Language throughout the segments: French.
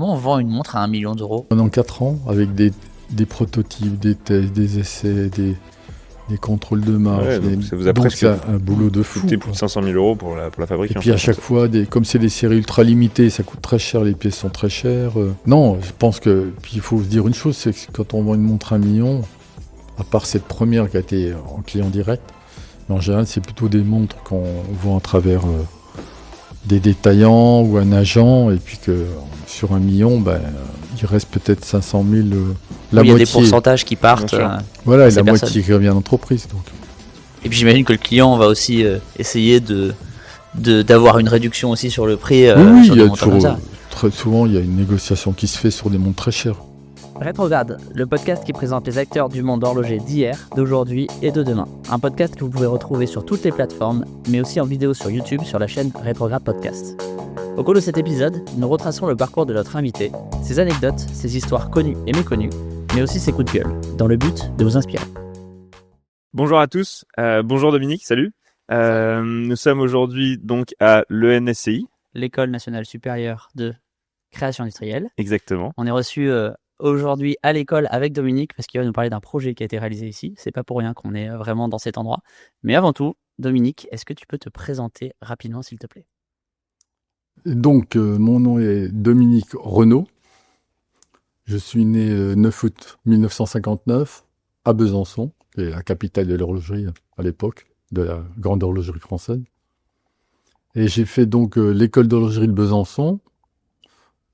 comment on vend une montre à 1 million d'euros? Pendant 4 ans, avec des prototypes, des tests, des essais, des contrôles de marge. Ouais, donc ça vous a presque c'est un boulot de fou. coûté plus de 500 000 euros pour la fabrique. Et puis à chaque fois, comme c'est des séries ultra limitées, ça coûte très cher, les pièces sont très chères. Non, je pense que. Puis il faut se dire une chose, c'est que quand on vend une montre à 1 million, à part cette première qui a été en client direct, mais en général, c'est plutôt des montres qu'on vend à travers des détaillants ou un agent, et puis que sur 1 million, il reste peut-être 500 000, la moitié. Il y a des pourcentages qui partent. Voilà, et la personnes. moitié qui revient à l'entreprise. Donc. Et puis j'imagine que le client va aussi essayer d'avoir une réduction aussi sur le prix. Oui, sur il y des a montres comme ça. très souvent, il y a une négociation qui se fait sur des montres très chères. Rétrograde, le podcast qui présente les acteurs du monde horloger d'hier, d'aujourd'hui et de demain. Un podcast que vous pouvez retrouver sur toutes les plateformes, mais aussi en vidéo sur YouTube sur la chaîne Rétrograde Podcast. Au cours de cet épisode, nous retraçons le parcours de notre invité, ses anecdotes, ses histoires connues et méconnues, mais aussi ses coups de gueule, dans le but de vous inspirer. Bonjour à tous, bonjour Dominique, salut. Nous sommes aujourd'hui donc à l'ENSCI. L'École nationale supérieure de création industrielle. Exactement. On est reçu aujourd'hui à l'école avec Dominique parce qu'il va nous parler d'un projet qui a été réalisé ici. C'est pas pour rien qu'on est vraiment dans cet endroit. Mais avant tout, Dominique, est-ce que tu peux te présenter rapidement s'il te plaît ? Donc, mon nom est Dominique Renaud. Je suis né le 9 août 1959 à Besançon, qui est la capitale de l'horlogerie à l'époque, de la grande horlogerie française. Et j'ai fait donc l'école d'horlogerie de Besançon.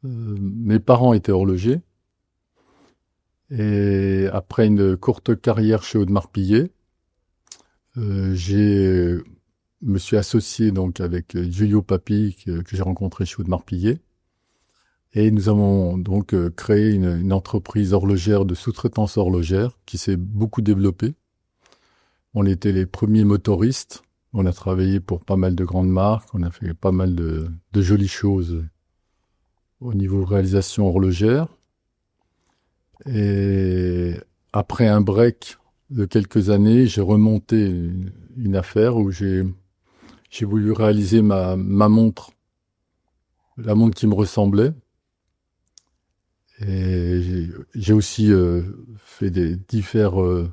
Mes parents étaient horlogers. Et après une courte carrière chez Audemars Piguet, je me suis associé donc avec Giulio Papi que j'ai rencontré chez Audemars Piguet. Et nous avons donc créé une entreprise horlogère de sous-traitance horlogère qui s'est beaucoup développée. On était les premiers motoristes. On a travaillé pour pas mal de grandes marques. On a fait pas mal de jolies choses au niveau réalisation horlogère. Et après un break de quelques années, j'ai remonté une affaire où j'ai voulu réaliser ma montre, la montre qui me ressemblait. Et j'ai aussi fait des diverses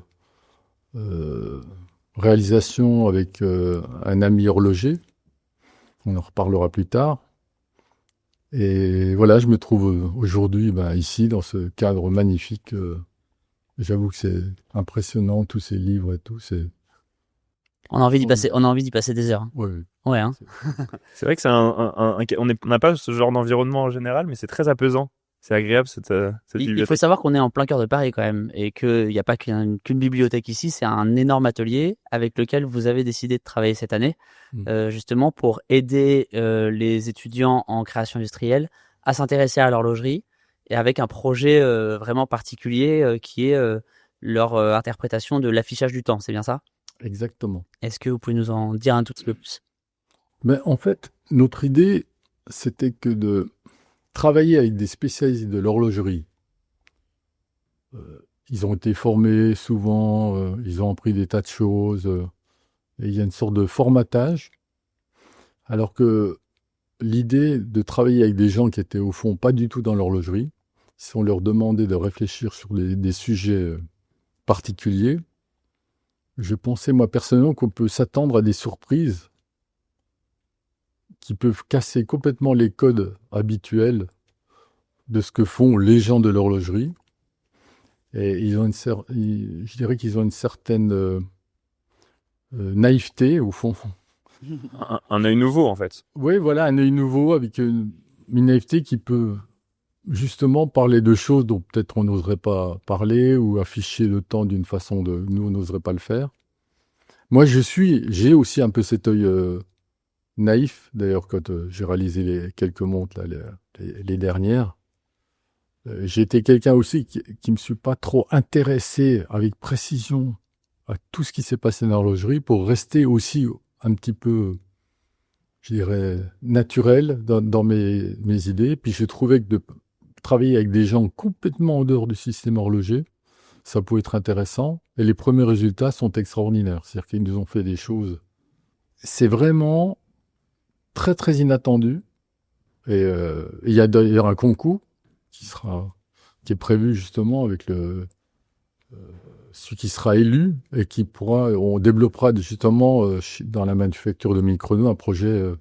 réalisations avec un ami horloger. On en reparlera plus tard. Et voilà, je me trouve aujourd'hui ici, dans ce cadre magnifique. J'avoue que c'est impressionnant, tous ces livres et tout. On a envie d'y passer des heures. Ouais. Ouais, hein. C'est vrai que c'est on n'a pas ce genre d'environnement en général, mais c'est très apaisant. C'est agréable cette Il bibliothèque. faut savoir qu'on est en plein cœur de Paris quand même et qu'il n'y a pas qu'une bibliothèque ici, c'est un énorme atelier avec lequel vous avez décidé de travailler cette année, justement pour aider les étudiants en création industrielle à s'intéresser à l'horlogerie et avec un projet vraiment particulier qui est leur interprétation de l'affichage du temps, c'est bien ça ? Exactement. Est-ce que vous pouvez nous en dire un tout petit peu plus ? Mais en fait, notre idée, c'était que de travailler avec des spécialistes de l'horlogerie. Ils ont été formés souvent, ils ont appris des tas de choses, et il y a une sorte de formatage. Alors que l'idée de travailler avec des gens qui étaient au fond pas du tout dans l'horlogerie, si on leur demandait de réfléchir sur des sujets particuliers, je pensais moi personnellement qu'on peut s'attendre à des surprises qui peuvent casser complètement les codes habituels de ce que font les gens de l'horlogerie. Et je dirais qu'ils ont une certaine naïveté, au fond. Un œil nouveau, en fait. Oui, voilà, un œil nouveau avec une naïveté qui peut justement parler de choses dont peut-être on n'oserait pas parler ou afficher le temps d'une façon de... Nous, on n'oserait pas le faire. Moi, j'ai aussi un peu cet œil naïf. D'ailleurs, quand j'ai réalisé les quelques montres, là, les dernières, j'ai été quelqu'un aussi qui me suis pas trop intéressé avec précision à tout ce qui s'est passé dans l'horlogerie pour rester aussi un petit peu, je dirais, naturel dans mes idées. Puis je trouvais que de travailler avec des gens complètement en dehors du système horloger, ça pouvait être intéressant. Et les premiers résultats sont extraordinaires. C'est-à-dire qu'ils nous ont fait des choses. C'est vraiment très, très inattendu. Et il y a d'ailleurs un concours qui est prévu justement avec celui qui sera élu et on développera justement dans la manufacture de Mini-Chrono un projet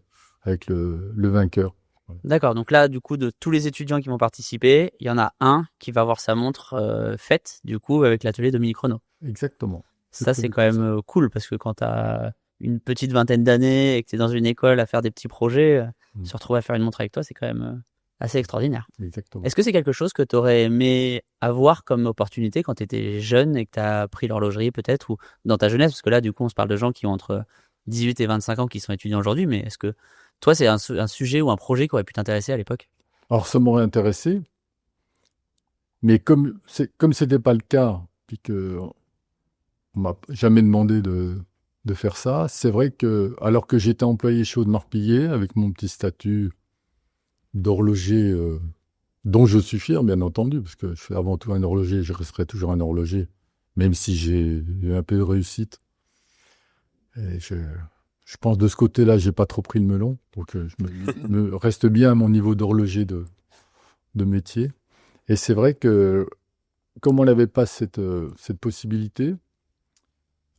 avec le vainqueur. D'accord, donc là, du coup, de tous les étudiants qui vont participer, il y en a un qui va avoir sa montre faite, du coup, avec l'atelier de Mini-Chrono. Exactement. Ça, c'est quand même cool, parce que quand tu as une petite vingtaine d'années et que tu es dans une école à faire des petits projets, se retrouver à faire une montre avec toi, c'est quand même assez extraordinaire. Exactement. Est-ce que c'est quelque chose que tu aurais aimé avoir comme opportunité quand tu étais jeune et que tu as appris l'horlogerie peut-être, ou dans ta jeunesse? Parce que là, du coup, on se parle de gens qui ont entre 18 et 25 ans qui sont étudiants aujourd'hui, mais est-ce que toi, c'est un sujet ou un projet qui aurait pu t'intéresser à l'époque? Alors, ça m'aurait intéressé, mais comme c'était pas le cas, puis que on m'a jamais demandé de faire ça, c'est vrai que, alors que j'étais employé chez Audemars Piguet, avec mon petit statut d'horloger, dont je suis fier, bien entendu, parce que je suis avant tout un horloger, je resterai toujours un horloger, même si j'ai eu un peu de réussite. Et je pense de ce côté-là, j'ai pas trop pris le melon, donc je me reste bien à mon niveau d'horloger de métier. Et c'est vrai que, comme on n'avait pas cette possibilité,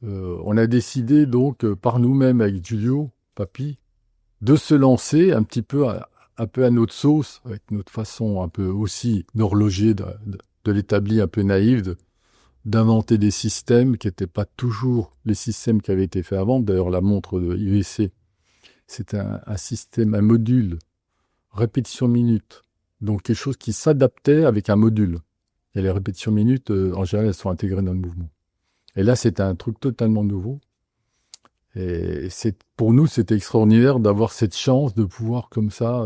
on a décidé donc par nous-mêmes avec Giulio Papi de se lancer un petit peu à notre sauce, avec notre façon un peu aussi d'horloger, de l'établir un peu naïve, d'inventer des systèmes qui n'étaient pas toujours les systèmes qui avaient été faits avant. D'ailleurs, la montre de IVC, c'était un système, un module, répétition minute. Donc quelque chose qui s'adaptait avec un module. Et les répétitions minutes, en général, elles sont intégrées dans le mouvement. Et là, c'était un truc totalement nouveau. Et pour nous, c'était extraordinaire d'avoir cette chance de pouvoir comme ça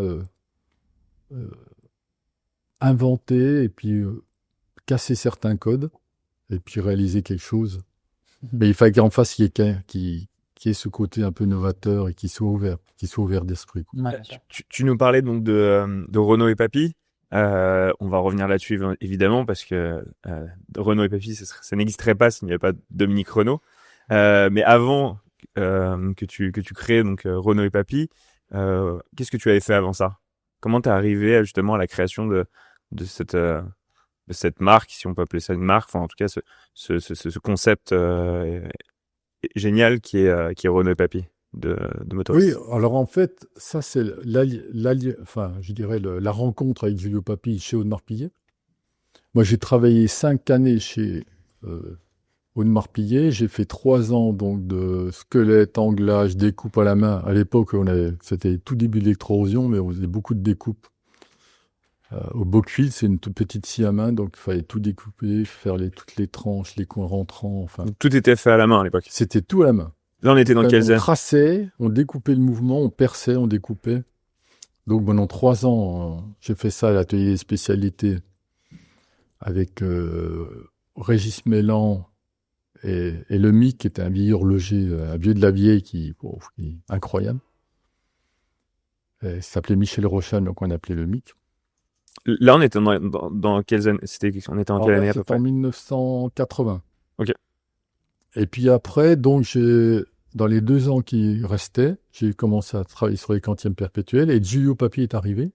inventer et puis casser certains codes et puis réaliser quelque chose. Mais il fallait qu'en face, il y ait quelqu'un qui ait ce côté un peu novateur et qui soit ouvert d'esprit. Ouais. Tu nous parlais donc de Renaud et Papy. On va revenir là-dessus évidemment parce que Renaud et Papy, ça n'existerait pas s'il n'y avait pas de Mini-Chrono. Mais avant que tu crées donc Renaud et Papy, qu'est-ce que tu avais fait avant ça? Comment t'es arrivé justement à la création de cette marque, si on peut appeler ça une marque, enfin en tout cas ce concept génial qui est Renaud et Papy de moto. Oui, alors en fait, ça c'est je dirais la rencontre avec Giulio Papi chez Audemars Piguet. Moi, j'ai travaillé 5 années chez Audemars Piguet. J'ai fait 3 ans donc de squelette, anglage, découpe à la main. À l'époque, c'était tout début de l'électroérosion, mais on faisait beaucoup de découpes. Au Bockfield, c'est une toute petite scie à main, donc il fallait tout découper, faire toutes les tranches, les coins rentrants, enfin. Tout était fait à la main à l'époque. C'était tout à la main. Là, on était dans quelles On années? traçait, on découpait le mouvement, on perçait, on découpait. Donc pendant 3 ans, j'ai fait ça à l'atelier des spécialités avec Régis Mélan et le Mic, qui était un vieil horloger, un vieux de la vieille qui est incroyable. Il s'appelait Michel Rochan, donc on appelait le Mic. Là, on était dans quelles années? On était en quelle année à peu près? En 1980. Ok. Et puis après, donc dans les 2 ans qui restaient, j'ai commencé à travailler sur les quantièmes perpétuels et Giulio Papi est arrivé.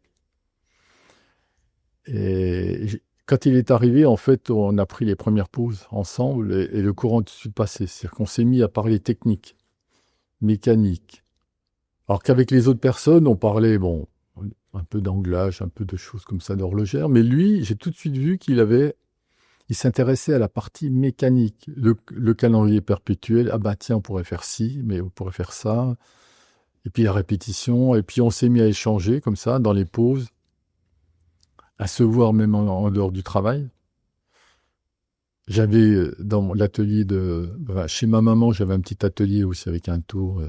Et quand il est arrivé, en fait, on a pris les premières pauses ensemble et le courant tout de suite passé. C'est-à-dire qu'on s'est mis à parler technique, mécanique. Alors qu'avec les autres personnes, on parlait, un peu d'anglage, un peu de choses comme ça d'horlogère. Mais lui, j'ai tout de suite vu il s'intéressait à la partie mécanique. Le calendrier perpétuel, tiens, on pourrait faire ci, mais on pourrait faire ça. Et puis la répétition. Et puis on s'est mis à échanger comme ça, dans les pauses, à se voir même en dehors du travail. J'avais dans l'atelier chez ma maman, j'avais un petit atelier aussi avec un tour.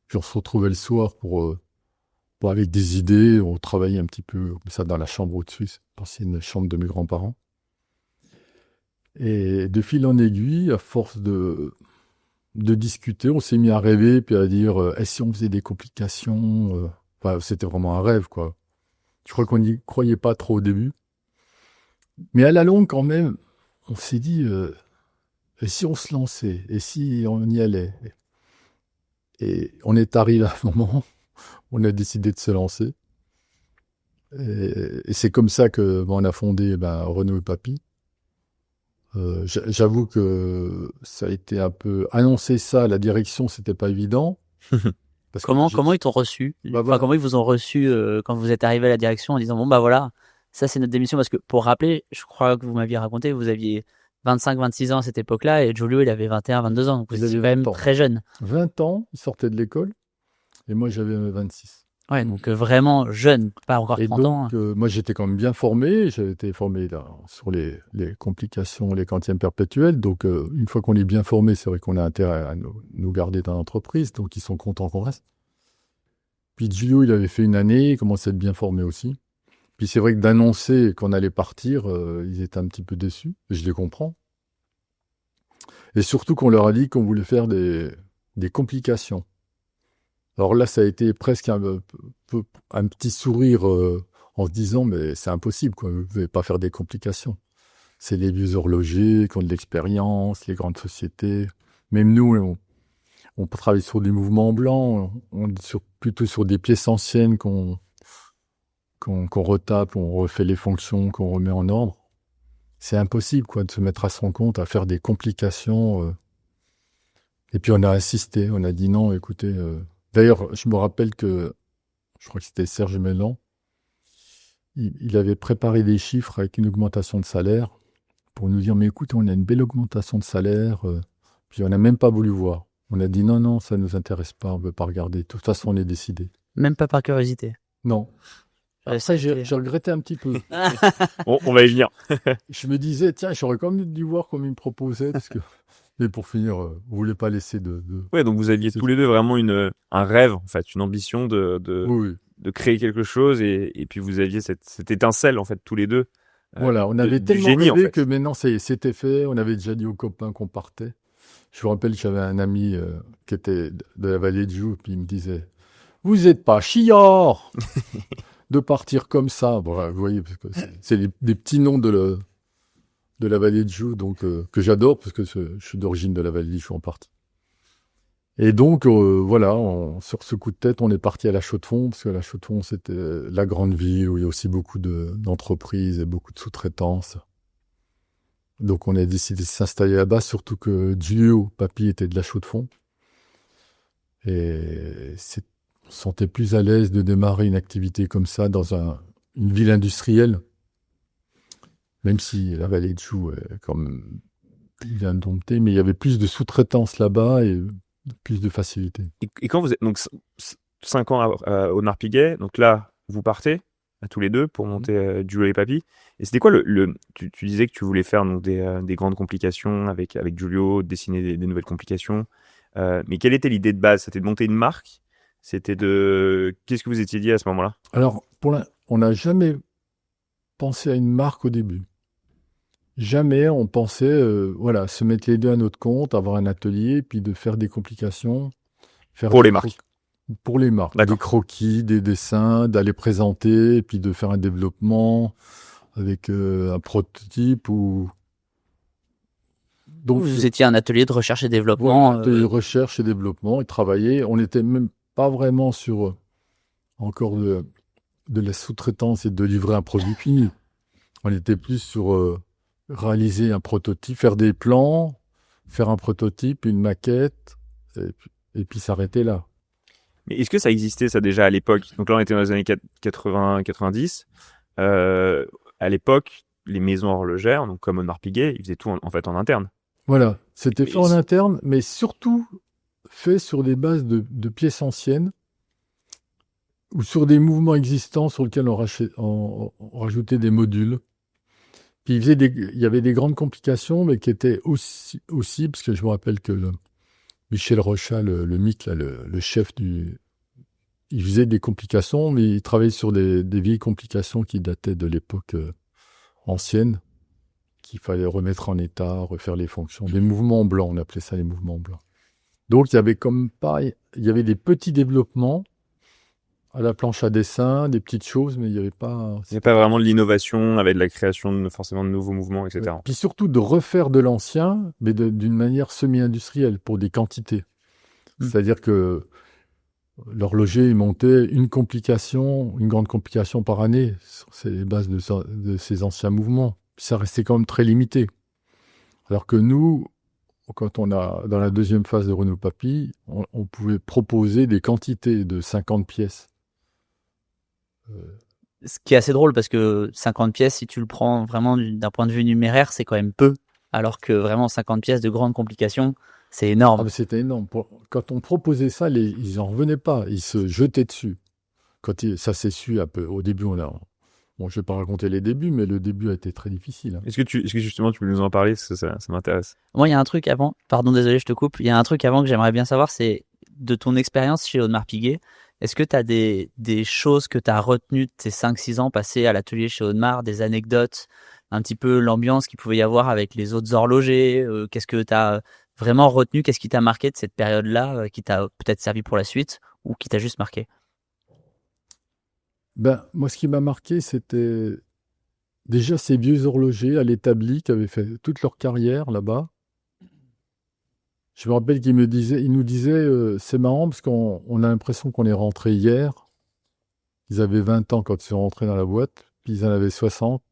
Je se retrouvais le soir pour avec des idées. On travaillait un petit peu comme ça dans la chambre au-dessus. C'est une chambre de mes grands-parents. Et de fil en aiguille, à force de discuter, on s'est mis à rêver, puis à dire, et si on faisait des complications c'était vraiment un rêve, quoi. Je crois qu'on n'y croyait pas trop au début. Mais à la longue, quand même, on s'est dit, et si on se lançait, et si on y allait? Et on est arrivé à un moment, on a décidé de se lancer. Et c'est comme ça que on a fondé Renaud et Papy. J'avoue que ça a été un peu annoncer ça à la direction, c'était pas évident. Parce que Comment ils t'ont reçu? Enfin, comment ils vous ont reçu quand vous êtes arrivé à la direction en disant bon bah voilà, ça c'est notre démission? Parce que pour rappeler, je crois que vous m'aviez raconté, vous aviez 25-26 ans à cette époque-là et Giulio il avait 21-22 ans, donc vous étiez quand même très jeune. 20 ans, il sortait de l'école et moi j'avais 26. Ouais, donc vraiment jeune, pas encore 30 ans. Et donc, moi j'étais quand même bien formé, j'ai été formé sur les complications, les quantièmes perpétuels. Donc une fois qu'on est bien formé, c'est vrai qu'on a intérêt à nous garder dans l'entreprise, donc ils sont contents qu'on reste. Puis Giulio, il avait fait une année, il commençait à être bien formé aussi. Puis c'est vrai que d'annoncer qu'on allait partir, ils étaient un petit peu déçus, je les comprends. Et surtout qu'on leur a dit qu'on voulait faire des complications. Alors là, ça a été presque un petit sourire en se disant, mais c'est impossible, quoi. Vous ne pouvez pas faire des complications. C'est les vieux horlogers qui ont de l'expérience, les grandes sociétés. Même nous, on travaille sur des mouvements blancs, on est plutôt sur des pièces anciennes qu'on retape, on refait les fonctions, qu'on remet en ordre. C'est impossible, quoi, de se mettre à son compte, à faire des complications. Et puis on a insisté, on a dit non, écoutez... D'ailleurs, je me rappelle que, je crois que c'était Serge Mélan, il avait préparé des chiffres avec une augmentation de salaire pour nous dire, mais écoute, on a une belle augmentation de salaire, puis on n'a même pas voulu voir. On a dit non, ça ne nous intéresse pas, on ne veut pas regarder. De toute façon, on est décidé. Même pas par curiosité? Non. Ça, j'ai regretté un petit peu. On va y venir. Je me disais, tiens, j'aurais quand même dû voir comme il me proposait, parce que... Mais pour finir, vous voulez pas laisser de... Ouais, donc vous aviez tous les deux vraiment un rêve, en fait, une ambition oui. de créer quelque chose, et puis vous aviez cette étincelle, en fait, tous les deux. Voilà, on avait tellement génie, rêvé en fait. que maintenant c'était fait. On avait déjà dit aux copains qu'on partait. Je me rappelle que j'avais un ami qui était de la vallée de Joux, puis il me disait, vous êtes pas chiard de partir comme ça. Bon, vous voyez, parce que c'est des petits noms de la vallée de Joux, donc que j'adore parce que je suis d'origine de la vallée de Joux en partie. Et donc voilà, sur ce coup de tête, on est parti à La Chaux-de-Fonds, parce que La Chaux-de-Fonds c'était la grande ville où il y a aussi beaucoup d'entreprises et beaucoup de sous-traitance. Donc on a décidé de s'installer là-bas, surtout que Giulio, Papy, était de La Chaux-de-Fonds. Et on se sentait plus à l'aise de démarrer une activité comme ça dans une ville industrielle. Même si la vallée de Joux est quand même bien domptée, mais il y avait plus de sous-traitance là-bas et plus de facilité. Et quand vous êtes donc 5 ans au Narpiguet, donc là, vous partez à tous les deux pour monter Giulio et Papy. Et c'était quoi tu disais que tu voulais faire donc des grandes complications avec Giulio, dessiner des nouvelles complications. Mais quelle était l'idée de base? C'était de monter une marque? C'était qu'est-ce que vous étiez dit à ce moment-là? Alors, on n'a jamais pensé à une marque au début. Jamais on pensait se mettre les deux à notre compte, avoir un atelier, puis de faire des complications. Pour les marques. Pour les marques. D'accord. Des croquis, des dessins, d'aller présenter, puis de faire un développement avec un prototype ou... Donc, vous étiez un atelier de recherche et développement. De recherche et développement et travailler. On n'était même pas vraiment sur encore de la sous-traitance et de livrer un produit fini. On était plus sur réaliser un prototype, faire des plans, faire un prototype, une maquette, et puis s'arrêter là. Mais est-ce que ça existait ça déjà à l'époque? Donc là on était dans les années 80-90. À l'époque, les maisons horlogères, donc comme au Narpiguet, ils faisaient tout en fait en interne. Voilà, c'était fait en interne, mais surtout fait sur des bases de pièces anciennes ou sur des mouvements existants sur lesquels on rajoutait des modules. Puis il y avait des grandes complications, mais qui étaient aussi parce que je me rappelle que Michel Rochat, le MIC, là, le chef il faisait des complications, mais il travaillait sur des vieilles complications qui dataient de l'époque ancienne, qu'il fallait remettre en état, refaire les fonctions. Des mouvements blancs, on appelait ça les mouvements blancs. Donc il y avait des petits développements à la planche à dessin, des petites choses, mais il n'y avait pas... Il n'y a pas vraiment de l'innovation avec de la création forcément de nouveaux mouvements, etc. Ouais. Puis surtout de refaire de l'ancien, mais d'une manière semi-industrielle, pour des quantités. C'est-à-dire que l'horloger il montait une grande complication par année sur les bases de ses anciens mouvements. Puis ça restait quand même très limité. Alors que nous, quand dans la deuxième phase de Renault Papy, on pouvait proposer des quantités de 50 pièces. Ce qui est assez drôle parce que 50 pièces, si tu le prends vraiment d'un point de vue numéraire, c'est quand même peu. Alors que vraiment 50 pièces de grandes complications, c'est énorme. C'était énorme. Quand on proposait ça, ils n'en revenaient pas. Ils se jetaient dessus. Ça s'est su un peu. Au début, bon, je ne vais pas raconter les débuts, mais le début a été très difficile. Est-ce que justement tu peux nous en parler? Ça m'intéresse. Moi, il y a un truc avant. Pardon, désolé, je te coupe. Il y a un truc avant que j'aimerais bien savoir, c'est de ton expérience chez Audemars Piguet. Est-ce que tu as des choses que tu as retenues de tes 5-6 ans passés à l'atelier chez Audemars, des anecdotes, un petit peu l'ambiance qu'il pouvait y avoir avec les autres horlogers? Qu'est-ce que tu as vraiment retenu? Qu'est-ce qui t'a marqué de cette période-là, qui t'a peut-être servi pour la suite ou qui t'a juste marqué? Moi, ce qui m'a marqué, c'était déjà ces vieux horlogers à l'établi qui avaient fait toute leur carrière là-bas. Je me rappelle qu'ils nous disaient, c'est marrant parce qu'on a l'impression qu'on est rentré hier. Ils avaient 20 ans quand ils sont rentrés dans la boîte, puis ils en avaient 60.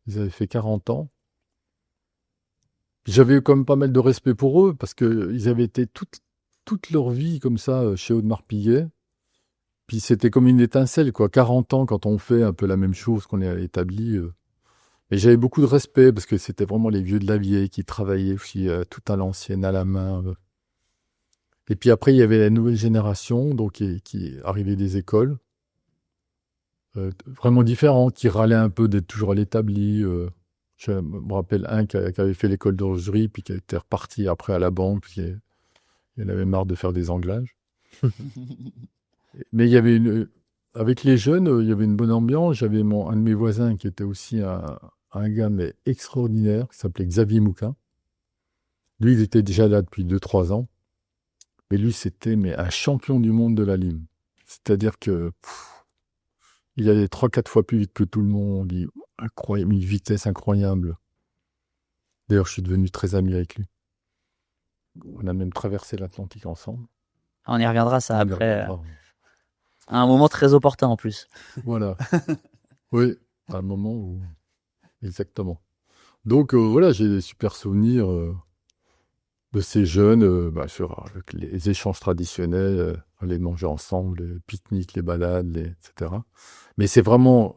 Ils avaient fait 40 ans. Puis j'avais quand même pas mal de respect pour eux parce qu'ils avaient été toute leur vie comme ça chez Audemars Piguet. Puis c'était comme une étincelle, quoi. 40 ans quand on fait un peu la même chose qu'on est établi. Et j'avais beaucoup de respect parce que c'était vraiment les vieux de la vieille qui travaillaient aussi tout à l'ancienne, à la main. Et puis après, il y avait la nouvelle génération donc qui arrivait des écoles. Vraiment différentes, qui râlaient un peu d'être toujours à l'établi. Je me rappelle un qui avait fait l'école d'horlogerie puis qui était reparti après à la banque parce qu'il en avait marre de faire des anglages. Mais il y avait avec les jeunes, il y avait une bonne ambiance. J'avais un de mes voisins qui était aussi un gars mais extraordinaire, qui s'appelait Xavier Mouquin. Lui, il était déjà là depuis 2-3 ans. Mais lui, c'était un champion du monde de la lime. C'est-à-dire que il allait 3-4 fois plus vite que tout le monde. Incroyable, une vitesse incroyable. D'ailleurs, je suis devenu très ami avec lui. On a même traversé l'Atlantique ensemble. On y reviendra ça après. À un moment très opportun en plus. Voilà. Oui, à un moment où... Exactement. Donc voilà, j'ai des super souvenirs de ces jeunes sur les échanges traditionnels, aller manger ensemble, les pique-niques, les balades, etc. Mais c'est vraiment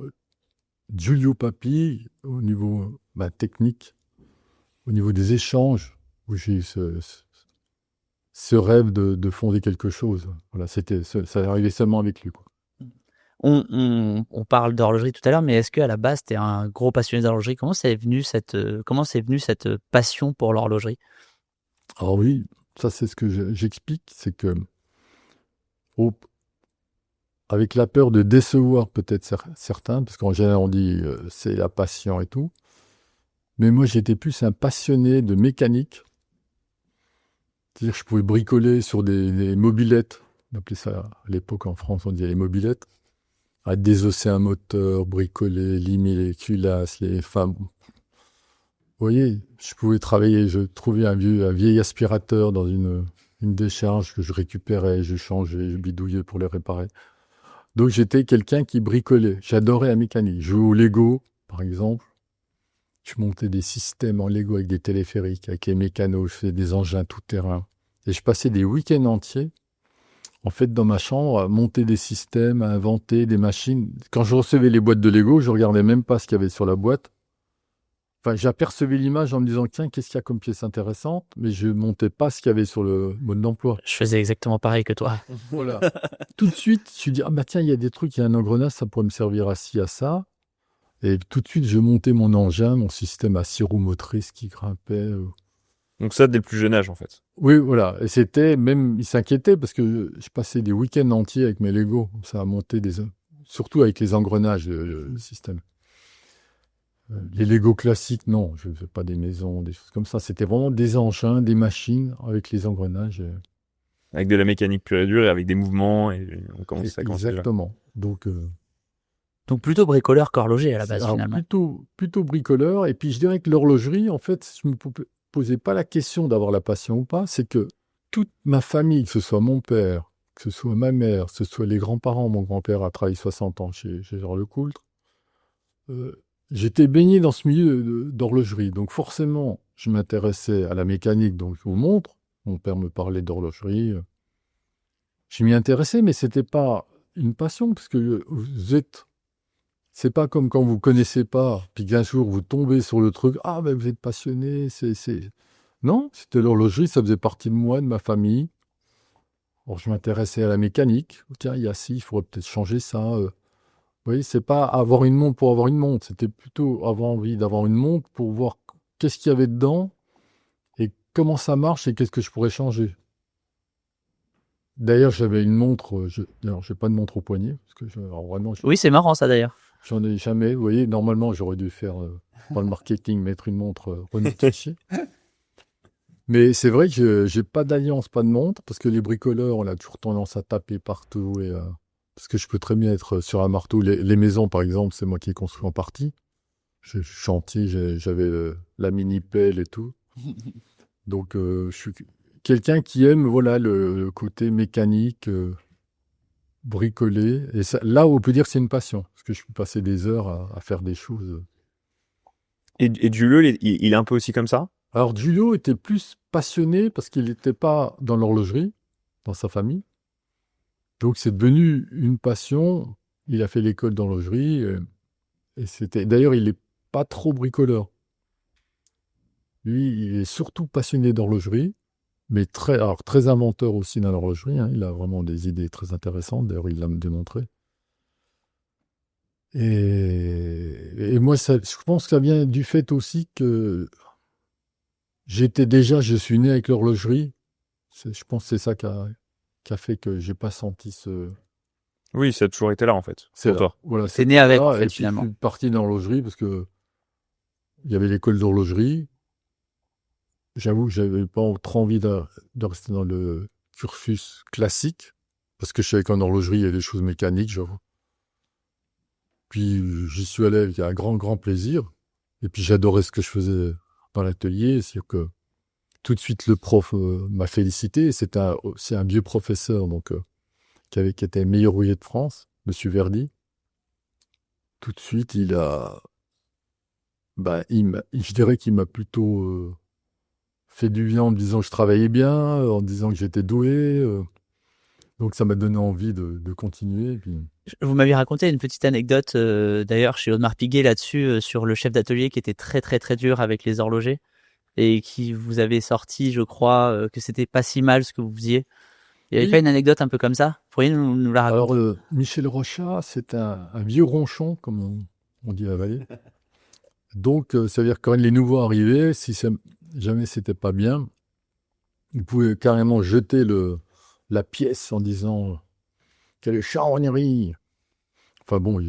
Giulio Papi au niveau technique, au niveau des échanges, où j'ai eu ce rêve de fonder quelque chose. Voilà, ça arrivait seulement avec lui, quoi. On parle d'horlogerie tout à l'heure, mais est-ce qu'à la base, tu es un gros passionné d'horlogerie? Comment c'est venu cette passion pour l'horlogerie? Alors oui, ça c'est ce que j'explique, c'est que avec la peur de décevoir peut-être certains, parce qu'en général on dit c'est la passion et tout, mais moi j'étais plus un passionné de mécanique. C'est-à-dire que je pouvais bricoler sur des mobylettes, on appelait ça à l'époque en France, on disait les mobylettes, à désosser un moteur, bricoler, limer les culasses, vous voyez, je pouvais travailler, je trouvais un vieil aspirateur dans une décharge que je récupérais, je changeais, je bidouillais pour les réparer. Donc j'étais quelqu'un qui bricolait. J'adorais la mécanique. Je jouais au Lego, par exemple. Je montais des systèmes en Lego avec des téléphériques, avec les mécanos, je faisais des engins tout-terrain. Et je passais des week-ends entiers, en fait, dans ma chambre, à monter des systèmes, à inventer des machines. Quand je recevais les boîtes de Lego, je regardais même pas ce qu'il y avait sur la boîte. Enfin, j'apercevais l'image en me disant, tiens, qu'est-ce qu'il y a comme pièce intéressante? Mais je montais pas ce qu'il y avait sur le mode d'emploi. Je faisais exactement pareil que toi. Voilà. Tout de suite, je me dis, tiens, il y a des trucs, il y a un engrenage, ça pourrait me servir à ci, à ça. Et tout de suite, je montais mon engin, mon système à 6 roues motrices qui grimpait. Donc ça, dès le plus jeune âge, en fait. Oui, voilà. Et c'était même, ils s'inquiétaient parce que je passais des week-ends entiers avec mes Lego. Ça a monté surtout avec les engrenages, le système. Les Lego classiques, non, je ne fais pas des maisons, des choses comme ça. C'était vraiment des engins, des machines avec les engrenages. Avec de la mécanique pure et dure et avec des mouvements. Et on commence à commencer. Exactement. Donc plutôt bricoleur qu'horloger à la base, finalement. Plutôt bricoleur. Et puis je dirais que l'horlogerie, en fait, je me posais pas la question d'avoir la passion ou pas. C'est que toute ma famille, que ce soit mon père, que ce soit ma mère, que ce soit les grands-parents, mon grand-père a travaillé 60 ans chez Jean Lecoultre, j'étais baigné dans ce milieu d'horlogerie. Donc forcément, je m'intéressais à la mécanique, donc aux montres. Mon père me parlait d'horlogerie. Je m'y intéressais, mais c'était pas une passion, parce que c'est pas comme quand vous connaissez pas, puis qu'un jour vous tombez sur le truc, ah ben vous êtes passionné, Non, c'était l'horlogerie, ça faisait partie de moi, de ma famille. Alors je m'intéressais à la mécanique. Tiens, il y a ci, il faudrait peut-être changer ça. Vous voyez, c'est pas avoir une montre pour avoir une montre, c'était plutôt avoir envie d'avoir une montre pour voir qu'est-ce qu'il y avait dedans et comment ça marche et qu'est-ce que je pourrais changer. D'ailleurs, j'avais une montre, alors j'ai pas de montre au poignet, parce que alors vraiment, Oui, c'est marrant ça d'ailleurs. j'en ai jamais. Vous voyez, normalement, j'aurais dû faire dans le marketing, mettre une montre Renault Tichy. Mais c'est vrai que j'ai pas d'alliance, pas de montre, parce que les bricoleurs, on a toujours tendance à taper partout. Parce que je peux très bien être sur un marteau. Les maisons, par exemple, c'est moi qui ai construit en partie. J'ai chantier, j'avais la mini-pelle et tout. Donc, je suis quelqu'un qui aime voilà, le côté mécanique, bricoler. Et ça, là, on peut dire que c'est une passion, parce que je peux passer des heures à faire des choses. Et Giulio, il est un peu aussi comme ça? Alors, Giulio était plus passionné parce qu'il n'était pas dans l'horlogerie, dans sa famille. Donc, c'est devenu une passion. Il a fait l'école d'horlogerie. Et c'était... D'ailleurs, il n'est pas trop bricoleur. Lui, il est surtout passionné d'horlogerie, mais très inventeur aussi dans l'horlogerie. Hein. Il a vraiment des idées très intéressantes. D'ailleurs, il l'a démontré. Et moi, je pense que ça vient du fait aussi que je suis né avec l'horlogerie. Je pense que c'est ça qui a fait que j'ai pas senti ce... Oui, ça a toujours été là, en fait. C'est pour toi. Voilà, C'est né avec, là. en Et fait, puis, finalement. je suis parti dans l'horlogerie parce que il y avait l'école d'horlogerie. J'avoue que j'avais pas trop envie de rester dans le cursus classique parce que je savais qu'en horlogerie, il y a des choses mécaniques, j'avoue. Puis, j'y suis allé avec un grand, grand plaisir. Et puis, j'adorais ce que je faisais dans l'atelier. C'est que tout de suite, le prof m'a félicité. C'est un vieux professeur, donc, qui était le meilleur rouillé de France, Monsieur Verdi. Tout de suite, je dirais qu'il m'a plutôt fait du bien en me disant que je travaillais bien, en disant que j'étais doué. Donc, ça m'a donné envie de continuer. Et puis... Vous m'aviez raconté une petite anecdote, d'ailleurs, chez Audemars Piguet là-dessus, sur le chef d'atelier qui était très, très, très dur avec les horlogers et qui vous avait sorti, je crois, que c'était pas si mal ce que vous faisiez. Il y avait Oui. pas une anecdote un peu comme ça? Pourriez nous la raconter? Alors, Michel Rochat, c'est un vieux ronchon, comme on dit à la vallée. Donc, ça veut dire que quand les nouveaux arrivaient, si jamais c'était pas bien, ils pouvaient carrément jeter la pièce en disant quelle charronnerie. Enfin bon,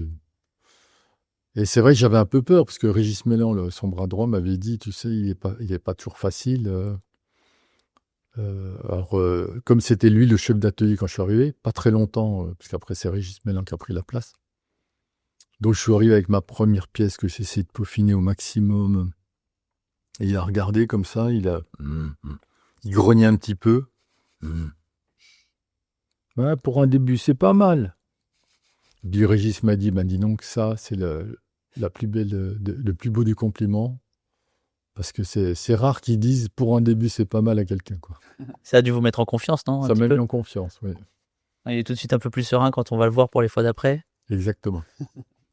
et c'est vrai que j'avais un peu peur parce que Régis Mélan, son bras droit, m'avait dit, tu sais, il est pas toujours facile. Alors, comme c'était lui le chef d'atelier quand je suis arrivé, pas très longtemps, parce qu'après c'est Régis Mélan qui a pris la place. Donc je suis arrivé avec ma première pièce que j'ai essayé de peaufiner au maximum. Et il a regardé comme ça, il grognait un petit peu. Ouais, pour un début, c'est pas mal. Puis Régis m'a dit donc ça, c'est la plus belle, le plus beau des compliments. Parce que c'est rare qu'ils disent pour un début, c'est pas mal à quelqu'un, quoi. Ça a dû vous mettre en confiance, non? Ça m'a mis en confiance, oui. Il est tout de suite un peu plus serein quand on va le voir pour les fois d'après. Exactement.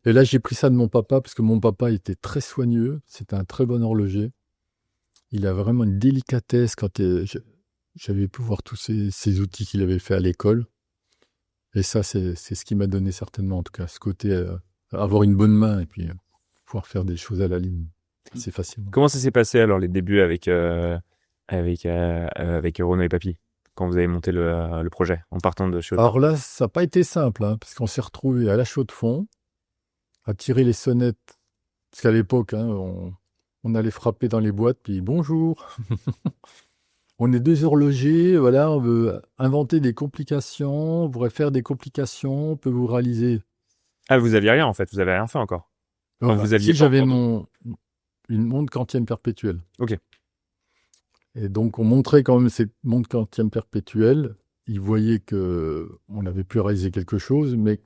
Et là, j'ai pris ça de mon papa, parce que mon papa était très soigneux. C'était un très bon horloger. Il a vraiment une délicatesse quand j'avais pu voir tous ces outils qu'il avait fait à l'école. Et ça, c'est ce qui m'a donné certainement, en tout cas, ce côté, avoir une bonne main et puis pouvoir faire des choses à la ligne. C'est facile. Comment ça s'est passé alors les débuts avec Renaud et Papy quand vous avez monté le projet en partant de chez Alors là, ça n'a pas été simple, hein, parce qu'on s'est retrouvés à la Chaux-de-Fonds, à tirer les sonnettes. Parce qu'à l'époque, hein, on allait frapper dans les boîtes, puis bonjour. On est 2 horlogers, voilà, on veut inventer des complications, on pourrait faire des complications, on peut vous réaliser. Ah, vous aviez rien en fait, vous avez rien fait encore. Enfin, vous aviez si j'avais une montre quantième perpétuelle. Ok. Et donc, on montrait quand même cette montre quantième perpétuelle. il voyait que on avait pu réaliser quelque chose, mais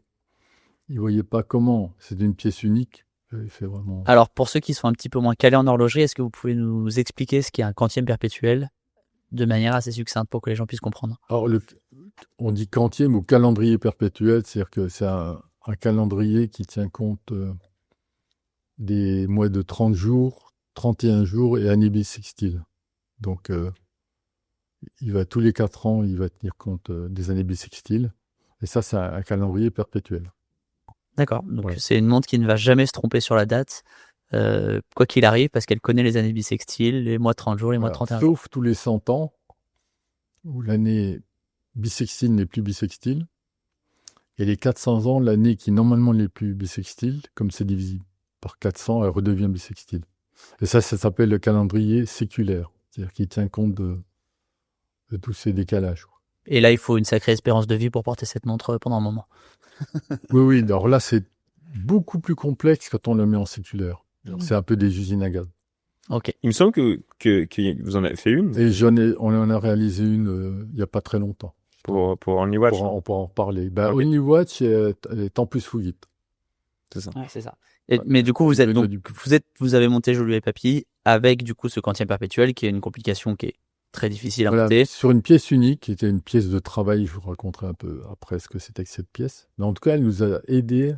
il voyait pas comment. C'est une pièce unique. Il fait vraiment. Alors, pour ceux qui sont un petit peu moins calés en horlogerie, est-ce que vous pouvez nous expliquer ce qu'est un quantième perpétuel de manière assez succincte pour que les gens puissent comprendre? Alors, on dit quantième ou calendrier perpétuel, c'est-à-dire que c'est un calendrier qui tient compte des mois de 30 jours, 31 jours et année bissextile. Donc, il va tous les 4 ans, il va tenir compte des années bissextiles. Et ça, c'est un calendrier perpétuel. D'accord. Donc, Ouais. c'est une montre qui ne va jamais se tromper sur la date, quoi qu'il arrive, parce qu'elle connaît les années bissextiles, les mois de 30 jours, les mois de Voilà. 31 jours. Sauf tous les 100 ans, où l'année bissextile n'est plus bissextile. Et les 400 ans, l'année qui normalement n'est plus bissextile, comme c'est divisé par 400, elle redevient bissextile. Et ça s'appelle le calendrier séculaire. C'est-à-dire qu'il tient compte de tous ces décalages. Et là, il faut une sacrée espérance de vie pour porter cette montre pendant un moment. Oui. Alors là, c'est beaucoup plus complexe quand on le met en séculaire. C'est un peu des usines à gaz. Ok. Il me semble que vous en avez fait une Et on en a réalisé une il n'y a pas très longtemps. pour Only Watch. On pourra en reparler. Ok. Only Watch est en plus fouillite. C'est ça. Ouais, c'est ça. Mais du coup, vous êtes Benoît donc, Dupuis. vous avez monté Joliot et Papy avec du coup ce quantième perpétuel qui est une complication qui est très difficile à Voilà, monter. sur une pièce unique, qui était une pièce de travail, je vous raconterai un peu après ce que c'était que cette pièce. Mais en tout cas, elle nous a aidé,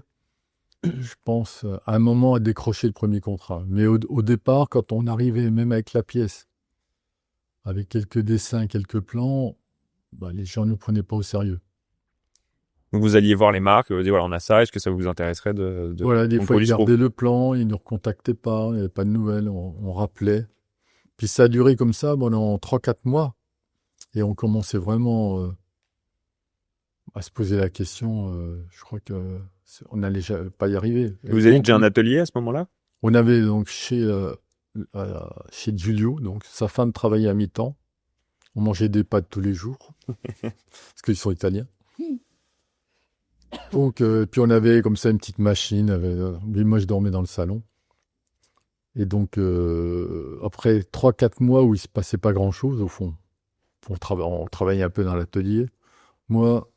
je pense, à un moment à décrocher le premier contrat. Mais au départ, quand on arrivait même avec la pièce, avec quelques dessins, quelques plans, les gens ne nous prenaient pas au sérieux. Donc vous alliez voir les marques, vous dites voilà, on a ça, est-ce que ça vous intéresserait de Voilà, des qu'on fois, ils produise pour gardaient le plan, ils ne nous recontactaient pas, il n'y avait pas de nouvelles, on rappelait. Puis ça a duré comme ça pendant 3-4 mois. Et on commençait vraiment à se poser la question. Je crois on n'allait pas y arriver. Vous avez déjà un atelier à ce moment-là? On avait donc chez Giulio, donc sa femme travaillait à mi-temps. On mangeait des pâtes tous les jours, parce qu'ils sont italiens. Donc, puis on avait comme ça une petite machine. Mais moi, je dormais dans le salon. Et donc, après 3-4 mois où il ne se passait pas grand-chose, au fond, on travaillait un peu dans l'atelier. Moi,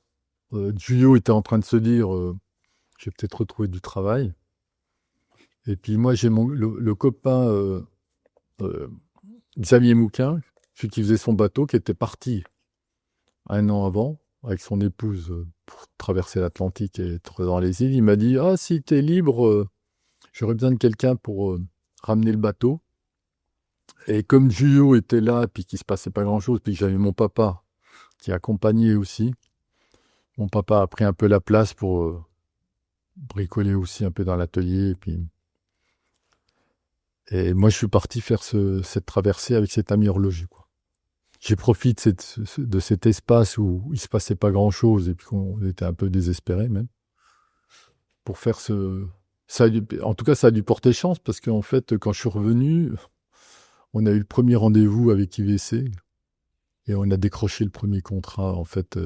Giulio était en train de se dire je vais peut-être retrouver du travail. Et puis moi, j'ai le copain Xavier Mouquin, celui qui faisait son bateau, qui était parti 1 an avant avec son épouse pour traverser l'Atlantique et être dans les îles. Il m'a dit si tu es libre, j'aurais besoin de quelqu'un pour ramener le bateau. Et comme Giulio était là, puis qu'il ne se passait pas grand-chose, puis que j'avais mon papa qui accompagnait aussi, mon papa a pris un peu la place pour bricoler aussi un peu dans l'atelier. Et moi, je suis parti faire cette traversée avec cet ami horloger, quoi. J'ai profité de cet espace où il ne se passait pas grand-chose et puis qu'on était un peu désespérés même, pour faire en tout cas, ça a dû porter chance parce qu'en fait, quand je suis revenu, on a eu le premier rendez-vous avec IVC et on a décroché le premier contrat, en fait,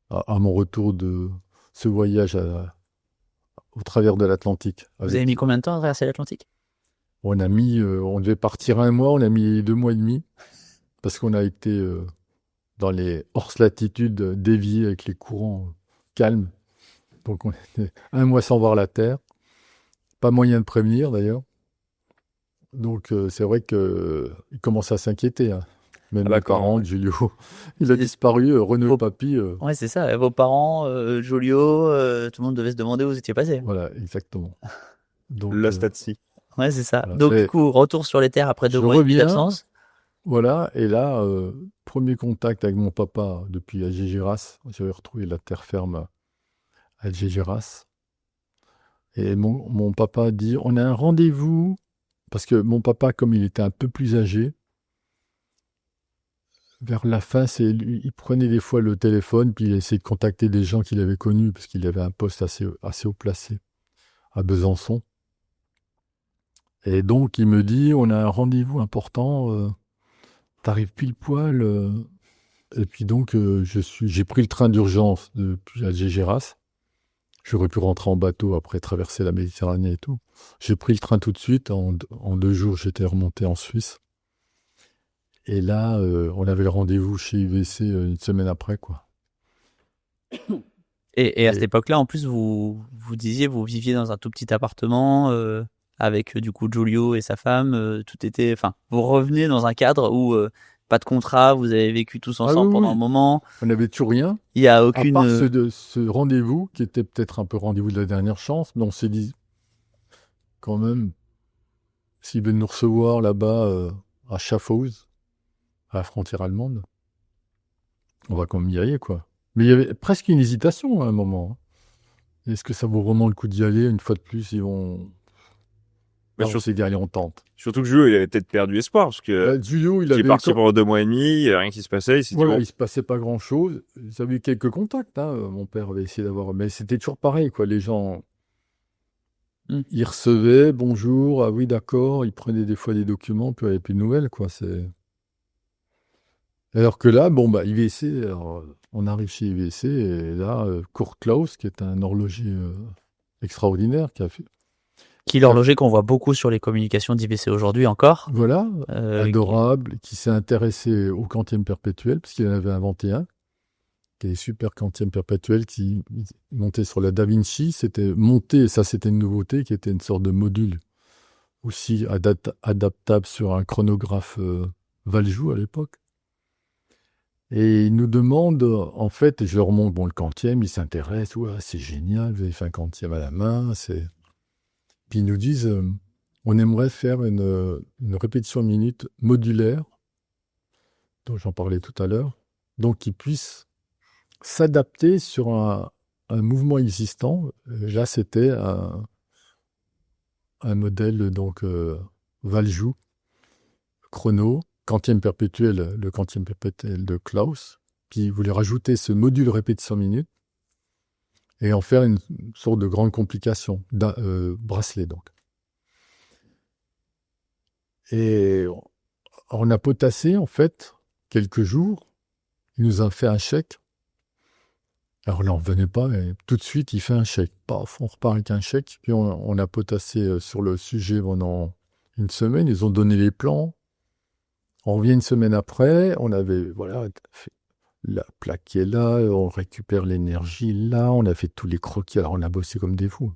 à mon retour de ce voyage au travers de l'Atlantique. Vous avez mis combien de temps à traverser l'Atlantique? On devait partir 1 mois, on a mis 2 mois et demi, parce qu'on a été dans les hors-latitudes déviées avec les courants calmes. Donc on était 1 mois sans voir la Terre. Pas moyen de prévenir d'ailleurs. Donc c'est vrai qu'il commence à s'inquiéter. Hein. Même mes parents, Giulio, il a disparu, Renaud Papy. Ouais, c'est ça. Vos parents, Joliot, tout le monde devait se demander où vous étiez passé. Voilà, exactement. Donc, Lost at Sea. Ouais, c'est ça. Voilà, donc du coup, retour sur les terres après 2 mois et demi d'absence. Voilà, et là, premier contact avec mon papa depuis Algésiras. J'avais retrouvé la terre ferme à Algésiras. Et mon papa dit, on a un rendez-vous, parce que mon papa, comme il était un peu plus âgé, vers la fin, il prenait des fois le téléphone, puis il essayait de contacter des gens qu'il avait connus, parce qu'il avait un poste assez haut placé à Besançon. Et donc, il me dit, on a un rendez-vous important, t'arrives pile poil. Et puis donc, j'ai pris le train d'urgence depuis Algésiras. J'aurais pu rentrer en bateau après traverser la Méditerranée et tout. J'ai pris le train tout de suite. En 2 jours, j'étais remonté en Suisse. Et là, on avait le rendez-vous chez IVC 1 semaine après, quoi. Et à cette époque-là, en plus, vous disiez, vous viviez dans un tout petit appartement avec du coup Giulio et sa femme. Tout était, enfin, vous revenez dans un cadre où pas de contrat, vous avez vécu tous Ah oui, ensemble pendant oui. un moment. On n'avait toujours rien, Il y a à part aucune. ce rendez-vous, qui était peut-être un peu rendez-vous de la dernière chance, mais on s'est dit, quand même, s'ils veulent nous recevoir là-bas à Schaffhouse, à la frontière allemande, on va quand même y aller, quoi. Mais il y avait presque une hésitation à un moment, hein. Est-ce que ça vaut vraiment le coup d'y aller? Une fois de plus, ils vont... Bah, Ah, on s'est dit, allez, on tente. surtout que Julio, il avait peut-être perdu espoir parce que Giulio, il il est avait... parti pendant 2 mois et demi, il y avait rien qui se passait, il s'est dit Voilà, bon, il se passait pas grand-chose. Ils avaient eu quelques contacts, hein. Mon père avait essayé d'avoir... Mais c'était toujours pareil, quoi. Les gens, Hmm. ils recevaient, bonjour, ah oui, d'accord, ils prenaient des fois des documents, puis il n'y avait plus de nouvelles, quoi. Alors que là, bon, bah, IVC, alors, on arrive chez IVC, et là, Kurt Klaus, qui est un horloger extraordinaire, Qui est l'horloger qu'on voit beaucoup sur les communications d'IVC aujourd'hui encore. voilà, Qui- adorable, qui s'est intéressé au quantième perpétuel, parce qu'il en avait inventé un, qui est super quantième perpétuel, qui montait sur la Da Vinci. C'était monté, ça c'était une nouveauté, qui était une sorte de module aussi adaptable sur un chronographe Valjoux à l'époque. Et il nous demande, en fait, et je leur montre, bon, le quantième, ils s'intéressent, ouais, c'est génial, vous avez fait un quantième à la main, Puis ils nous disent, on aimerait faire une répétition minute modulaire, dont j'en parlais tout à l'heure, donc qui puisse s'adapter sur un mouvement existant. Là, c'était un modèle, donc, Valjoux, chrono, quantième perpétuel, le quantième perpétuel de Klaus, qui voulait rajouter ce module répétition minute et en faire une sorte de grande complication, bracelet donc. Et on a potassé, en fait, quelques jours. Il nous a fait un chèque. Alors là, on ne venait pas, et tout de suite, il fait un chèque. Paf, on repart avec un chèque. Puis on a potassé sur le sujet pendant une semaine. Ils ont donné les plans. On revient une semaine après. On avait, voilà, fait la plaque qui est là. On récupère l'énergie là. On a fait tous les croquis. Alors, on a bossé comme des fous.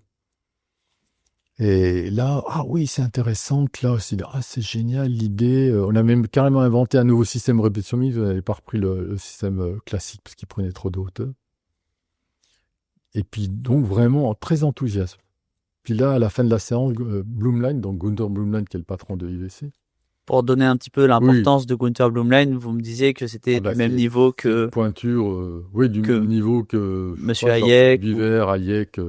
Et là, ah oui, c'est intéressant, Klaus, ah c'est génial l'idée. On a même carrément inventé un nouveau système de répétition mise, on n'avait pas repris le système classique parce qu'il prenait trop de hauteur. Et puis donc vraiment très enthousiaste. Puis là, à la fin de la séance, Blumlein, donc Gunther Blumlein qui est le patron de IVC. Pour donner un petit peu l'importance de Gunther Blumlein, vous me disiez que c'était du même niveau que pointure, oui, du que même niveau que Monsieur Hayek. Viver, Hayek.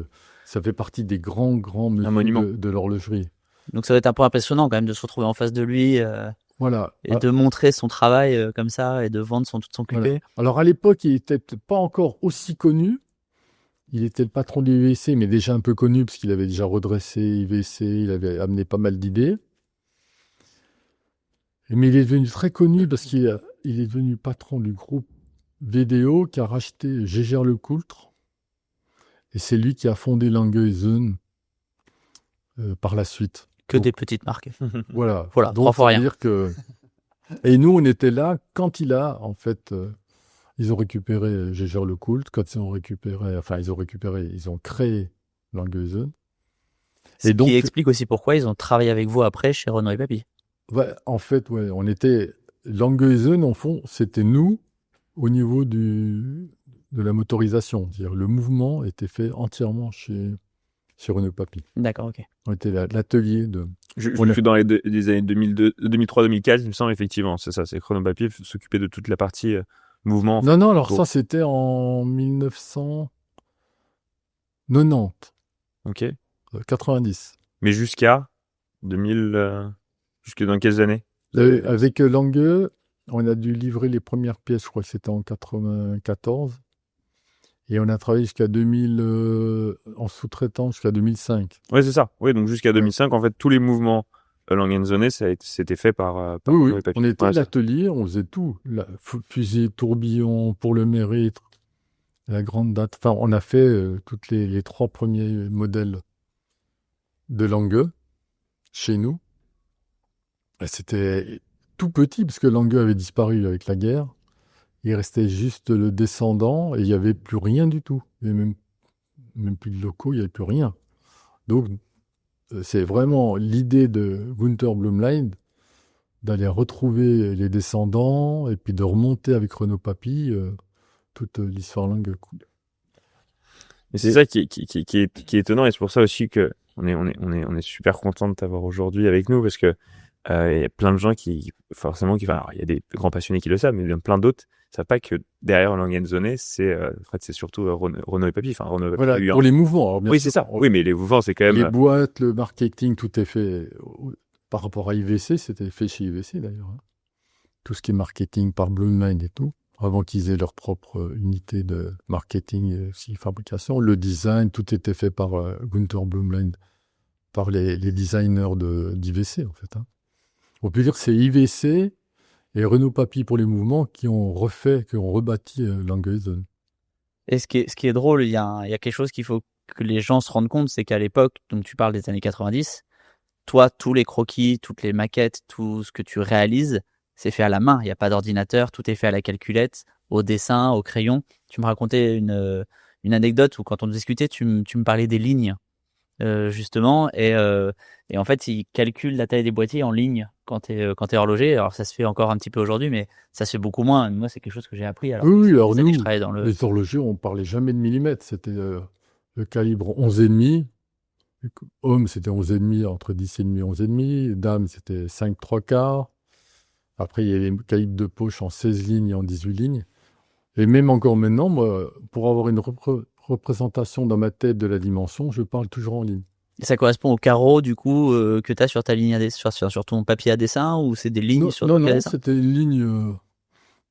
Ça fait partie des grands mesures de l'horlogerie. Donc ça va être un peu impressionnant quand même de se retrouver en face de lui voilà. Et de montrer son travail comme ça et de vendre toute son QP. Voilà. Alors à l'époque, il n'était pas encore aussi connu. Il était le patron de l'IVC, mais déjà un peu connu parce qu'il avait déjà redressé IVC, il avait amené pas mal d'idées. Mais il est devenu très connu parce qu'il est devenu patron du groupe VDO qui a racheté Jaeger-LeCoultre. Et c'est lui qui a fondé Langueisen par la suite. Que des petites marques. Voilà. Voilà, donc, 3 fois rien. Dire que... Et nous, on était là quand il a, en fait, ils ont récupéré Jaeger-LeCoultre. Quand ils ont récupéré, ils ont créé Langueisen. Ce qui explique aussi pourquoi ils ont travaillé avec vous après chez Renault et Papy. Ouais, en fait, ouais, on était... Langueisen, en fond, c'était nous au niveau de la motorisation. C'est-à-dire le mouvement était fait entièrement chez Renault Papy. D'accord, ok. On était l'atelier de... Je suis dans les années 2003-2004, il me semble, effectivement. C'est ça, c'est Renault Papy s'occupait de toute la partie mouvement. Non, alors ça, c'était en 1990. Ok. 90. Mais jusqu'à 2000... jusque dans quelles années? Avec Lange, on a dû livrer les premières pièces, je crois que c'était en 94. Et on a travaillé jusqu'à 2000, en sous-traitant jusqu'à 2005. Oui, c'est ça. Oui, donc jusqu'à 2005, en fait, tous les mouvements Languezen, c'était fait par oui, Renault et Papy. on était à l'atelier, on faisait tout. Fusée, tourbillon, pour le mérite, la grande date. Enfin, on a fait toutes les 3 premiers modèles de Lange chez nous. Et c'était tout petit, parce que Lange avait disparu avec la guerre. il restait juste le descendant et il n'y avait plus rien du tout. Il n'y avait même plus de locaux, il n'y avait plus rien. Donc, c'est vraiment l'idée de Gunther Blümlein d'aller retrouver les descendants et puis de remonter avec Renaud Papy toute l'histoire longue. Mais c'est ça qui est étonnant, et c'est pour ça aussi que on est super content de t'avoir aujourd'hui avec nous, parce que il y a plein de gens qui alors, il y a des grands passionnés qui le savent, mais il y a plein d'autres qui savent pas que derrière Lengenzone, c'est en fait c'est surtout Renaud et Papy. Enfin, Renaud et Papy, Voilà, il y a eu pour les mouvements. Alors, bien oui, sûr, c'est ça. Oui, mais les mouvements, c'est quand même les boîtes, le marketing, tout est fait par rapport à IVC, c'était fait chez IVC d'ailleurs. Hein. Tout ce qui est marketing par Blümlein et tout, avant qu'ils aient leur propre unité de marketing et aussi fabrication. Le design, tout était fait par Gunther Blümlein, par les designers d'IVC en fait. Hein. On peut dire que c'est IVC et Renaud Papy pour les mouvements qui ont rebâti Lengenzone. Et ce qui est drôle, il y a quelque chose qu'il faut que les gens se rendent compte, c'est qu'à l'époque, donc tu parles des années 90, toi, tous les croquis, toutes les maquettes, tout ce que tu réalises, c'est fait à la main. Il n'y a pas d'ordinateur, tout est fait à la calculette, au dessin, au crayon. Tu me racontais une anecdote où quand on discutait, tu me parlais des lignes, justement, et en fait, ils calculent la taille des boîtiers en ligne quand t'es horloger. Alors ça se fait encore un petit peu aujourd'hui, mais ça se fait beaucoup moins. Moi, c'est quelque chose que j'ai appris. Alors, Oui, alors des années que nous, je travaillais dans le... les horlogers, on parlait jamais de millimètres. C'était le calibre 11,5. Homme, c'était 11,5, entre 10,5 et 11,5. Dame, c'était 5 3/4. Après, il y a les calibres de poche en 16 lignes et en 18 lignes. Et même encore maintenant, moi, pour avoir une représentation dans ma tête de la dimension, je parle toujours en ligne. Et ça correspond au carreau, du coup, que tu as sur ta ligne sur ton papier à dessin, ou c'est des lignes sur ton papier à dessin? C'était une ligne,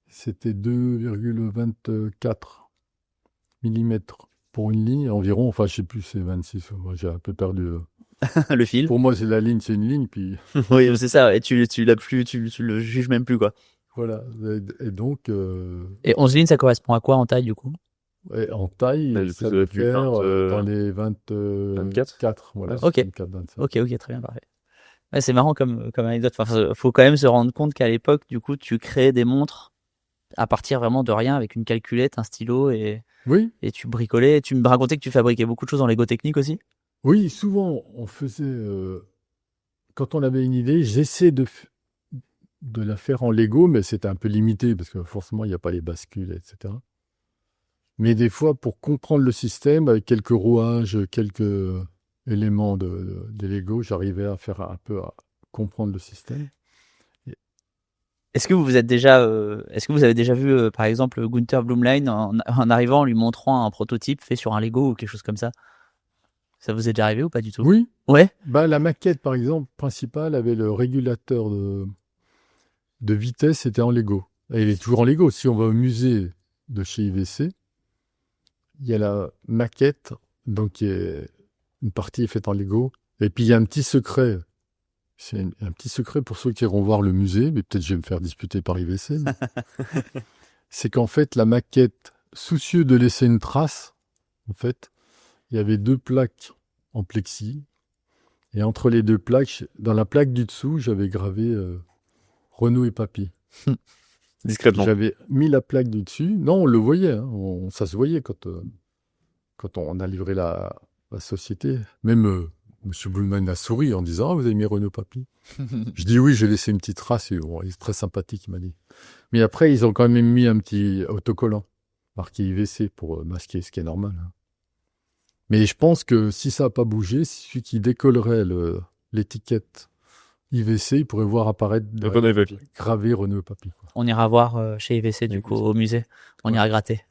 c'était 2,24 mm pour une ligne environ. Enfin, je sais plus, c'est 26. Moi, j'ai un peu perdu. Le fil. Pour moi, c'est la ligne, c'est une ligne, puis Oui, c'est ça. Et tu l'as plus, tu le juges même plus, quoi. voilà. Et donc, Et 11 lignes, ça correspond à quoi en taille, du coup? en taille, ça doit doit être du faire 20, dans les 24. Voilà. Ok. 24, 25. Ok, très bien, parfait. Ouais, c'est marrant comme anecdote. Enfin, faut quand même se rendre compte qu'à l'époque, du coup, tu créais des montres à partir vraiment de rien, avec une calculette, un stylo, et Oui, tu bricolais. Tu me racontais que tu fabriquais beaucoup de choses en Lego technique aussi? oui, souvent, on faisait. Quand on avait une idée, j'essaie de la faire en Lego, mais c'était un peu limité parce que forcément, il n'y a pas les bascules, etc. Mais des fois, pour comprendre le système, avec quelques rouages, quelques éléments des Lego, j'arrivais à faire un peu à comprendre le système. Est-ce que vous avez déjà vu, par exemple, Gunther Blümlein en arrivant, en lui montrant un prototype fait sur un Lego ou quelque chose comme ça? Ça vous est déjà arrivé ou pas du tout? Oui, Ouais. la maquette, par exemple, principale avait le régulateur de vitesse, c'était en Lego. Et il est toujours en Lego. Si on va au musée de chez IVC, il y a la maquette, donc une partie est faite en Lego. Et puis il y a un petit secret. C'est un petit secret pour ceux qui iront voir le musée, mais peut-être je vais me faire disputer par IVC. C'est qu'en fait, la maquette, soucieux de laisser une trace, en fait, il y avait 2 plaques en plexi. Et entre les 2 plaques, dans la plaque du dessous, j'avais gravé Renaud et Papy. discrètement. J'avais mis la plaque du dessus. Non, on le voyait. Hein. Ça se voyait quand on a livré la société. Même M. Blümlein a souri en disant « Ah, vous avez mis Renaud Papy ?» Je dis « Oui, j'ai laissé une petite trace. » Et bon, il est très sympathique, il m'a dit. Mais après, ils ont quand même mis un petit autocollant marqué IVC pour masquer, ce qui est normal. Hein. Mais je pense que si ça n'a pas bougé, celui qui décollerait l'étiquette IVC, il pourrait voir apparaître Renaud et Papy. gravé Renaud et Papy. Quoi. On ira voir chez IVC, du coup, au musée. On ira gratter.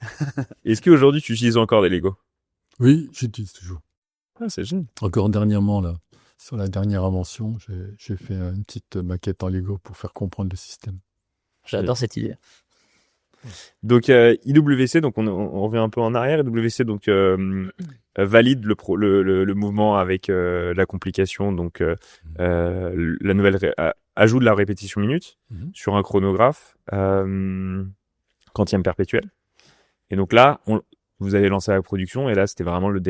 Est-ce qu'aujourd'hui, tu utilises encore des Lego? Oui, j'utilise toujours. Ah, c'est génial. Encore dernièrement, là, sur la dernière invention, j'ai fait une petite maquette en Lego pour faire comprendre le système. J'adore cette idée. Donc IWC, donc on revient un peu en arrière. IWC donc valide le mouvement avec la complication, donc la nouvelle ajout de la répétition minute sur un chronographe quantième perpétuel. Et donc là, vous avez lancé la production et là c'était vraiment le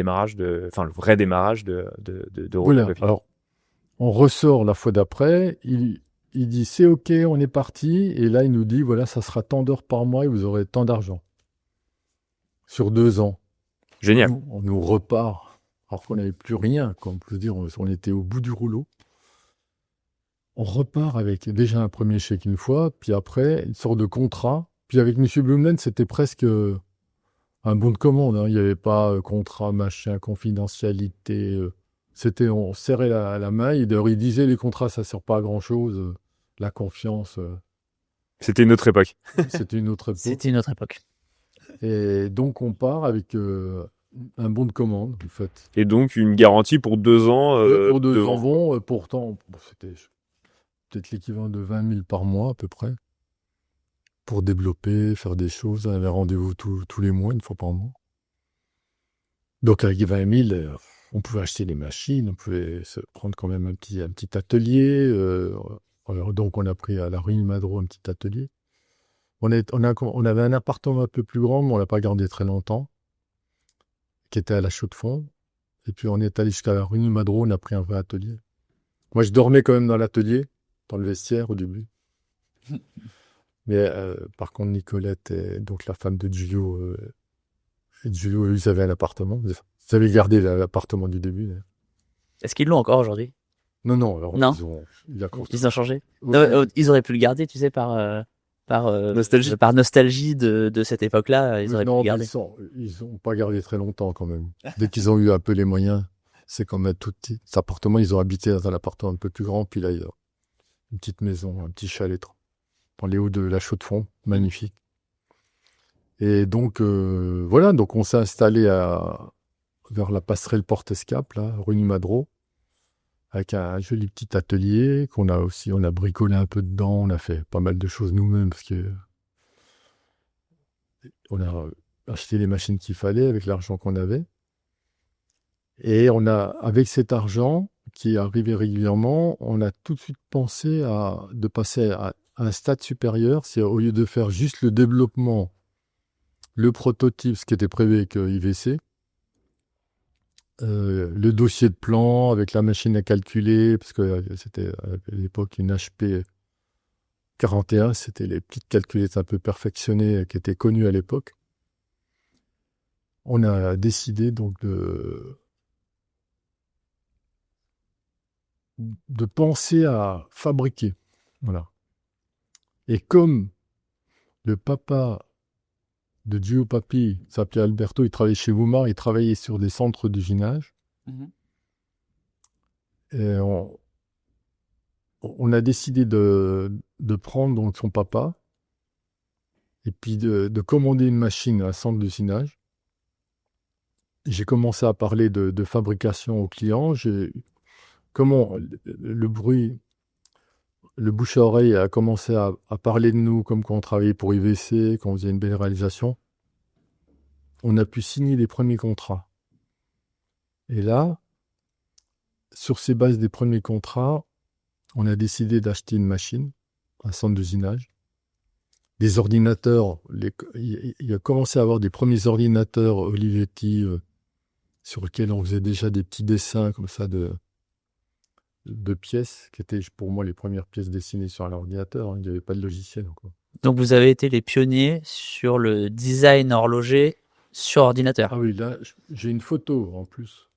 vrai démarrage de Voilà. Alors on ressort la fois d'après. il dit c'est OK, on est parti. Et là, il nous dit voilà, ça sera tant d'heures par mois et vous aurez tant d'argent. Sur 2 ans. Génial. On nous repart. Alors qu'on n'avait plus rien, quoi. On peut dire, on était au bout du rouleau. On repart avec déjà un premier chèque une fois, puis après, une sorte de contrat. Puis avec M. Blumlen, c'était presque un bon de commande. Hein. Il n'y avait pas contrat, machin, confidentialité. C'était, on serrait la main. Et d'ailleurs, il disait, les contrats, ça ne sert pas à grand-chose. La confiance, C'était une autre époque. c'était une autre époque. C'était une autre époque. Et donc, on part avec un bon de commande, en fait. Et donc, une garantie pour 2 ans. Pour 2 devant. ans, bon, pourtant, c'était peut-être l'équivalent de 20 000 par mois, à peu près. Pour développer, faire des choses. On avait rendez-vous tous les mois, une fois par mois. Donc, avec 20 000, on pouvait acheter des machines, on pouvait se prendre quand même un petit atelier. Alors, donc, on a pris à la rue Madro un petit atelier. On avait un appartement un peu plus grand, mais on l'a pas gardé très longtemps, qui était à la Chaux-de-Fonds. Et puis, on est allé jusqu'à la rue Madro, on a pris un vrai atelier. Moi, je dormais quand même dans l'atelier, dans le vestiaire au début. Mais par contre, Nicolette, donc la femme de Giulio, ils avaient un appartement. Ils avaient gardé l'appartement du début. D'ailleurs. Est-ce qu'ils l'ont encore aujourd'hui? Non, alors Non. Ils ont changé. Ouais. Non, ils auraient pu le garder, tu sais, par Nostalgie. par nostalgie de cette époque-là. Ils auraient pu Non, le garder. ils ont pas gardé très longtemps quand même. Dès qu'ils ont eu un peu les moyens, c'est comme un tout petit appartement. Ils ont habité dans un appartement un peu plus grand, puis là, ils ont une petite maison, un petit chalet dans les hauts de la Chaux-de-Fonds, magnifique. Et donc, voilà, donc on s'est installé vers la passerelle Porte-Escape, là, rue Madro, avec un joli petit atelier on a bricolé un peu dedans, on a fait pas mal de choses nous-mêmes, parce que on a acheté les machines qu'il fallait avec l'argent qu'on avait. Et avec cet argent qui arrivait régulièrement, on a tout de suite pensé de passer à un stade supérieur, c'est au lieu de faire juste le développement, le prototype, ce qui était prévu avec IVC, le dossier de plan avec la machine à calculer, parce que c'était à l'époque une HP 41, c'était les petites calculettes un peu perfectionnées qui étaient connues à l'époque. On a décidé donc de penser à fabriquer. Voilà. Et comme le papa de Gio Papi s'appelait Alberto, il travaillait chez Woomar, il travaillait sur des centres d'usinage. Et on a décidé de prendre donc son papa et puis de commander une machine à un centre d'usinage. J'ai commencé à parler de fabrication aux clients. Comment le bruit, le bouche à oreille a commencé à parler de nous comme quand on travaillait pour IVC, quand on faisait une belle réalisation. On a pu signer les premiers contrats. Et là, sur ces bases des premiers contrats, on a décidé d'acheter une machine, un centre d'usinage, des ordinateurs. Il a commencé à avoir des premiers ordinateurs Olivetti sur lesquels on faisait déjà des petits dessins comme ça de pièces, qui étaient pour moi les premières pièces dessinées sur un ordinateur. Hein. Il n'y avait pas de logiciel encore. Donc vous avez été les pionniers sur le design horloger sur ordinateur. Ah oui, là, j'ai une photo en plus.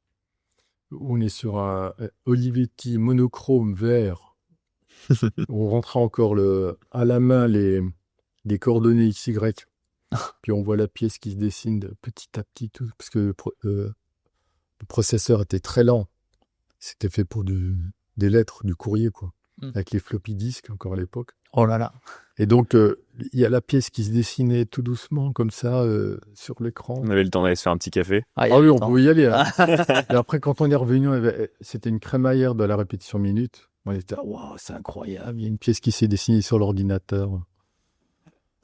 On est sur un Olivetti monochrome vert. On rentra encore à la main les coordonnées XY. Puis on voit la pièce qui se dessine petit à petit, tout, parce que le processeur était très lent. C'était fait pour des lettres, du courrier, quoi. Avec les floppy disks, encore à l'époque. Oh là là. Et donc, il y a la pièce qui se dessinait tout doucement, comme ça, sur l'écran. On avait le temps d'aller se faire un petit café. Ah, Ah oui, on pouvait y aller. Hein. Et après, quand on est revenu, c'était une crémaillère de la répétition minute. On était, waouh, c'est incroyable, il y a une pièce qui s'est dessinée sur l'ordinateur.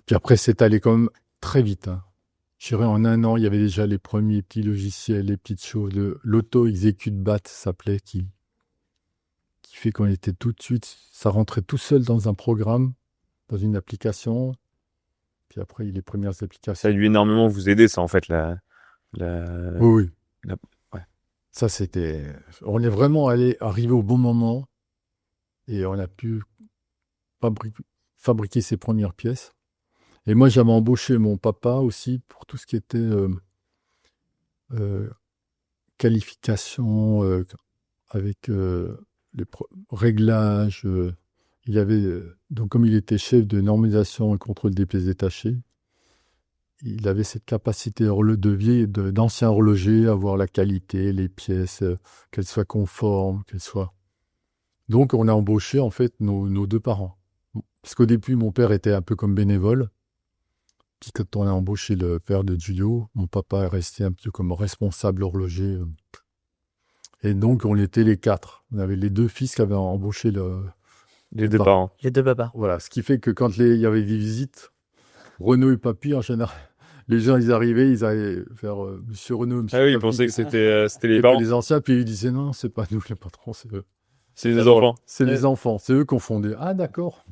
Puis après, c'est allé quand même très vite. Hein. Je dirais, en 1 an, il y avait déjà les premiers petits logiciels, les petites choses. L'auto execute bat s'appelait, qui fait qu'on était tout de suite, ça rentrait tout seul dans un programme, dans une application. Puis après, les premières applications. Ça a dû énormément vous aider, ça, en fait, Oui. Ouais. Ça, c'était... On est vraiment arrivé au bon moment et on a pu fabriquer ses premières pièces. Et moi, j'avais embauché mon papa aussi pour tout ce qui était qualification avec les réglages. Il avait donc comme il était chef de normalisation et contrôle des pièces détachées, il avait cette capacité d'ancien horloger à voir la qualité, les pièces, qu'elles soient conformes, qu'elles soient. Donc on a embauché en fait nos deux parents. Parce qu'au début, mon père était un peu comme bénévole. Puis quand on a embauché le père de Giulio, mon papa est resté un peu comme responsable horloger. Et donc, on était les 4. On avait les 2 fils qui avaient embauché Les 2 parents. Les 2 papas. Voilà, ce qui fait que quand il y avait des visites, Renaud et Papy, en général, les gens, ils arrivaient vers Monsieur Renaud, Monsieur Ah oui, ils Papy. pensaient que c'était les Et parents. puis les anciens, puis ils disaient non, c'est pas nous les patrons, c'est eux. C'est les enfants. C'est les enfants, c'est eux qu'on fondait. Ah d'accord.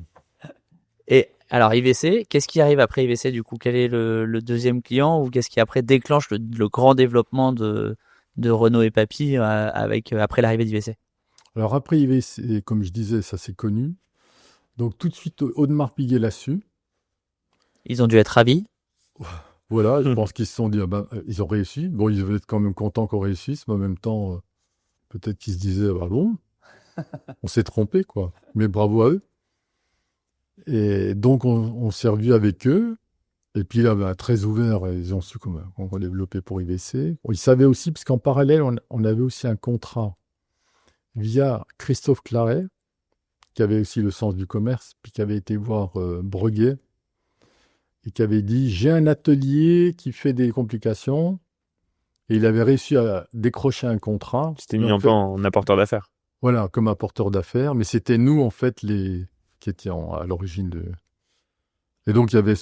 Et alors IVC, qu'est-ce qui arrive après IVC du coup? Quel est le deuxième client ou qu'est-ce qui après déclenche le grand développement de Renaud et Papy après l'arrivée d'IVC? Alors après IVC, comme je disais, ça c'est connu. Donc tout de suite, Audemars Piguet l'a su. Ils ont dû être ravis. Voilà, je pense qu'ils se sont dit, ils ont réussi. Bon, ils devaient être quand même contents qu'on réussisse, mais en même temps, peut-être qu'ils se disaient, bon, on s'est trompé, quoi. Mais bravo à eux. Et donc, on s'est revu avec eux. Et puis là, très ouverts, ils ont su comment développer pour IVC. Bon, ils savaient aussi, parce qu'en parallèle, on avait aussi un contrat via Christophe Claret, qui avait aussi le sens du commerce, puis qui avait été voir Breguet, et qui avait dit, j'ai un atelier qui fait des complications. Et il avait réussi à décrocher un contrat. C'était mis un peu en apporteur d'affaires. Voilà, comme apporteur d'affaires. Mais c'était nous, en fait, qui étions à l'origine de... Et donc, il y avait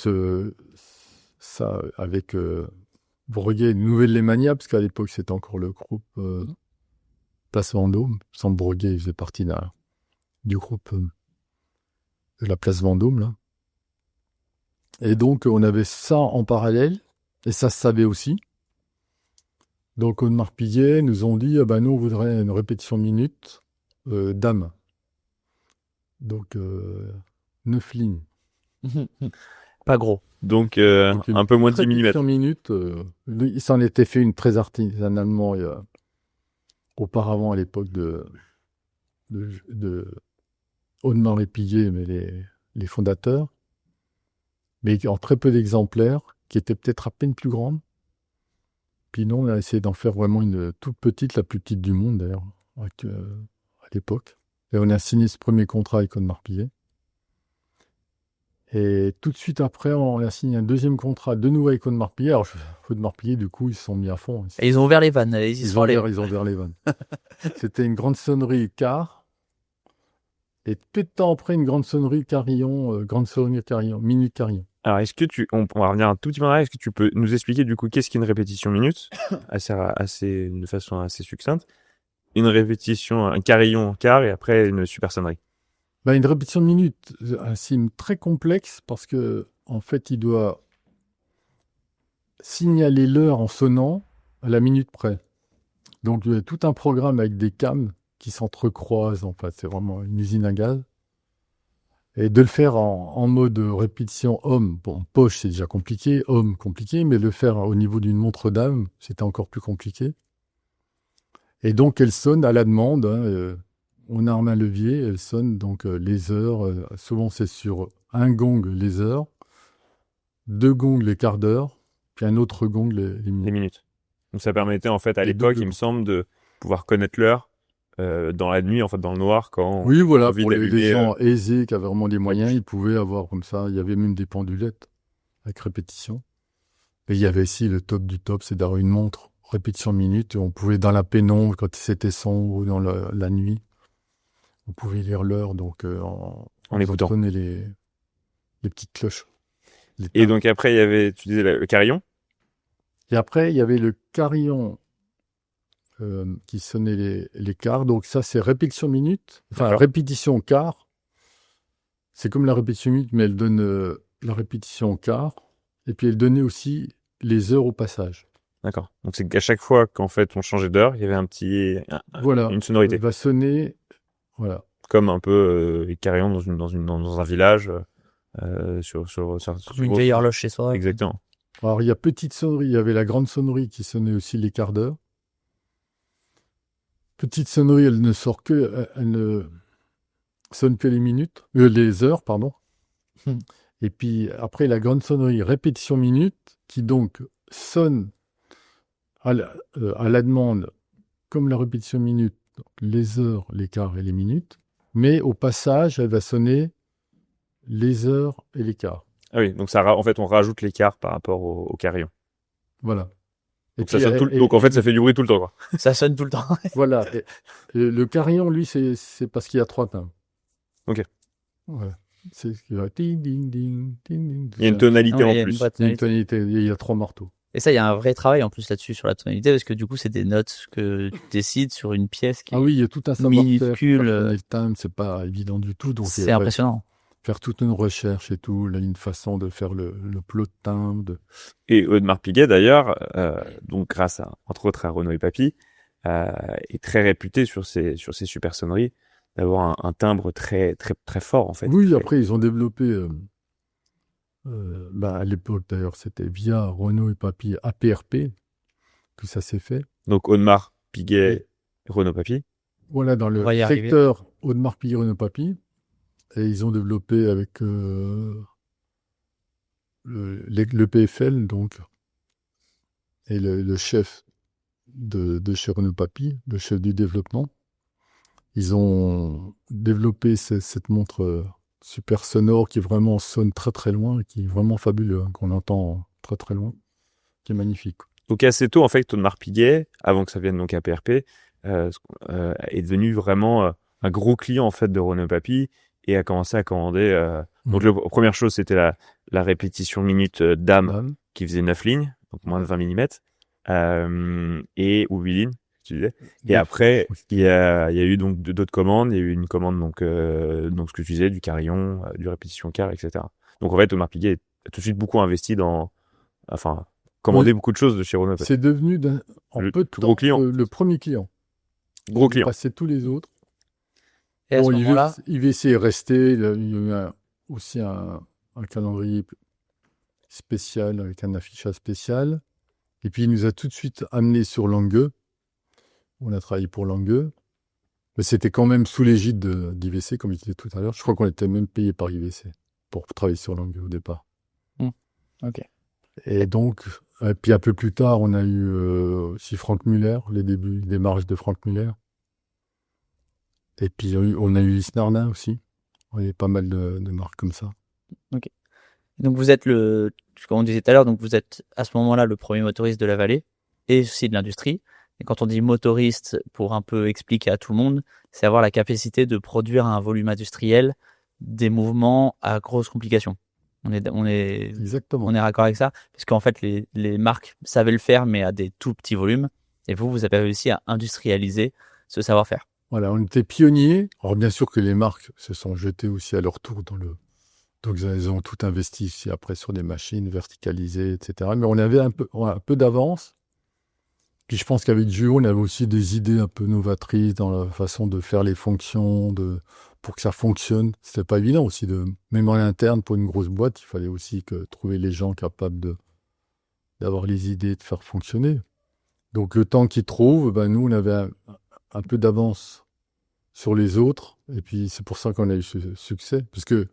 ça avec Breguet, une nouvelle Lemania, parce qu'à l'époque, c'était encore le groupe Place Vendôme. Sans Breguet, il faisait partie du groupe de la Place Vendôme, là. Et donc, on avait ça en parallèle, et ça se savait aussi. Donc, Audemars Piguet nous ont dit, nous, on voudrait une répétition minute dame. Donc, 9 lignes. Pas gros. Donc, un peu moins de 10 mm. Répétition minute, il s'en était fait une très artisanalement auparavant à l'époque de Audemars et Piguet, mais les fondateurs. Mais en très peu d'exemplaires, qui étaient peut-être à peine plus grandes. Puis nous, on a essayé d'en faire vraiment une toute petite, la plus petite du monde d'ailleurs, à l'époque. Et on a signé ce premier contrat avec Audemars Piguet. Et tout de suite après, on a signé un deuxième contrat de nouveau avec Audemars Piguet. Alors, Audemars Piguet, du coup, ils se sont mis à fond. Et ils ont ouvert les vannes. Ils ont ouvert les vannes. C'était une grande sonnerie quart. Et peu de temps après, une grande sonnerie carillon, minute carillon. Alors, on va revenir un tout petit peu en arrière. Est-ce que tu peux nous expliquer du coup qu'est-ce qu'une répétition minute, de façon assez succincte, une répétition, un carillon en quart et après une super sonnerie. Une répétition de minute, un signe très complexe parce que en fait, il doit signaler l'heure en sonnant à la minute près. Donc, il y a tout un programme avec des cams qui s'entrecroisent. En fait, c'est vraiment une usine à gaz. Et de le faire en mode répétition homme, poche, c'est déjà compliqué, homme, compliqué, mais le faire au niveau d'une montre d'âme, c'était encore plus compliqué. Et donc, elle sonne à la demande. On arme un levier, elle sonne donc les heures. Souvent, c'est sur un gong les heures, 2 gongs les quarts d'heure, puis un autre gong les minutes. Donc, ça permettait en fait à l'époque, il me semble, de pouvoir connaître l'heure dans la nuit, en fait, dans le noir, quand oui, voilà, envie pour les d'allumer, gens aisés qui avaient vraiment des moyens, ils pouvaient avoir comme ça. Il y avait même des pendulettes avec répétition. Et il y avait aussi le top du top, c'est d'avoir une montre répétition minute. Et on pouvait, dans la pénombre, quand c'était sombre ou dans la nuit, on pouvait lire l'heure, donc en écoutant les petites cloches. Et donc après, il y avait, tu disais, le carillon. Et après, il y avait le carillon qui sonnait les quarts. Donc ça, c'est répétition minute. Enfin, répétition quart. C'est comme la répétition minute, mais elle donne la répétition quart. Et puis, elle donnait aussi les heures au passage. D'accord. Donc, c'est qu'à chaque fois qu'en fait, on changeait d'heure, il y avait une sonorité. Elle va sonner, voilà. comme un peu les carillons dans un village. Une vieille horloge chez soi. Exactement. Alors, il y a petite sonnerie, il y avait la grande sonnerie qui sonnait aussi les quarts d'heure. Petite sonnerie, elle ne sonne que les heures, pardon. Et puis après, la grande sonnerie répétition minute, qui donc sonne à la demande, comme la répétition minute, les heures, les quarts et les minutes, mais au passage, elle va sonner les heures et les quarts. Ah oui, donc en fait, on rajoute l'écart par rapport au carillon. Voilà. Donc, donc en fait, ça fait du bruit tout le temps, quoi. Ça sonne tout le temps. Voilà. Et le carillon, lui, c'est parce qu'il y a 3 timbres. Ok. Voilà. C'est ding, ding, ding, ding, Il y a une tonalité Non, en il y a plus. une vraie Il y a une tonalité. tonalité, il y a 3 marteaux. Et ça, il y a un vrai travail en plus là-dessus sur la tonalité, parce que du coup, c'est des notes que tu décides sur une pièce qui Ah oui, il y a tout un savoir-faire. minuscule. Le time, c'est pas évident du tout. Donc C'est impressionnant. Faire toute une recherche et tout, là, une façon de faire le plot de timbre. Et Audemars Piguet, d'ailleurs, donc grâce entre autres à Renaud et Papy, est très réputé sur ses super sonneries d'avoir un timbre très très très fort en fait. Oui, après ils ont développé, à l'époque d'ailleurs, c'était via Renaud et Papy APRP que ça s'est fait. Donc Audemars Piguet, Renaud Papy. Voilà, dans le On va y arriver. secteur Audemars Piguet Renaud Papy, et ils ont développé avec le PFL donc, et le chef de chez Renaud Papy, le chef du développement. Ils ont développé cette montre super sonore qui vraiment sonne très très loin, qui est vraiment fabuleux, hein, qu'on entend très très loin, qui est magnifique. Donc assez tôt en fait, Audemars Piguet, avant que ça vienne donc à PRP, est devenu vraiment un gros client en fait de Renaud et Papy et a commencé à commander. Donc la première chose c'était la répétition minute dame qui faisait 9 lignes, donc moins de 20 mm, ou 8 lignes. Et après, il y a eu donc d'autres commandes. Il y a eu une commande donc ce que tu disais, du carillon, du répétition quart, etc. Donc en fait, Audemars Piguet a tout de suite beaucoup investi commandé beaucoup de choses de chez Renaud. C'est devenu en peu de temps gros client. Le premier client. Gros client. Passé tous les autres. Et à ce moment-là, IVC est resté. Il y a eu aussi un calendrier spécial avec un affichage spécial. Et puis il nous a tout de suite amené sur Langueux. On a travaillé pour Langueux, mais c'était quand même sous l'égide d'IVC, comme je disais tout à l'heure. Je crois qu'on était même payé par IVC pour travailler sur Langueux au départ. Ok. Et donc, puis un peu plus tard, on a eu aussi Franck Muller, les débuts, les marges de Franck Muller. Et puis on a eu Isnarna aussi. On avait pas mal de marques comme ça. Ok. Donc vous êtes comme on disait tout à l'heure, donc vous êtes à ce moment-là le premier motoriste de la vallée et aussi de l'industrie. Et quand on dit motoriste, pour un peu expliquer à tout le monde, c'est avoir la capacité de produire un volume industriel des mouvements à grosses complications. On est raccord avec ça, parce qu'en fait les marques savaient le faire, mais à des tout petits volumes. Et vous avez réussi à industrialiser ce savoir-faire. Voilà, on était pionniers. Alors bien sûr que les marques se sont jetées aussi à leur tour donc elles ont tout investi ici après sur des machines verticalisées, etc. Mais on avait un peu d'avance. Puis je pense qu'avec Duo, on avait aussi des idées un peu novatrices dans la façon de faire les fonctions, pour que ça fonctionne. C'était pas évident aussi même en interne pour une grosse boîte, il fallait aussi trouver les gens capables d'avoir les idées de faire fonctionner. Donc le temps qu'ils trouvent, nous on avait un peu d'avance sur les autres, et puis c'est pour ça qu'on a eu ce succès, parce que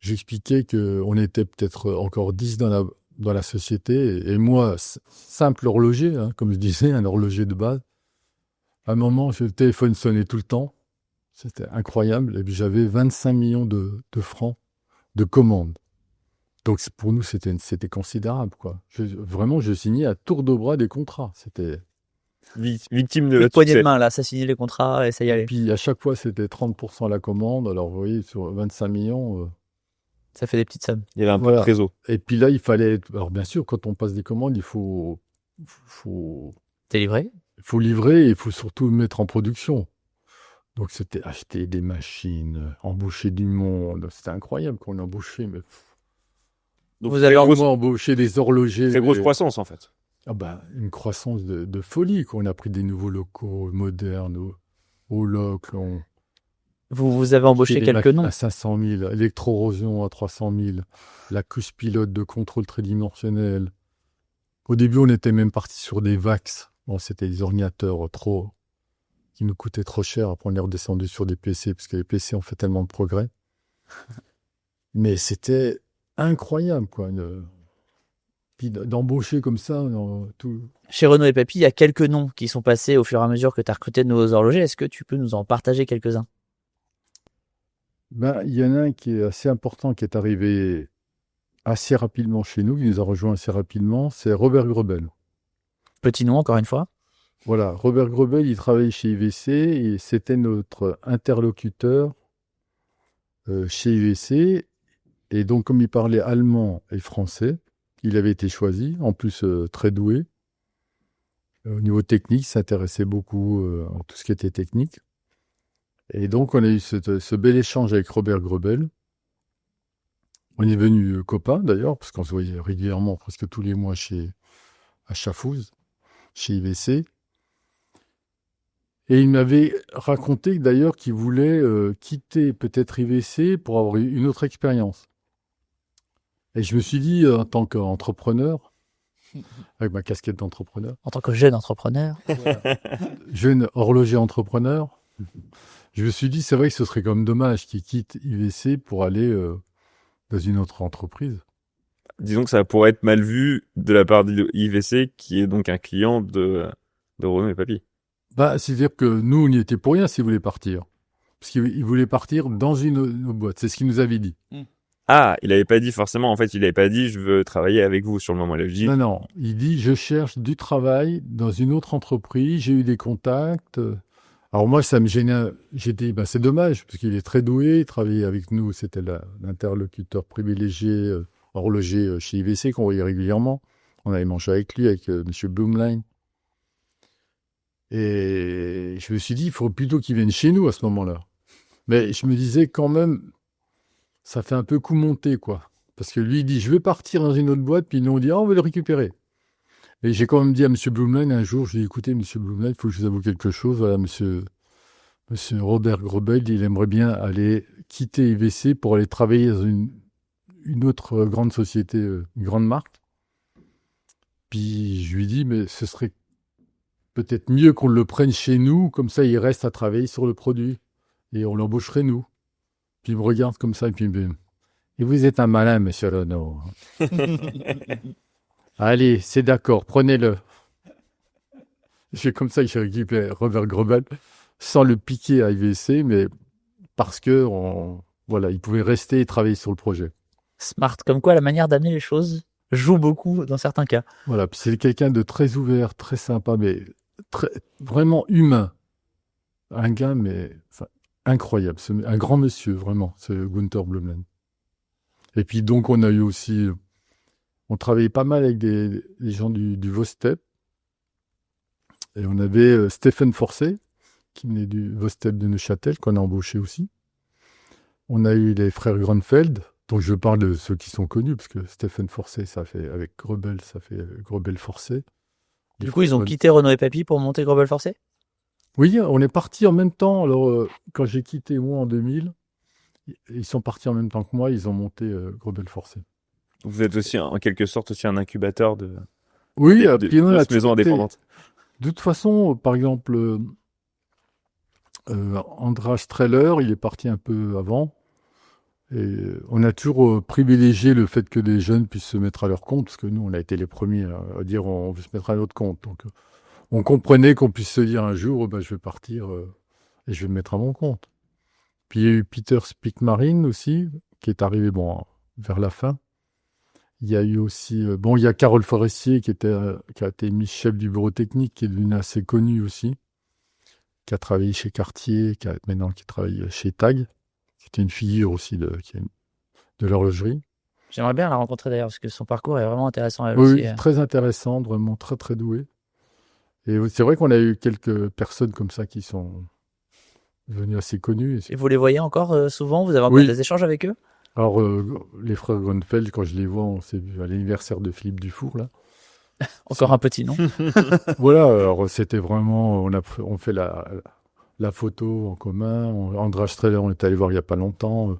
j'expliquais qu'on était peut-être encore 10 dans la société, et moi, simple horloger, hein, comme je disais, un horloger de base. À un moment, le téléphone sonnait tout le temps, c'était incroyable, et puis j'avais 25 millions de francs de commandes. Donc pour nous, c'était considérable, quoi. Vraiment, je signais à tour de bras des contrats. C'était victime de le votre poignet de succès. main là, ça signait les contrats et ça y allait. Et puis à chaque fois, c'était 30% la commande. Alors vous voyez, sur 25 millions. Ça fait des petites sommes. Il y avait un peu de réseau. Et puis là, il fallait. Alors bien sûr, quand on passe des commandes, il faut T'es livré? Il faut livrer et il faut surtout mettre en production. Donc c'était acheter des machines, embaucher du monde. C'était incroyable qu'on embauchait. Mais... Donc vous avez embauché des horlogers. Très grosse croissance en fait. Une croissance de folie. On a pris des nouveaux locaux modernes au Locle. Vous avez embauché quelques noms. À 500 000, électrorosion à 300 000, la couche pilote de contrôle tridimensionnel. Au début, on était même parti sur des VAX. Bon, c'était des ordinateurs qui nous coûtaient trop cher. Après, on est redescendu sur des PC, parce que les PC ont fait tellement de progrès. Mais c'était incroyable, quoi. Puis d'embaucher comme ça, tout. Chez Renaud et Papy, il y a quelques noms qui sont passés au fur et à mesure que tu as recruté de nouveaux horlogers. Est-ce que tu peux nous en partager quelques-uns? Ben, il y en a un qui est assez important, qui est arrivé assez rapidement chez nous, qui nous a rejoint assez rapidement, c'est Robert Grebel. Petit nom, encore une fois. Voilà, Robert Grebel, il travaillait chez IVC et c'était notre interlocuteur chez IVC. Et donc, comme il parlait allemand et français, il avait été choisi, en plus très doué. Au niveau technique, il s'intéressait beaucoup à tout ce qui était technique. Et donc, on a eu ce bel échange avec Robert Grebel. On est devenus copains, d'ailleurs, parce qu'on se voyait régulièrement, presque tous les mois à Chafouz, chez IVC. Et il m'avait raconté, d'ailleurs, qu'il voulait quitter peut-être IVC pour avoir une autre expérience. Et je me suis dit, en tant qu'entrepreneur, avec ma casquette d'entrepreneur, En tant que jeune entrepreneur. jeune horloger entrepreneur, je me suis dit, c'est vrai que ce serait quand même dommage qu'il quitte IVC pour aller dans une autre entreprise. Disons que ça pourrait être mal vu de la part d'IVC, qui est donc un client de Renaud et Papy. Bah, c'est-à-dire que nous, on n'y était pour rien s'il voulait partir. Parce qu'il voulait partir dans une autre boîte. C'est ce qu'il nous avait dit. Ah, il avait pas dit forcément, en fait, il avait pas dit je veux travailler avec vous sur le moment. Il avait dit Non, il dit je cherche du travail dans une autre entreprise, j'ai eu des contacts. Alors moi, ça me gênait. J'ai dit, c'est dommage, parce qu'il est très doué, il travaillait avec nous, c'était l'interlocuteur privilégié, horloger chez IVC, qu'on voyait régulièrement. On avait mangé avec lui, avec M. Blumlein. Et je me suis dit, il faut plutôt qu'il vienne chez nous à ce moment-là. Mais je me disais quand même, ça fait un peu coup monté, quoi. Parce que lui, il dit, je vais partir dans une autre boîte, puis nous, on dit, on va le récupérer. Et j'ai quand même dit à M. Blumlein un jour, je lui ai dit, écoutez, M. Blumlein, il faut que je vous avoue quelque chose. Voilà, M. Robert Grebel, il aimerait bien aller quitter IVC pour aller travailler dans une autre grande société, une grande marque. Puis je lui ai dit, mais ce serait peut-être mieux qu'on le prenne chez nous, comme ça il reste à travailler sur le produit. Et on l'embaucherait nous. Puis il me regarde comme ça, et puis il me dit, et vous êtes un malin, M. Renaud. Allez, c'est d'accord, prenez-le. C'est comme ça que j'ai récupéré Robert Grebel, sans le piquer à IVC, mais parce que il pouvait rester et travailler sur le projet. Smart, comme quoi la manière d'amener les choses joue beaucoup dans certains cas. Voilà, puis c'est quelqu'un de très ouvert, très sympa, mais vraiment humain. Un gars, mais incroyable. C'est un grand monsieur, vraiment, c'est Gunther Blumlein. Et puis donc, on a eu aussi... On travaillait pas mal avec des gens du Vostep. Et on avait Stéphane Forcet, qui venait du Vostep de Neuchâtel, qu'on a embauché aussi. On a eu les frères Grunfeld, donc je parle de ceux qui sont connus, parce que Stéphane Forcet, ça fait avec Grebel, ça fait Grebel-Forcet. Du coup, ils ont quitté Renaud et Papy pour monter Grebel-Forcet ? Oui, on est partis en même temps. Alors, quand j'ai quitté moi en 2000, ils sont partis en même temps que moi, ils ont monté Grebel-Forcet. vous êtes aussi en quelque sorte aussi un incubateur de cette maison indépendante. De toute façon, par exemple, Andras Streller, il est parti un peu avant. Et on a toujours privilégié le fait que des jeunes puissent se mettre à leur compte, parce que nous, on a été les premiers à dire on veut se mettre à notre compte. Donc, on comprenait qu'on puisse se dire un jour, je vais partir et je vais me mettre à mon compte. Puis il y a eu Peter Spickmarine aussi, qui est arrivé vers la fin. Il y a eu aussi, il y a Carole Forestier qui a été mis chef du bureau technique, qui est devenu assez connu aussi, qui a travaillé chez Cartier, qui travaille chez TAG. C'était une figure aussi de l'horlogerie. J'aimerais bien la rencontrer d'ailleurs, parce que son parcours est vraiment intéressant. Oui, très intéressante, vraiment très très douée. Et c'est vrai qu'on a eu quelques personnes comme ça qui sont devenues assez connues. Et vous les voyez encore souvent ? Vous avez encore des échanges avec eux ? Alors, les frères Grunfeld, quand je les vois, on s'est vu à l'anniversaire de Philippe Dufour, là. Encore un petit nom. Voilà, alors c'était vraiment... On fait la photo en commun. André Streller, on est allé voir il n'y a pas longtemps.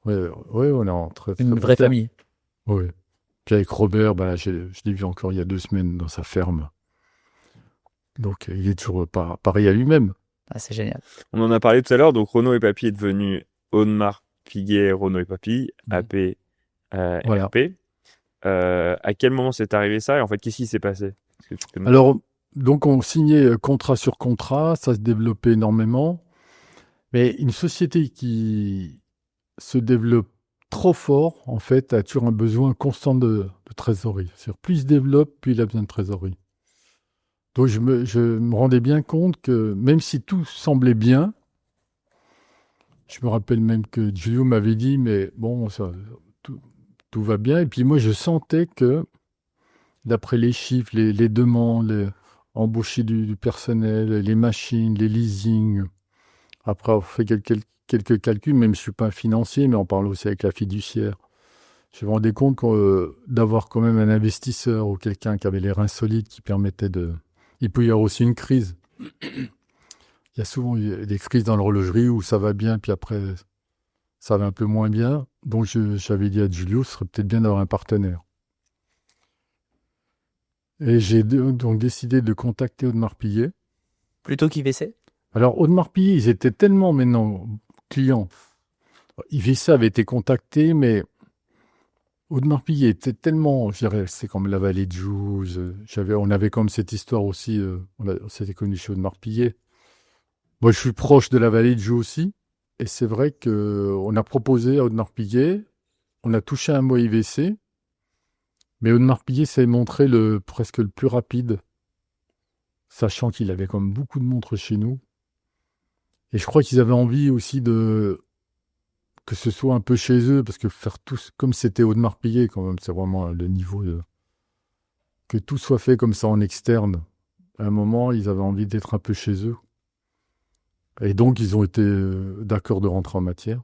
Ouais, on est en très, Une très vraie bon terme. famille. Oui. Puis avec Robert, je l'ai vu encore il y a 2 semaines dans sa ferme. Donc, il est toujours pareil à lui-même. Ah, c'est génial. On en a parlé tout à l'heure, donc Renaud et Papy est devenu Audemars Piguet, Renaud et Papy, AP, Voilà. RP. À quel moment c'est arrivé ça et en fait qu'est-ce qui s'est passé? Est-ce que tu peux nous- Alors, donc, on signait contrat sur contrat, ça se développait énormément. Mais une société qui se développe trop fort, en fait, a toujours un besoin constant de trésorerie. C'est-à-dire, plus il se développe, plus il a besoin de trésorerie. Donc, je me rendais bien compte que même si tout semblait bien, je me rappelle même que Giulio m'avait dit, mais bon, tout va bien. Et puis moi, je sentais que, d'après les chiffres, les demandes, embaucher du personnel, les machines, les leasings, après avoir fait quelques calculs, même je ne suis pas un financier, mais on parle aussi avec la fiduciaire. Je me rendais compte d'avoir quand même un investisseur ou quelqu'un qui avait les reins solides qui permettait de... Il peut y avoir aussi une crise. Il y a souvent des crises dans l'horlogerie où ça va bien, puis après, ça va un peu moins bien. Donc, j'avais dit à Giulio, ce serait peut-être bien d'avoir un partenaire. Et j'ai donc décidé de contacter Audemars Piguet. Plutôt qu'IVC. Alors, Audemars Piguet, ils étaient tellement maintenant clients. IVC avait été contacté, mais Audemars Piguet était tellement, je dirais, c'est comme la vallée de Joux. On avait comme cette histoire aussi, on s'était connus chez Audemars Piguet. Moi, je suis proche de la vallée de Joux aussi. Et c'est vrai qu'on a proposé à Audemars Piguet, on a touché un mot IVC, mais Audemars Piguet s'est montré presque le plus rapide, sachant qu'il avait comme beaucoup de montres chez nous. Et je crois qu'ils avaient envie aussi que ce soit un peu chez eux, parce que faire tout comme c'était Audemars Piguet, quand même, c'est vraiment le niveau que tout soit fait comme ça en externe. À un moment, ils avaient envie d'être un peu chez eux. Et donc, ils ont été d'accord de rentrer en matière.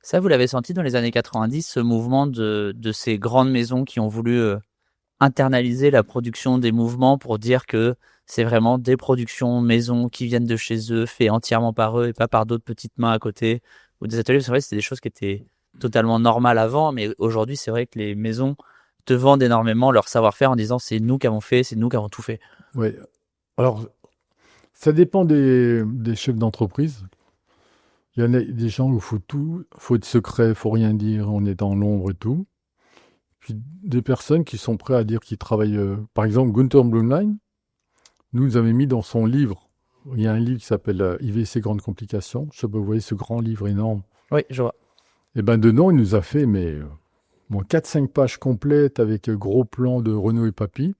Ça, vous l'avez senti dans les années 90, ce mouvement de ces grandes maisons qui ont voulu internaliser la production des mouvements pour dire que c'est vraiment des productions maison qui viennent de chez eux, fait entièrement par eux et pas par d'autres petites mains à côté ou des ateliers. C'est vrai que c'était des choses qui étaient totalement normales avant, mais aujourd'hui, c'est vrai que les maisons te vendent énormément leur savoir-faire en disant c'est nous qui avons fait, c'est nous qui avons tout fait. Oui. Alors, ça dépend des chefs d'entreprise. Il y en a des gens où il faut être secret, il faut rien dire, on est dans l'ombre et tout. Puis des personnes qui sont prêtes à dire qu'ils travaillent. Par exemple, Gunther Blumlein nous avait mis dans son livre. Il y a un livre qui s'appelle IVC Grandes Complications. Je sais pas, vous voyez ce grand livre énorme. Oui, je vois. Et ben dedans, il nous a fait 4-5 pages complètes avec gros plans de Renaud et Papy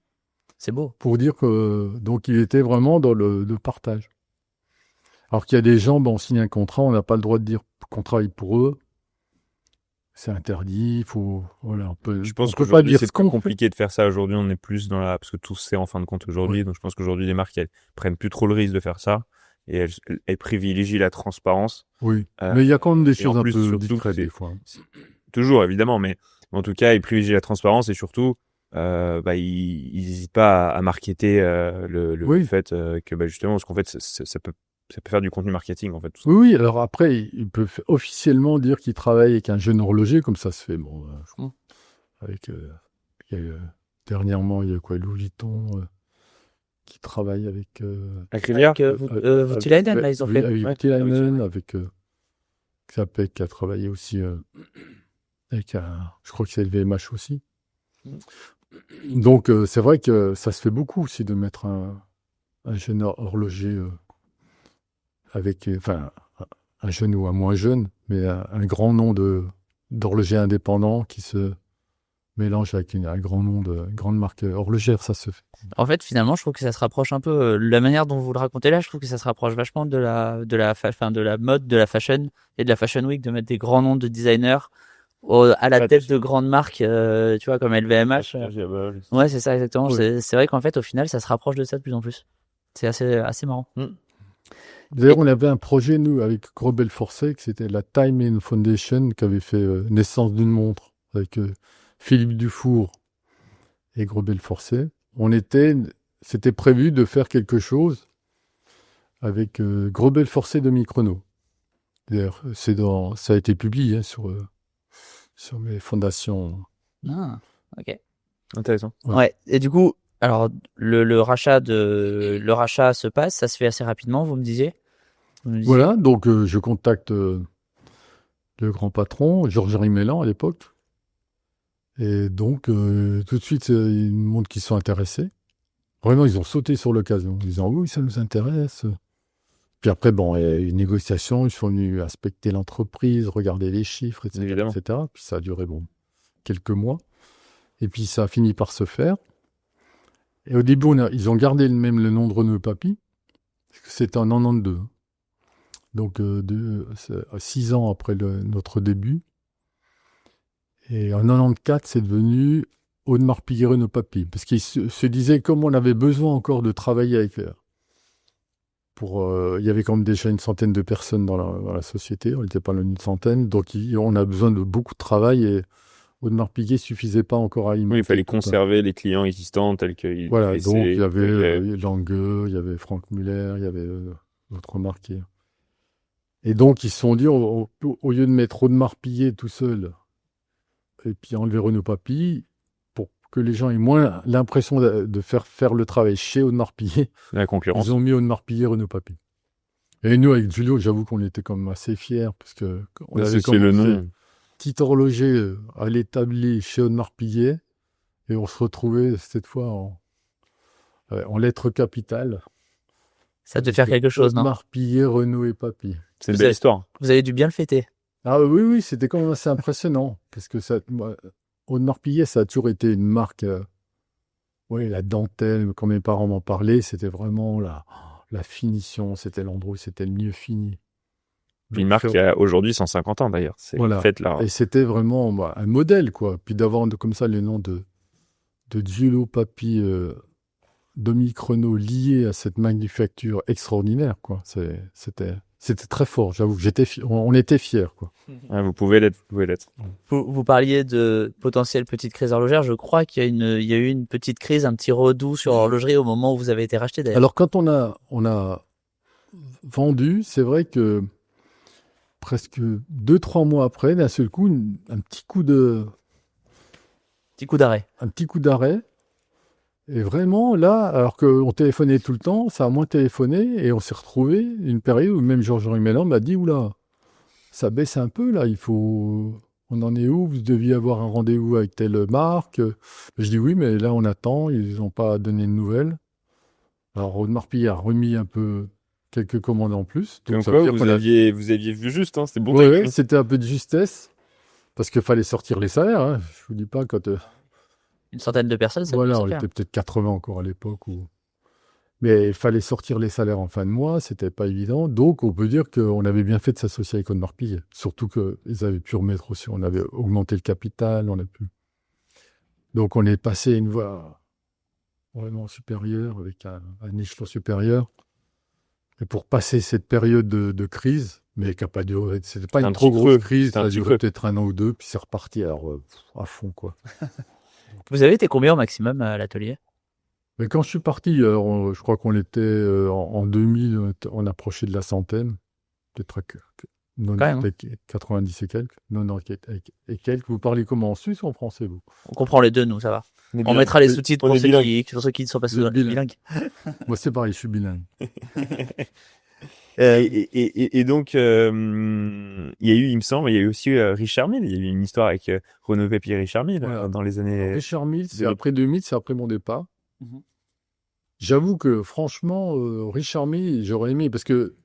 C'est beau. pour dire que donc il était vraiment dans le partage. Alors qu'il y a des gens, on signe un contrat, on n'a pas le droit de dire qu'on travaille pour eux. C'est interdit, Je pense on peut pas qu'aujourd'hui dire c'est ce plus qu'on compliqué de faire ça. Aujourd'hui, on est plus parce que tout se sait en fin de compte aujourd'hui. Oui. Donc je pense qu'aujourd'hui les marques elles prennent plus trop le risque de faire ça et elles privilégient la transparence. Oui, mais il y a quand même des et en choses un plus, peu surtout, discrètes c'est- des fois. Toujours évidemment, mais en tout cas ils privilégient la transparence et surtout ils n'hésitent pas à marketer le Oui. fait que justement parce qu'en fait ça peut faire du contenu marketing en fait. Tout ça. Oui, alors après, il peut officiellement dire qu'il travaille avec un jeune horloger, comme ça se fait. Bon, avec, dernièrement, il y a quoi, Louis Vuitton qui travaille avec... La Rivière. Voutilainen, là, ils ont oui, fait. avec Ouais. Voutilainen, avec Xapec qui a travaillé aussi avec je crois que c'est LVMH aussi. Donc, c'est vrai que ça se fait beaucoup aussi de mettre un jeune horloger avec, un jeune ou un moins jeune, mais un grand nom d'horloger indépendant qui se mélange avec un grand nom de grande marque horlogère, ça se fait. En fait, finalement, je trouve que ça se rapproche un peu. La manière dont vous le racontez là, je trouve que ça se rapproche vachement de la mode, de la fashion et de la Fashion Week, de mettre des grands noms de designers à la tête de grandes marques, tu vois, comme LVMH. Ouais, c'est ça, exactement. Oui. C'est vrai qu'en fait, au final, ça se rapproche de ça de plus en plus. C'est assez marrant. D'ailleurs, on avait un projet, nous, avec Grobel Forcet, que c'était la Time In Foundation, qui avait fait Naissance d'une montre, avec Philippe Dufour et Grobel Forcet. C'était prévu de faire quelque chose avec Grebel Forcé demi-chrono. D'ailleurs, ça a été publié sur mes fondations. Ah, ok. Intéressant. Ouais. Et du coup, alors le rachat se passe, ça se fait assez rapidement, vous me disiez. Voilà, donc je contacte le grand patron, Georges Rimélan à l'époque. Et donc, tout de suite, ils me montrent qu'ils sont intéressés. Vraiment, ils ont sauté sur l'occasion, en disant oui, ça nous intéresse. Puis après, bon, il y a eu une négociation, ils sont venus inspecter l'entreprise, regarder les chiffres, etc. Évidemment. etc. Puis ça a duré quelques mois. Et puis ça a fini par se faire. Et au début, ils ont gardé même le nom de Renaud Papy, parce que c'était en 92. Donc, 6 ans après notre début. Et en 94, c'est devenu Audemars Piguet Renaud Papy. Parce qu'ils se disaient, comme on avait besoin encore de travailler avec il y avait quand même déjà une centaine de personnes dans la société, on n'était pas loin d'une centaine, donc on a besoin de beaucoup de travail et Audemars Piguet ne suffisait pas encore à y Oui, il fallait conserver les clients existants tels qu'ils Voilà, laissaient, donc il y avait Langueux, il y avait Franck Muller, il y avait d'autres marques. Et donc ils se sont dit, au lieu de mettre Audemars Piguet tout seul et puis enlever Renaud Papy, pour que les gens aient moins l'impression de faire le travail chez Audemars Piguet, la concurrence. ils ont mis Audemars Piguet, Renaud Papy. Et nous, avec Julio, j'avoue qu'on était quand même assez fiers, parce que on avait C'est le nom. petit horloger à l'établi chez Audemars Piguet, et on se retrouvait cette fois en lettres capitales. Ça devait faire quelque chose, non? Audemars Piguet, Renaud et Papy. C'est une belle histoire. Vous avez dû bien le fêter. Ah oui, c'était quand même assez impressionnant, parce que Audemars Piguet, ça a toujours été une marque, la dentelle, quand mes parents m'en parlaient, c'était vraiment la finition, c'était l'endroit où c'était le mieux fini. Une marque qui a aujourd'hui 150 ans d'ailleurs. C'est voilà. fait là. Et c'était vraiment un modèle, quoi. Puis d'avoir comme ça le nom de Giulio Papy demi-chrono lié à cette manufacture extraordinaire, quoi. C'était très fort, j'avoue. On était fiers, quoi. Ouais, vous pouvez l'être. Vous parliez de potentielle petite crise horlogère. Je crois qu'il y a eu une petite crise, un petit redout sur l'horlogerie au moment où vous avez été racheté d'ailleurs. Alors quand on a vendu, c'est vrai que presque 2-3 mois après, d'un seul coup, un petit coup d'arrêt. Un petit coup d'arrêt. Et vraiment, là, alors qu'on téléphonait tout le temps, ça a moins téléphoné, et on s'est retrouvé une période où même Georges Rimélan m'a dit, oula, ça baisse un peu, là, on en est où? Vous deviez avoir un rendez-vous avec telle marque. Je dis oui, mais là, on attend, ils n'ont pas donné de nouvelles. Alors, Audemars Piguet a remis un peu quelques commandes en plus. Donc ça veut dire vous aviez vu juste, hein, c'était bon. Oui, c'était un peu de justesse, parce qu'il fallait sortir les salaires. Hein. Je vous dis pas quand... Une centaine de personnes, ça voilà, peut on se faire. était peut-être 80 encore à l'époque. Mais il fallait sortir les salaires en fin de mois, c'était pas évident. Donc, on peut dire qu'on avait bien fait de s'associer avec Audemars Piguet. Surtout qu'ils avaient pu remettre aussi, on avait augmenté le capital, on a pu... Donc, on est passé à une voie vraiment supérieure, avec un échelon supérieur. Et pour passer cette période de crise, mais qui n'a pas duré, c'était pas une trop grosse crise, ça a duré peut-être 1 an ou 2, puis c'est reparti à fond, quoi. Vous avez été combien au maximum à l'atelier? Mais quand je suis parti, je crois qu'on était en 2000, on approchait de la centaine, peut-être 90 et quelques. 90 et quelques. Vous parlez comment, en Suisse ou en français, vous? On comprend les deux, nous, ça va. On mettra les sous-titres pour ceux qui ne sont pas bilingues. Moi, c'est pareil, je suis bilingue. Et donc, il y a eu, il me semble, il y a eu aussi Richard Mille. Il y a eu une histoire avec Renaud Papy et Richard Mille dans les années. Richard Mille, c'est après 2000, c'est après mon départ. Mm-hmm. J'avoue que franchement, Richard Mille, j'aurais aimé, parce que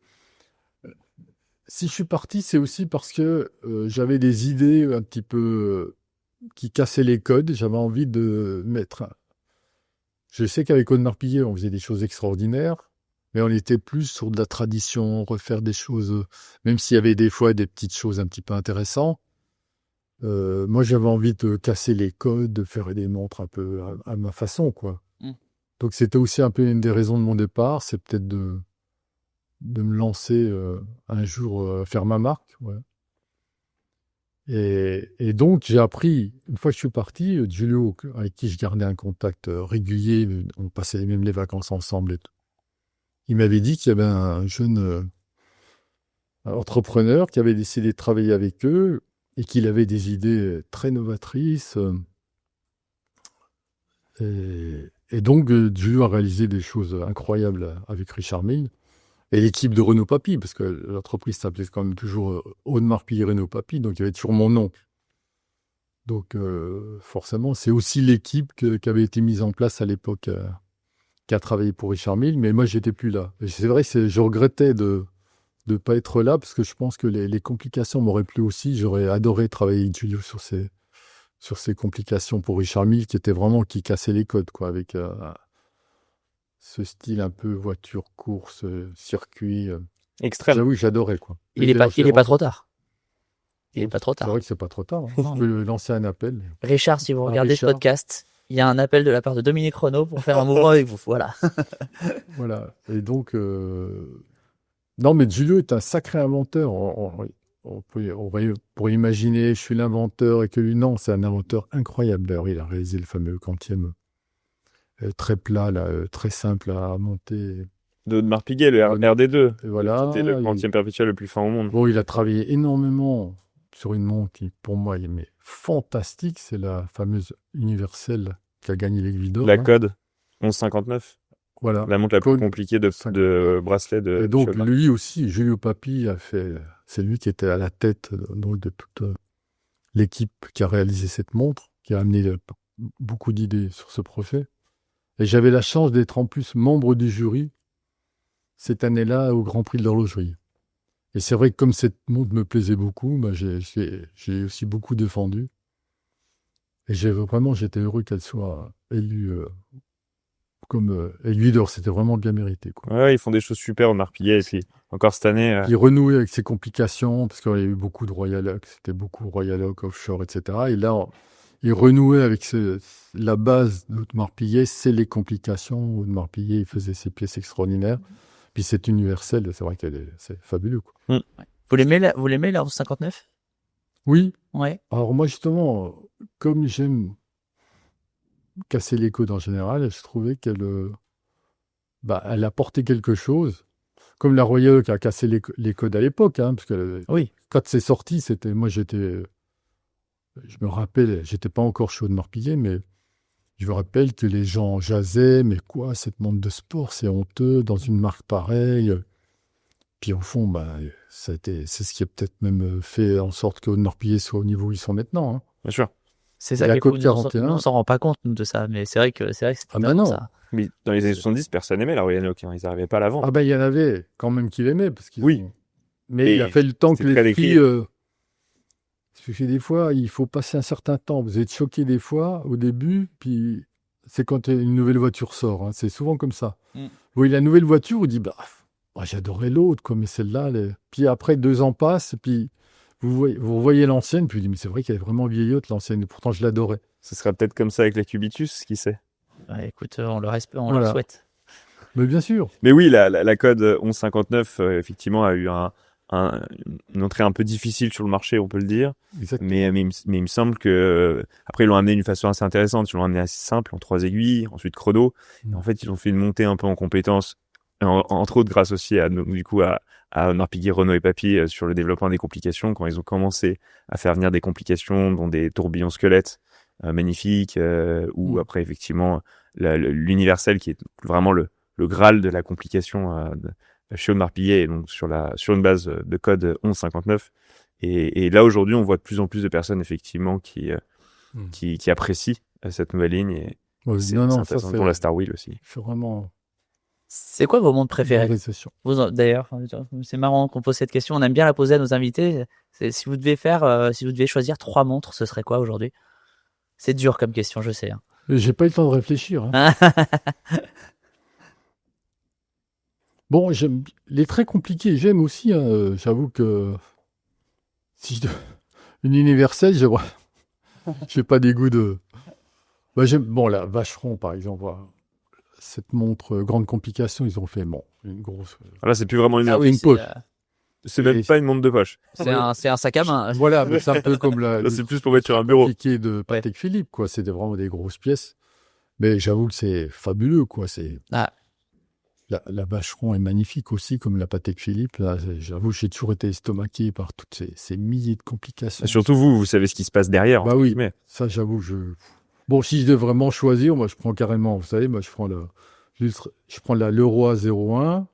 si je suis parti, c'est aussi parce que j'avais des idées un petit peu qui cassaient les codes. J'avais envie de mettre. Je sais qu'avec Audemars Piguet, on faisait des choses extraordinaires. Mais on était plus sur de la tradition, refaire des choses, même s'il y avait des fois des petites choses un petit peu intéressantes. Moi, j'avais envie de casser les codes, de faire des montres un peu à ma façon, quoi. Donc, c'était aussi un peu une des raisons de mon départ, c'est peut-être de me lancer un jour, faire ma marque. Ouais. Et donc, j'ai appris, une fois que je suis parti, Giulio, avec qui je gardais un contact régulier, on passait même les vacances ensemble et tout. il m'avait dit qu'il y avait un jeune entrepreneur qui avait décidé de travailler avec eux et qu'il avait des idées très novatrices. Et donc, Julio a réalisé des choses incroyables avec Richard Mille et l'équipe de Renaud Papy, parce que l'entreprise s'appelait quand même toujours Audemars Piguet Renaud Papy, donc il y avait toujours mon nom. Donc, forcément, c'est aussi l'équipe qui avait été mise en place à l'époque, qui a travaillé pour Richard Mille, mais moi, j'étais plus là. Et c'est vrai que je regrettais de ne pas être là, parce que je pense que les complications m'auraient plu aussi. J'aurais adoré travailler avec Julio sur ces complications pour Richard Mille, qui cassait les codes, quoi, avec ce style un peu voiture, course, circuit. Extrême. J'avoue que j'adorais, quoi. Il est pas trop tard. Il est pas trop C'est tard. vrai que c'est pas trop tard. Hein. Je peux lancer un appel. Richard, si vous regardez ce Richard. podcast, il y a un appel de la part de Dominique Renaud pour faire un mouvement avec vous. Voilà. Voilà. Et donc, non, mais Giulio est un sacré inventeur. On pourrait imaginer, je suis l'inventeur et que lui, non, c'est un inventeur incroyable. D'ailleurs, il a réalisé le fameux quantième très plat, là, très simple à monter. D'Audemars Piguet, le RD2. Et voilà. C'était le quantième perpétuel le plus fin au monde. Bon, il a travaillé énormément sur une montre qui, pour moi, est fantastique. C'est la fameuse universelle qui a gagné l'Aiguille d'Or. La Code 1159. Voilà. La montre la plus Code compliquée de bracelet de Et donc, Chopin. lui aussi, Julio Papy c'est lui qui était à la tête donc, de toute l'équipe qui a réalisé cette montre, qui a amené beaucoup d'idées sur ce projet. Et j'avais la chance d'être en plus membre du jury cette année-là au Grand Prix de l'horlogerie. Et c'est vrai que comme cette montre me plaisait beaucoup, bah, j'ai aussi beaucoup défendu. Et j'étais heureux qu'elle soit élue comme aiguille d'or. C'était vraiment bien mérité, quoi. Ouais, ils font des choses super au Piguet. Et puis, encore cette année, Il renouait avec ses complications, parce qu'il y a eu beaucoup de Royal Oak, c'était beaucoup Royal Oak, offshore, etc. Et là, il renouait avec la base d'Audemars Piguet, c'est les complications. Audemars Piguet, il faisait ses pièces extraordinaires. Puis c'est universel, c'est vrai c'est fabuleux, quoi. Vous l'aimez la 1159? Oui. Ouais. Alors moi, justement, comme j'aime casser les codes en général, je trouvais qu'elle elle apportait quelque chose. Comme la Royal Oak a cassé les codes à l'époque, hein, parce que Oui. quand c'est sorti, je me rappelle, j'étais pas encore chez Audemars Piguet, mais je me rappelle que les gens jasaient, mais quoi, cette montre de sport, c'est honteux dans une marque pareille. Puis au fond, c'est ce qui a peut-être même fait en sorte que Audemars Piguet soit au niveau où ils sont maintenant. Hein. bien sûr. C'est ça La qui est Code cool. 41. On s'en rend pas compte nous, de ça, mais c'est vrai que c'est Ah bah non. ça. Mais dans les années 70, personne n'aimait la Royal Oak. Ils n'arrivaient pas à la vendre. Ah ben, il y en avait quand même qui l'aimaient. Parce qu'ils Oui. Mais Et il a fallu le temps que c'était très les filles... décrié. Parce que des fois, il faut passer un certain temps. Vous êtes choqués des fois au début, puis c'est quand une nouvelle voiture sort. Hein. C'est souvent comme ça. Vous voyez la nouvelle voiture, vous dites, j'adorais l'autre, quoi, mais celle-là... Puis après, 2 ans passent, puis vous voyez l'ancienne, puis vous dites, mais c'est vrai qu'elle est vraiment vieillotte, l'ancienne. Et pourtant, je l'adorais. Ce sera peut-être comme ça avec la Cubitus, qui sait. Ouais, écoute, on le Voilà. le souhaite. Mais bien sûr. Mais oui, la Code 1159, effectivement, a eu une entrée un peu difficile sur le marché, on peut le dire. Exactement. Mais il me semble que après ils l'ont amené d'une façon assez intéressante. Ils l'ont amené assez simple, en 3 aiguilles, ensuite chrono. Et en fait, ils ont fait une montée un peu en compétences, entre autres grâce aussi à Audemars Piguet, Renaud et Papy sur le développement des complications. Quand ils ont commencé à faire venir des complications, dont des tourbillons squelettes magnifiques, ou après effectivement l'universel qui est vraiment le graal de la complication chez Audemars Piguet, et donc sur une base de code 1159. Et là, aujourd'hui, on voit de plus en plus de personnes, effectivement, qui apprécient cette nouvelle ligne. Et c'est intéressant, dont la Star Wheel aussi. C'est vraiment... C'est quoi vos montres préférées? réalisation. D'ailleurs, c'est marrant qu'on pose cette question. On aime bien la poser à nos invités. Si vous devez choisir 3 montres, ce serait quoi aujourd'hui? C'est dur comme question, je sais. Hein. J'ai pas eu le temps de réfléchir. Hein. Bon, j'aime les très compliqués. J'aime aussi. Hein, j'avoue que une universelle, j'ai pas des goûts de. J'aime. Bon, la Vacheron, par exemple. Voilà. Cette montre grande complication, ils ont fait une grosse. Là, c'est plus vraiment une montre. Une poche. C'est même pas une montre de poche. C'est un sac à main. Voilà, mais c'est un peu comme Là, c'est plus pour mettre sur un bureau. Compliqué de Patek Philippe, quoi. C'était vraiment des grosses pièces. Mais j'avoue que c'est fabuleux, quoi. La Vacheron est magnifique aussi, comme la Patek Philippe. Là, j'avoue, j'ai toujours été estomaqué par toutes ces milliers de complications. Et surtout vous savez ce qui se passe derrière. Bah oui, Mais ça, j'avoue, Bon, si je devais vraiment choisir, moi, je prends carrément, vous savez, moi, je prends la Leroy 01.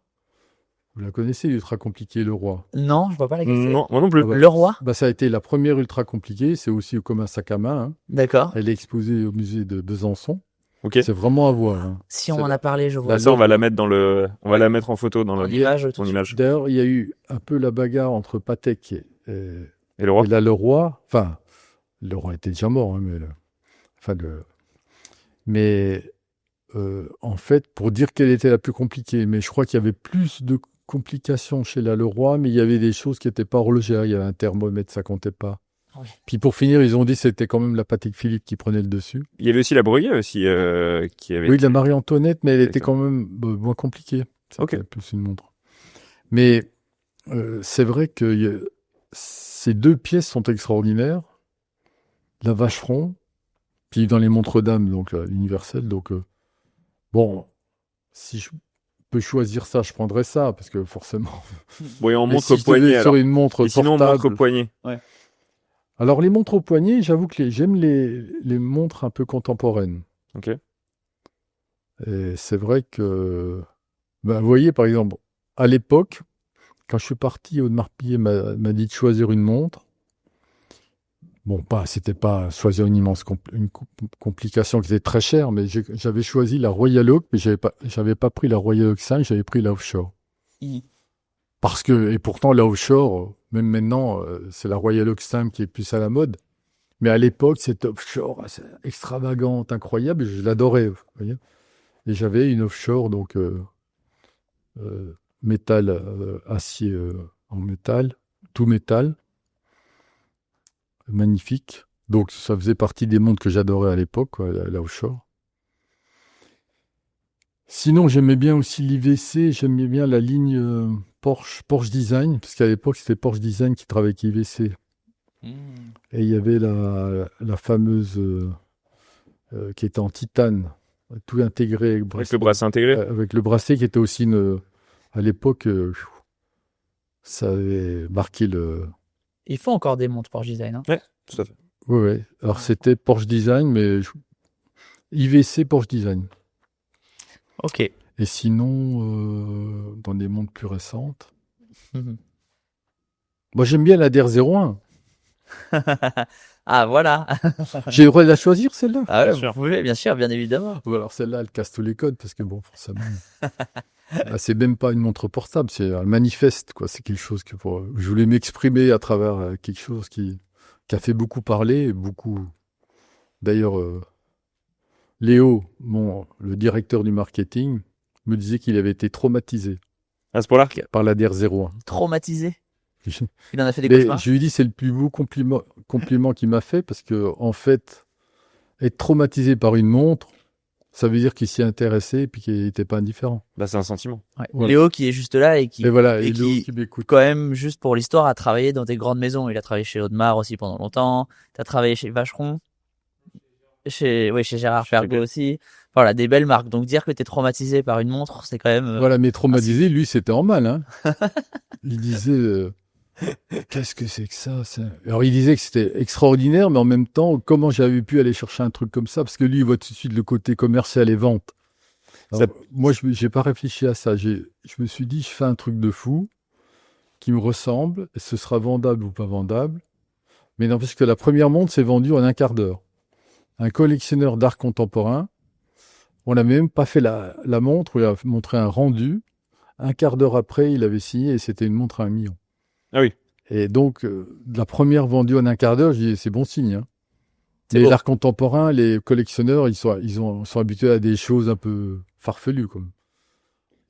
Vous la connaissez, l'ultra compliquée Leroy? Non, je vois pas la question. non, moi non plus. Ah bah, Le roi? Bah, ça a été la première ultra compliquée. C'est aussi comme un sac à main, hein. D'accord. Elle est exposée au musée de Besançon. Ok. C'est vraiment à voir, hein. Si on en a parlé, je vois. Là, ça, on va la mettre on va la mettre en photo dans En le image, tout ton de suite. image. D'ailleurs, il y a eu un peu la bagarre entre Patek Et le roi. et la Leroy. Enfin, le roi était déjà mort, hein, mais en fait, pour dire quelle était la plus compliquée, mais je crois qu'il y avait plus de complications chez la Leroy, mais il y avait des choses qui n'étaient pas horlogères. Il y avait un thermomètre, ça comptait pas. Oui. Puis pour finir, ils ont dit que c'était quand même la Patek Philippe qui prenait le dessus. Il y avait aussi la Breguet aussi qui avait. Oui, de la Marie-Antoinette, mais elle était Exactement. quand même moins compliquée. Ok. C'était plus une montre. Mais c'est vrai que ces deux pièces sont extraordinaires. La Vacheron, puis dans les montres dames, donc universelle. Donc bon, si je peux choisir ça, je prendrais ça parce que forcément. Bon, et en Mais montre si je poignée devais alors. sur une montre Et sinon, portable. montre poignée. Alors les montres au poignet, j'avoue que j'aime les montres un peu contemporaines. Ok. Et c'est vrai que, vous voyez, par exemple, à l'époque, quand je suis parti, Audemars Piguet m'a dit de choisir une montre. Bon, c'était pas choisir une immense complication qui était très chère, mais j'avais choisi la Royal Oak, mais j'avais pas pris la Royal Oak 5, j'avais pris la Offshore. Parce que, et pourtant, la Offshore, même maintenant, c'est la Royal Oak 5 qui est plus à la mode. Mais à l'époque, cette Offshore, c'est extravagante, incroyable, et je l'adorais, vous voyez. Et j'avais une Offshore, donc, métal, acier en métal, tout métal, magnifique. Donc ça faisait partie des montres que j'adorais à l'époque, quoi, la Offshore. Sinon, j'aimais bien aussi l'IVC, j'aimais bien la ligne Porsche Design, parce qu'à l'époque, c'était Porsche Design qui travaillait avec IVC. Et il y avait la fameuse qui était en titane, tout intégré Avec le bracelet intégré. avec le bracelet qui était aussi à l'époque, ça avait marqué le. Il faut encore des montres Porsche Design. Hein. Tout à fait. Oui. Alors c'était Porsche Design, mais IVC Porsche Design. Ok. Et sinon, dans des montres plus récentes, moi j'aime bien la DR01. Ah voilà. J'ai le droit de la choisir celle-là. Ah ouais, Bien sûr. vous pouvez, bien sûr, bien évidemment. Ou alors celle-là, elle casse tous les codes parce que bon, forcément. C'est même pas une montre portable, c'est un manifeste, quoi. C'est quelque chose que je voulais m'exprimer à travers quelque chose qui a fait beaucoup parler, beaucoup. D'ailleurs, Léo, le directeur du marketing, me disait qu'il avait été traumatisé À ce point-là. par la DR01. Traumatisé. Il en a fait des Mais cauchemars. je lui dis c'est le plus beau compliment qu'il m'a fait parce que en fait, être traumatisé par une montre, ça veut dire qu'il s'y intéressait et puis qu'il n'était pas indifférent. Bah, c'est un sentiment. Ouais. Voilà. Léo qui est juste là et qui, Et voilà, et et qui- Léo qui m'écoute. quand même, juste pour l'histoire, a travaillé dans des grandes maisons. Il a travaillé chez Audemars aussi pendant longtemps. Tu as travaillé chez Vacheron. Chez Gérard Perregaux aussi. Voilà, des belles marques. Donc dire que tu es traumatisé par une montre, c'est quand même. Voilà, mais traumatisé, lui, c'était en mal. Hein. Il disait, qu'est-ce que c'est que ça, Alors, il disait que c'était extraordinaire, mais en même temps, comment j'avais pu aller chercher un truc comme ça? Parce que lui, il voit tout de suite le côté commercial et vente. Alors, moi, je n'ai pas réfléchi à ça. Je me suis dit, je fais un truc de fou qui me ressemble, et ce sera vendable ou pas vendable. Mais non, parce que la première montre s'est vendue en un quart d'heure. Un collectionneur d'art contemporain, on n'a même pas fait la montre, il a montré un rendu. Un quart d'heure après, il avait signé et c'était une montre à 1 million. Ah oui. Et donc, la première vendue en un quart d'heure, je dis, c'est bon signe. Hein. Mais beau. l'art contemporain, les collectionneurs, ils sont habitués à des choses un peu farfelues. Comme.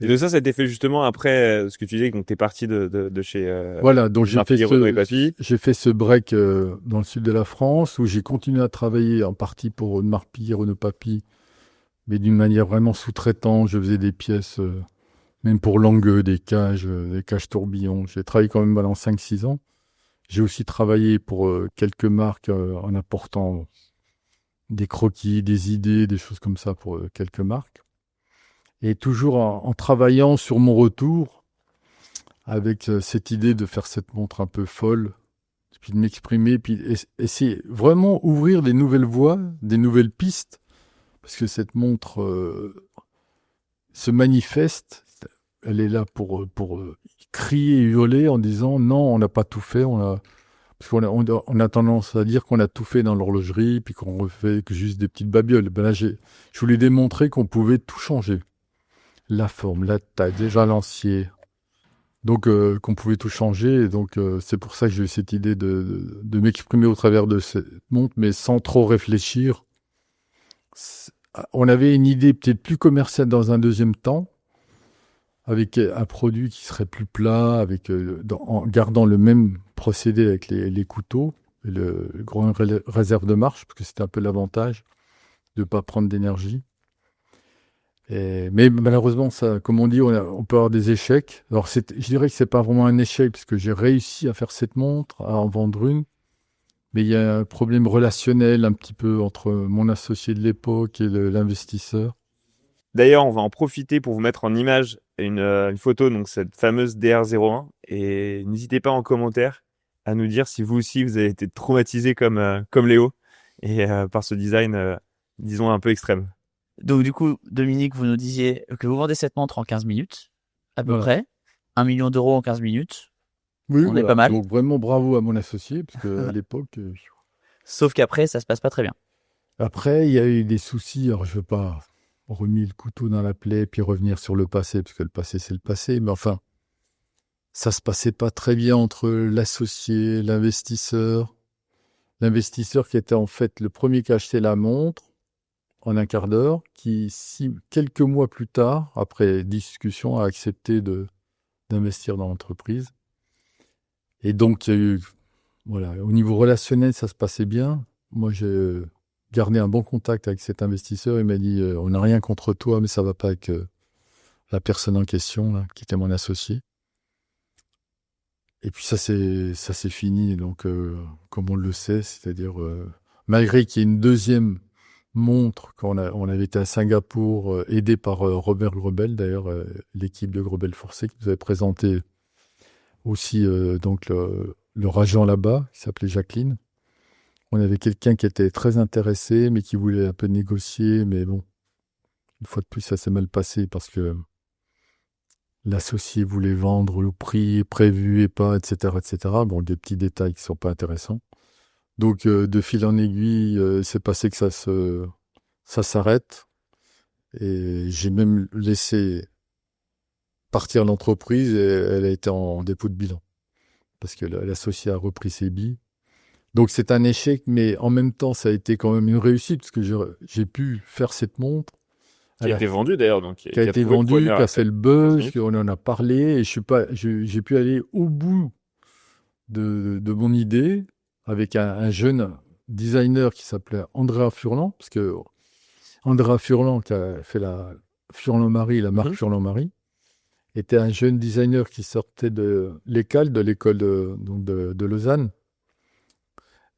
Et de ça a été fait justement après ce que tu disais, donc t'es parti de chez. Voilà, donc j'ai fait, Renaud et Papy. j'ai fait ce break dans le sud de la France où j'ai continué à travailler en partie pour Audemars Piguet, Renaud Papy, mais d'une manière vraiment sous-traitante. Je faisais des pièces, même pour Langueux, des cages tourbillons. J'ai travaillé quand même pendant 5-6 ans. J'ai aussi travaillé pour quelques marques en apportant des croquis, des idées, des choses comme ça pour quelques marques. Et toujours en travaillant sur mon retour, avec cette idée de faire cette montre un peu folle, puis de m'exprimer, puis essayer vraiment ouvrir des nouvelles voies, des nouvelles pistes, parce que cette montre se manifeste, elle est là pour crier et hurler en disant non, on n'a pas tout fait, parce qu'on a tendance à dire qu'on a tout fait dans l'horlogerie, puis qu'on refait que juste des petites babioles. Ben là, je voulais démontrer qu'on pouvait tout changer. La forme, la taille, déjà l'ancier. Donc, qu'on pouvait tout changer. Et donc, c'est pour ça que j'ai eu cette idée de m'exprimer au travers de cette montre, mais sans trop réfléchir. On avait une idée peut-être plus commerciale dans un deuxième temps, avec un produit qui serait plus plat, en gardant le même procédé avec les couteaux, et le grand réserve de marche, parce que c'était un peu l'avantage de ne pas prendre d'énergie. Mais malheureusement, ça, comme on dit, on peut avoir des échecs. Alors, je dirais que c'est pas vraiment un échec, parce que j'ai réussi à faire cette montre, à en vendre une. Mais il y a un problème relationnel un petit peu entre mon associé de l'époque et l'investisseur. D'ailleurs, on va en profiter pour vous mettre en image une photo, donc cette fameuse DR01. Et n'hésitez pas en commentaire à nous dire si vous aussi vous avez été traumatisé comme Léo et par ce design, disons un peu extrême. Donc du coup, Dominique, vous nous disiez que vous vendez cette montre en 15 minutes, à peu près. 1 million d'euros en 15 minutes. Oui, on est pas mal. Donc vraiment bravo à mon associé, parce qu'à l'époque... Sauf qu'après, ça se passe pas très bien. Après, il y a eu des soucis. Alors, je veux pas remis le couteau dans la plaie, puis revenir sur le passé, parce que le passé, c'est le passé. Mais enfin, ça se passait pas très bien entre l'associé, l'investisseur. L'investisseur qui était en fait le premier qui a acheté la montre en un quart d'heure, qui, quelques mois plus tard, après discussion, a accepté d'investir dans l'entreprise. Et donc, il y a eu, voilà, au niveau relationnel, ça se passait bien. Moi, j'ai gardé un bon contact avec cet investisseur. Il m'a dit, on n'a rien contre toi, mais ça va pas avec la personne en question, là, qui était mon associé. Et puis ça c'est fini. Donc, comme on le sait, c'est-à-dire, malgré qu'il y ait une deuxième montre, quand on avait été à Singapour, aidé par Robert Grebel, d'ailleurs, l'équipe de Grebel Forcé, qui nous avait présenté aussi donc leur agent là-bas, qui s'appelait Jacqueline. On avait quelqu'un qui était très intéressé, mais qui voulait un peu négocier. Mais bon, une fois de plus, ça s'est mal passé parce que l'associé voulait vendre le prix prévu et pas, etc., etc. Bon, des petits détails qui sont pas intéressants. Donc, de fil en aiguille, c'est passé que ça s'arrête. Et j'ai même laissé partir l'entreprise et elle a été en dépôt de bilan. Parce que l'associé a repris ses billes. Donc, c'est un échec, mais en même temps, ça a été quand même une réussite parce que j'ai pu faire cette montre. Qui a été vendue d'ailleurs. Qui a été vendue, qui a fait le buzz, on en a parlé et j'ai pu aller au bout de mon idée avec un jeune designer qui s'appelait Andrea Furlan, parce que Andrea Furlan, qui a fait la Furlan-Marie, la marque Furlan-Marie, était un jeune designer qui sortait de l'école de Lausanne.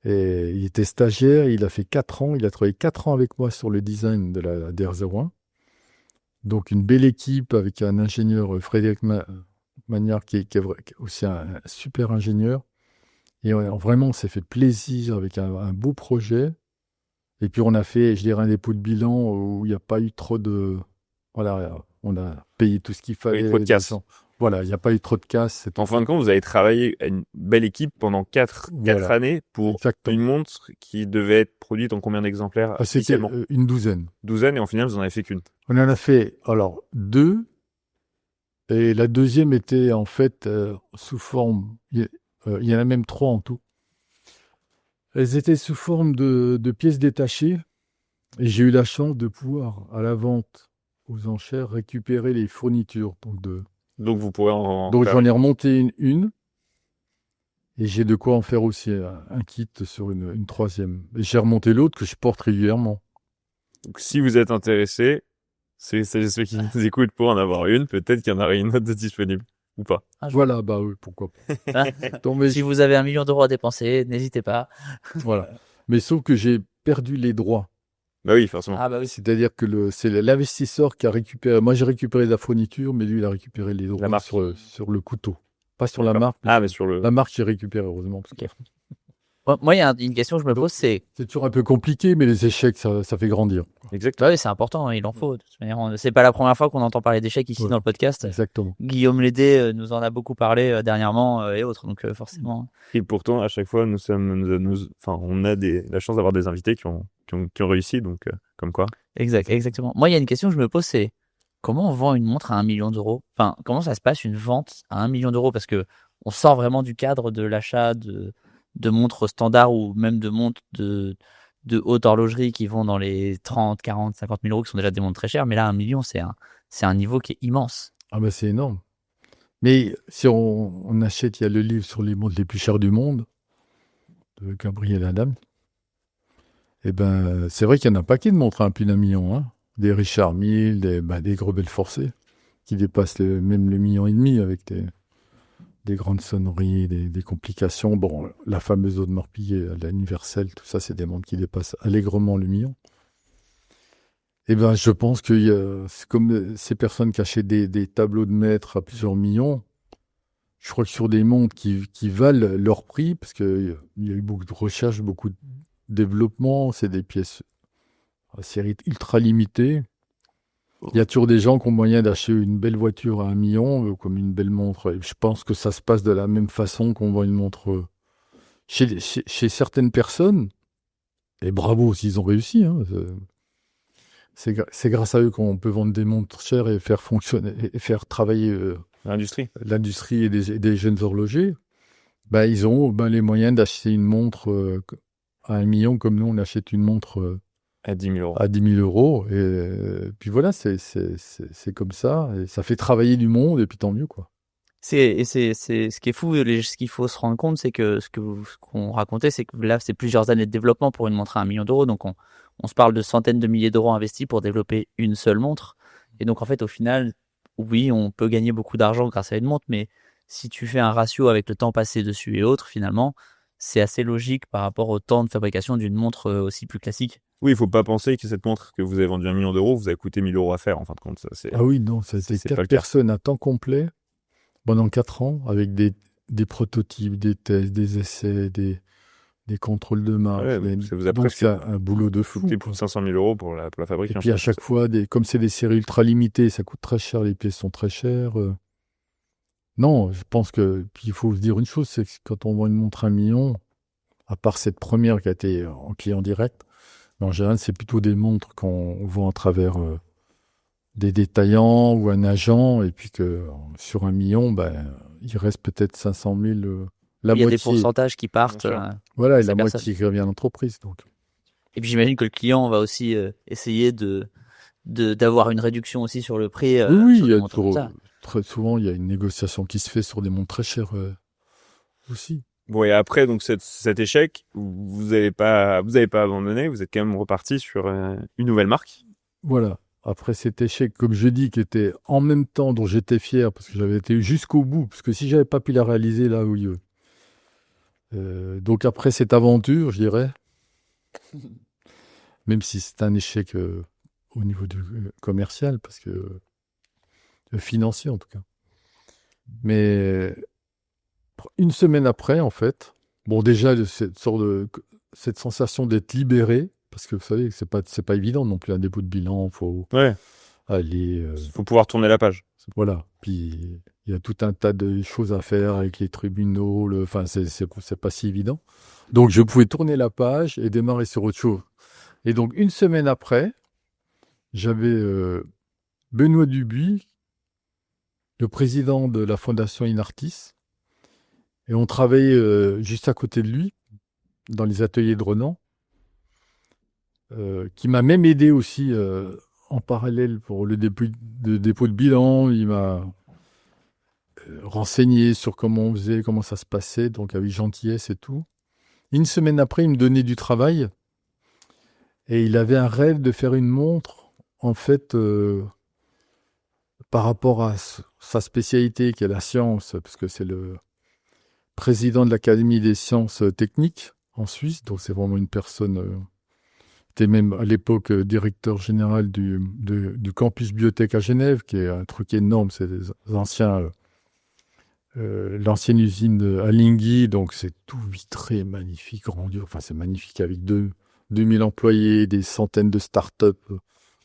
Et il était stagiaire, il a fait 4 ans, il a travaillé 4 ans avec moi sur le design de la DR01. Donc une belle équipe avec un ingénieur, Frédéric Magnard, qui est aussi un super ingénieur. Et vraiment, on s'est fait plaisir avec un beau projet. Et puis on a fait, je dirais, un dépôt de bilan où il n'y a pas eu trop de... Voilà, on a payé tout ce qu'il fallait. Il y a eu trop de casse. Voilà, il n'y a pas eu trop de casse. En fin de compte, vous avez travaillé à une belle équipe pendant 4 années pour Exactement. une montre qui devait être produite en combien d'exemplaires C'était une douzaine. Et en final, vous en avez fait qu'une. On en a fait, 2. Et la deuxième était en fait sous forme... Il y en a même 3 en tout. Elles étaient sous forme de pièces détachées. Et j'ai eu la chance de pouvoir, à la vente aux enchères, récupérer les fournitures. Donc vous pourrez Donc j'en ai remonté une. Et j'ai de quoi en faire aussi un kit sur une troisième. Et j'ai remonté l'autre que je porte régulièrement. Donc si vous êtes intéressé, ceux qui nous écoutent pour en avoir une, peut-être qu'il y en aura une autre de disponible. Ou pas. Voilà, bah oui, pourquoi pas. Si vous avez 1 million d'euros à dépenser, n'hésitez pas. Voilà. Mais sauf que j'ai perdu les droits. Bah oui, forcément. Ah bah oui. C'est-à-dire que c'est l'investisseur qui a récupéré. Moi, j'ai récupéré la fourniture, mais lui, il a récupéré les droits marque. sur le couteau. Pas sur la D'accord. marque. Ah, mais sur le. La marque, j'ai récupéré, heureusement. Parce que Moi, il y a une question que je me Donc, pose, c'est c'est toujours un peu compliqué, mais les échecs, ça fait grandir. Exactement. ouais, c'est important, hein, il en faut. De toute manière, c'est pas la première fois qu'on entend parler d'échecs ici Ouais. dans le podcast. Exactement. Guillaume Lédé nous en a beaucoup parlé dernièrement et autres, donc forcément. Et pourtant, à chaque fois, enfin, on a la chance d'avoir des invités qui ont réussi, donc comme quoi. Exactement. Moi, il y a une question que je me pose, c'est comment on vend une montre à 1 million d'euros? Enfin, comment ça se passe une vente à 1 million d'euros? Parce que on sort vraiment du cadre de l'achat de montres standards ou même de montres de haute horlogerie qui vont dans les 30, 40, 50 000 euros, qui sont déjà des montres très chères. Mais là, 1 million, c'est un niveau qui est immense. Ah ben c'est énorme. Mais si on achète, il y a le livre sur les montres les plus chères du monde, de Gabriel Adam. Eh ben, c'est vrai qu'il y en a un paquet de montres à plus d'1 million. Hein. Des Richard Mille, des Grebel Forcé, qui dépassent même le 1,5 million avec des grandes sonneries, des complications. Bon, la fameuse Audemars Piguet, la Universelle, tout ça, c'est des montres qui dépassent allègrement le million. Eh ben, je pense que c'est comme ces personnes qui achètent des tableaux de maître à plusieurs millions. Je crois que sur des montres qui valent leur prix, parce qu'il y a eu beaucoup de recherches, beaucoup de développement, c'est des pièces à série ultra limitée. Il y a toujours des gens qui ont moyen d'acheter une belle voiture à 1 million, comme une belle montre. Et je pense que ça se passe de la même façon qu'on vend une montre chez certaines personnes. Et bravo s'ils ont réussi. Hein. C'est grâce à eux qu'on peut vendre des montres chères et faire fonctionner et faire travailler l'industrie et des jeunes horlogers. Ben, ils ont les moyens d'acheter une montre à 1 million, comme nous on achète une montre à 10 000 euros. À 10 000 euros. Et puis voilà, c'est comme ça. Et ça fait travailler du monde, et puis tant mieux, quoi. C'est ce qui est fou, ce qu'il faut se rendre compte, c'est que ce qu'on racontait, c'est que là, c'est plusieurs années de développement pour une montre à 1 million d'euros. Donc, on se parle de centaines de milliers d'euros investis pour développer une seule montre. Et donc, en fait, au final, oui, on peut gagner beaucoup d'argent grâce à une montre, mais si tu fais un ratio avec le temps passé dessus et autres, finalement, c'est assez logique par rapport au temps de fabrication d'une montre aussi plus classique. Oui, il ne faut pas penser que cette montre que vous avez vendue 1 million d'euros vous a coûté 1 000 euros à faire, en fin de compte. Ah oui, non, c'était 4 personnes à temps complet pendant 4 ans, avec des prototypes, des tests, des essais, des contrôles de marque. Ça vous a donc c'est un boulot de fou. Coûté plus de 500 000 euros pour la fabrique. Et puis à chaque fois, comme c'est des séries ultra limitées, ça coûte très cher, les pièces sont très chères. Non, je pense que puis il faut se dire une chose, c'est que quand on vend une montre à 1 million, à part cette première qui a été en client direct, mais en général, c'est plutôt des montres qu'on vend à travers des détaillants ou un agent, et puis que sur 1 million, il reste peut-être 500 000. Il y a des pourcentages qui partent. Voilà, et la moitié qui revient à l'entreprise. Donc. Et puis j'imagine que le client va aussi essayer d'avoir une réduction aussi sur le prix. Oui, il y a très souvent, il y a une négociation qui se fait sur des montres très chères aussi. Bon, et après donc cet échec, vous n'avez pas abandonné, vous êtes quand même reparti sur une nouvelle marque. Voilà. Après cet échec, comme je dis, qui était en même temps dont j'étais fier parce que j'avais été jusqu'au bout, parce que si j'avais pas pu la réaliser là où donc après cette aventure, je dirais, même si c'est un échec au niveau commercial, parce que financier en tout cas. Mais une semaine après, en fait, bon déjà cette sensation d'être libéré, parce que vous savez que c'est pas évident non plus un dépôt de bilan, faut aller. Faut pouvoir tourner la page. Voilà. Puis il y a tout un tas de choses à faire avec les tribunaux. Enfin, c'est pas si évident. Donc je pouvais tourner la page et démarrer sur autre chose. Et donc une semaine après, j'avais Benoît Dubuis, le président de la fondation Inartis, et on travaillait juste à côté de lui, dans les ateliers de Renan, qui m'a même aidé aussi en parallèle pour le dépôt de bilan. Il m'a renseigné sur comment on faisait, comment ça se passait, donc avec gentillesse et tout. Une semaine après, il me donnait du travail, et il avait un rêve de faire une montre, en fait, par rapport à sa spécialité, qui est la science, parce que c'est le président de l'Académie des sciences techniques en Suisse, donc c'est vraiment une personne était même à l'époque directeur général du campus bibliothèque à Genève, qui est un truc énorme. C'est l'ancienne usine à Lingui, donc c'est tout vitré, magnifique, rendu. Enfin, c'est magnifique avec 2000 employés, des centaines de start-up.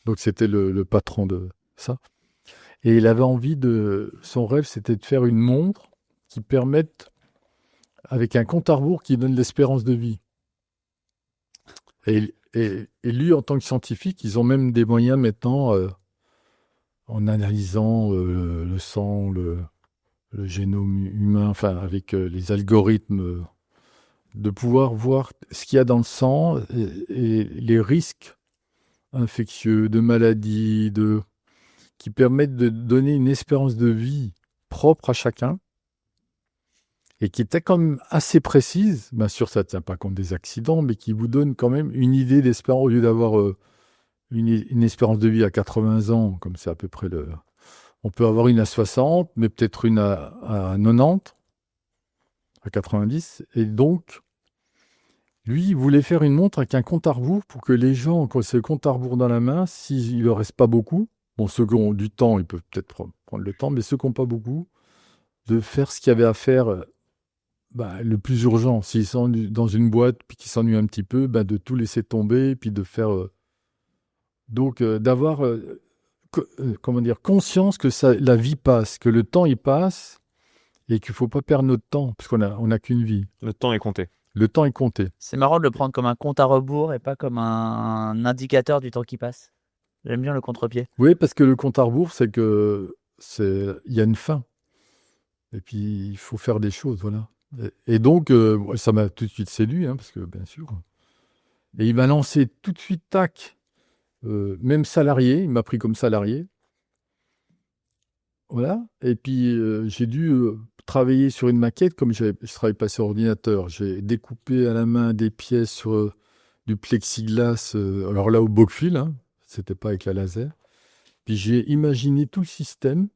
Donc c'était le patron de ça. Et il avait envie son rêve, c'était de faire une montre qui permette, avec un compte à rebours qui donne l'espérance de vie. Et lui, en tant que scientifique, ils ont même des moyens maintenant, en analysant le sang, le génome humain, enfin avec les algorithmes, de pouvoir voir ce qu'il y a dans le sang et les risques infectieux, de maladies, qui permettent de donner une espérance de vie propre à chacun et qui était quand même assez précise. Bien sûr, ça ne tient pas compte des accidents, mais qui vous donne quand même une idée d'espérance au lieu d'avoir une espérance de vie à 80 ans, comme c'est à peu près On peut avoir une à 60, mais peut-être une à 90, à 90. Et donc, lui, il voulait faire une montre avec un compte à rebours pour que les gens, quand c'est le compte à rebours dans la main, s'il ne leur reste pas beaucoup, bon, ceux qui ont du temps, ils peuvent peut-être prendre le temps, mais ceux qui n'ont pas beaucoup, de faire ce qu'il y avait à faire le plus urgent. S'ils sont dans une boîte puis qu'ils s'ennuient un petit peu, de tout laisser tomber, puis de faire... d'avoir... conscience que la vie passe, que le temps il passe et qu'il ne faut pas perdre notre temps, parce qu'on n'a qu'une vie. Le temps est compté. Le temps est compté. C'est marrant de le prendre comme un compte à rebours et pas comme un indicateur du temps qui passe. J'aime bien le contre-pied. Oui, parce que le compte à rebours, il y a une fin. Et puis, il faut faire des choses, voilà. Et donc, ça m'a tout de suite séduit, parce que, bien sûr. Et il m'a lancé tout de suite, tac, même salarié, il m'a pris comme salarié. Voilà. Et puis, j'ai dû travailler sur une maquette, comme je travaille pas sur ordinateur. J'ai découpé à la main des pièces sur du plexiglas, alors là, au Bockfil, c'était pas avec la laser. Puis, j'ai imaginé tout le système,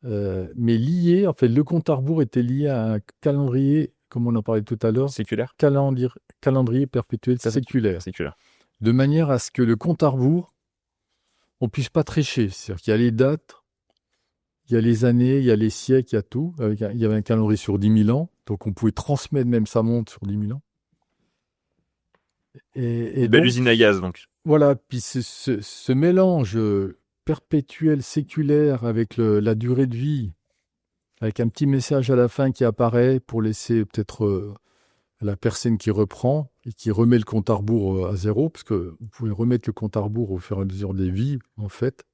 mais lié, en fait, le compte à rebours était lié à un calendrier, comme on en parlait tout à l'heure. Séculaire. Calendrier perpétuel séculaire. De manière à ce que le compte à rebours, on puisse pas tricher. C'est-à-dire qu'il y a les dates, il y a les années, il y a les siècles, il y a tout. Il y avait un calendrier sur 10 000 ans, donc on pouvait transmettre même sa montre sur 10 000 ans. Et Belle donc, usine à gaz, donc. Voilà, puis ce mélange perpétuel, séculaire, avec la durée de vie, avec un petit message à la fin qui apparaît pour laisser peut-être la personne qui reprend et qui remet le compte à rebours à zéro, parce que vous pouvez remettre le compte à rebours au fur et à mesure des vies, en fait.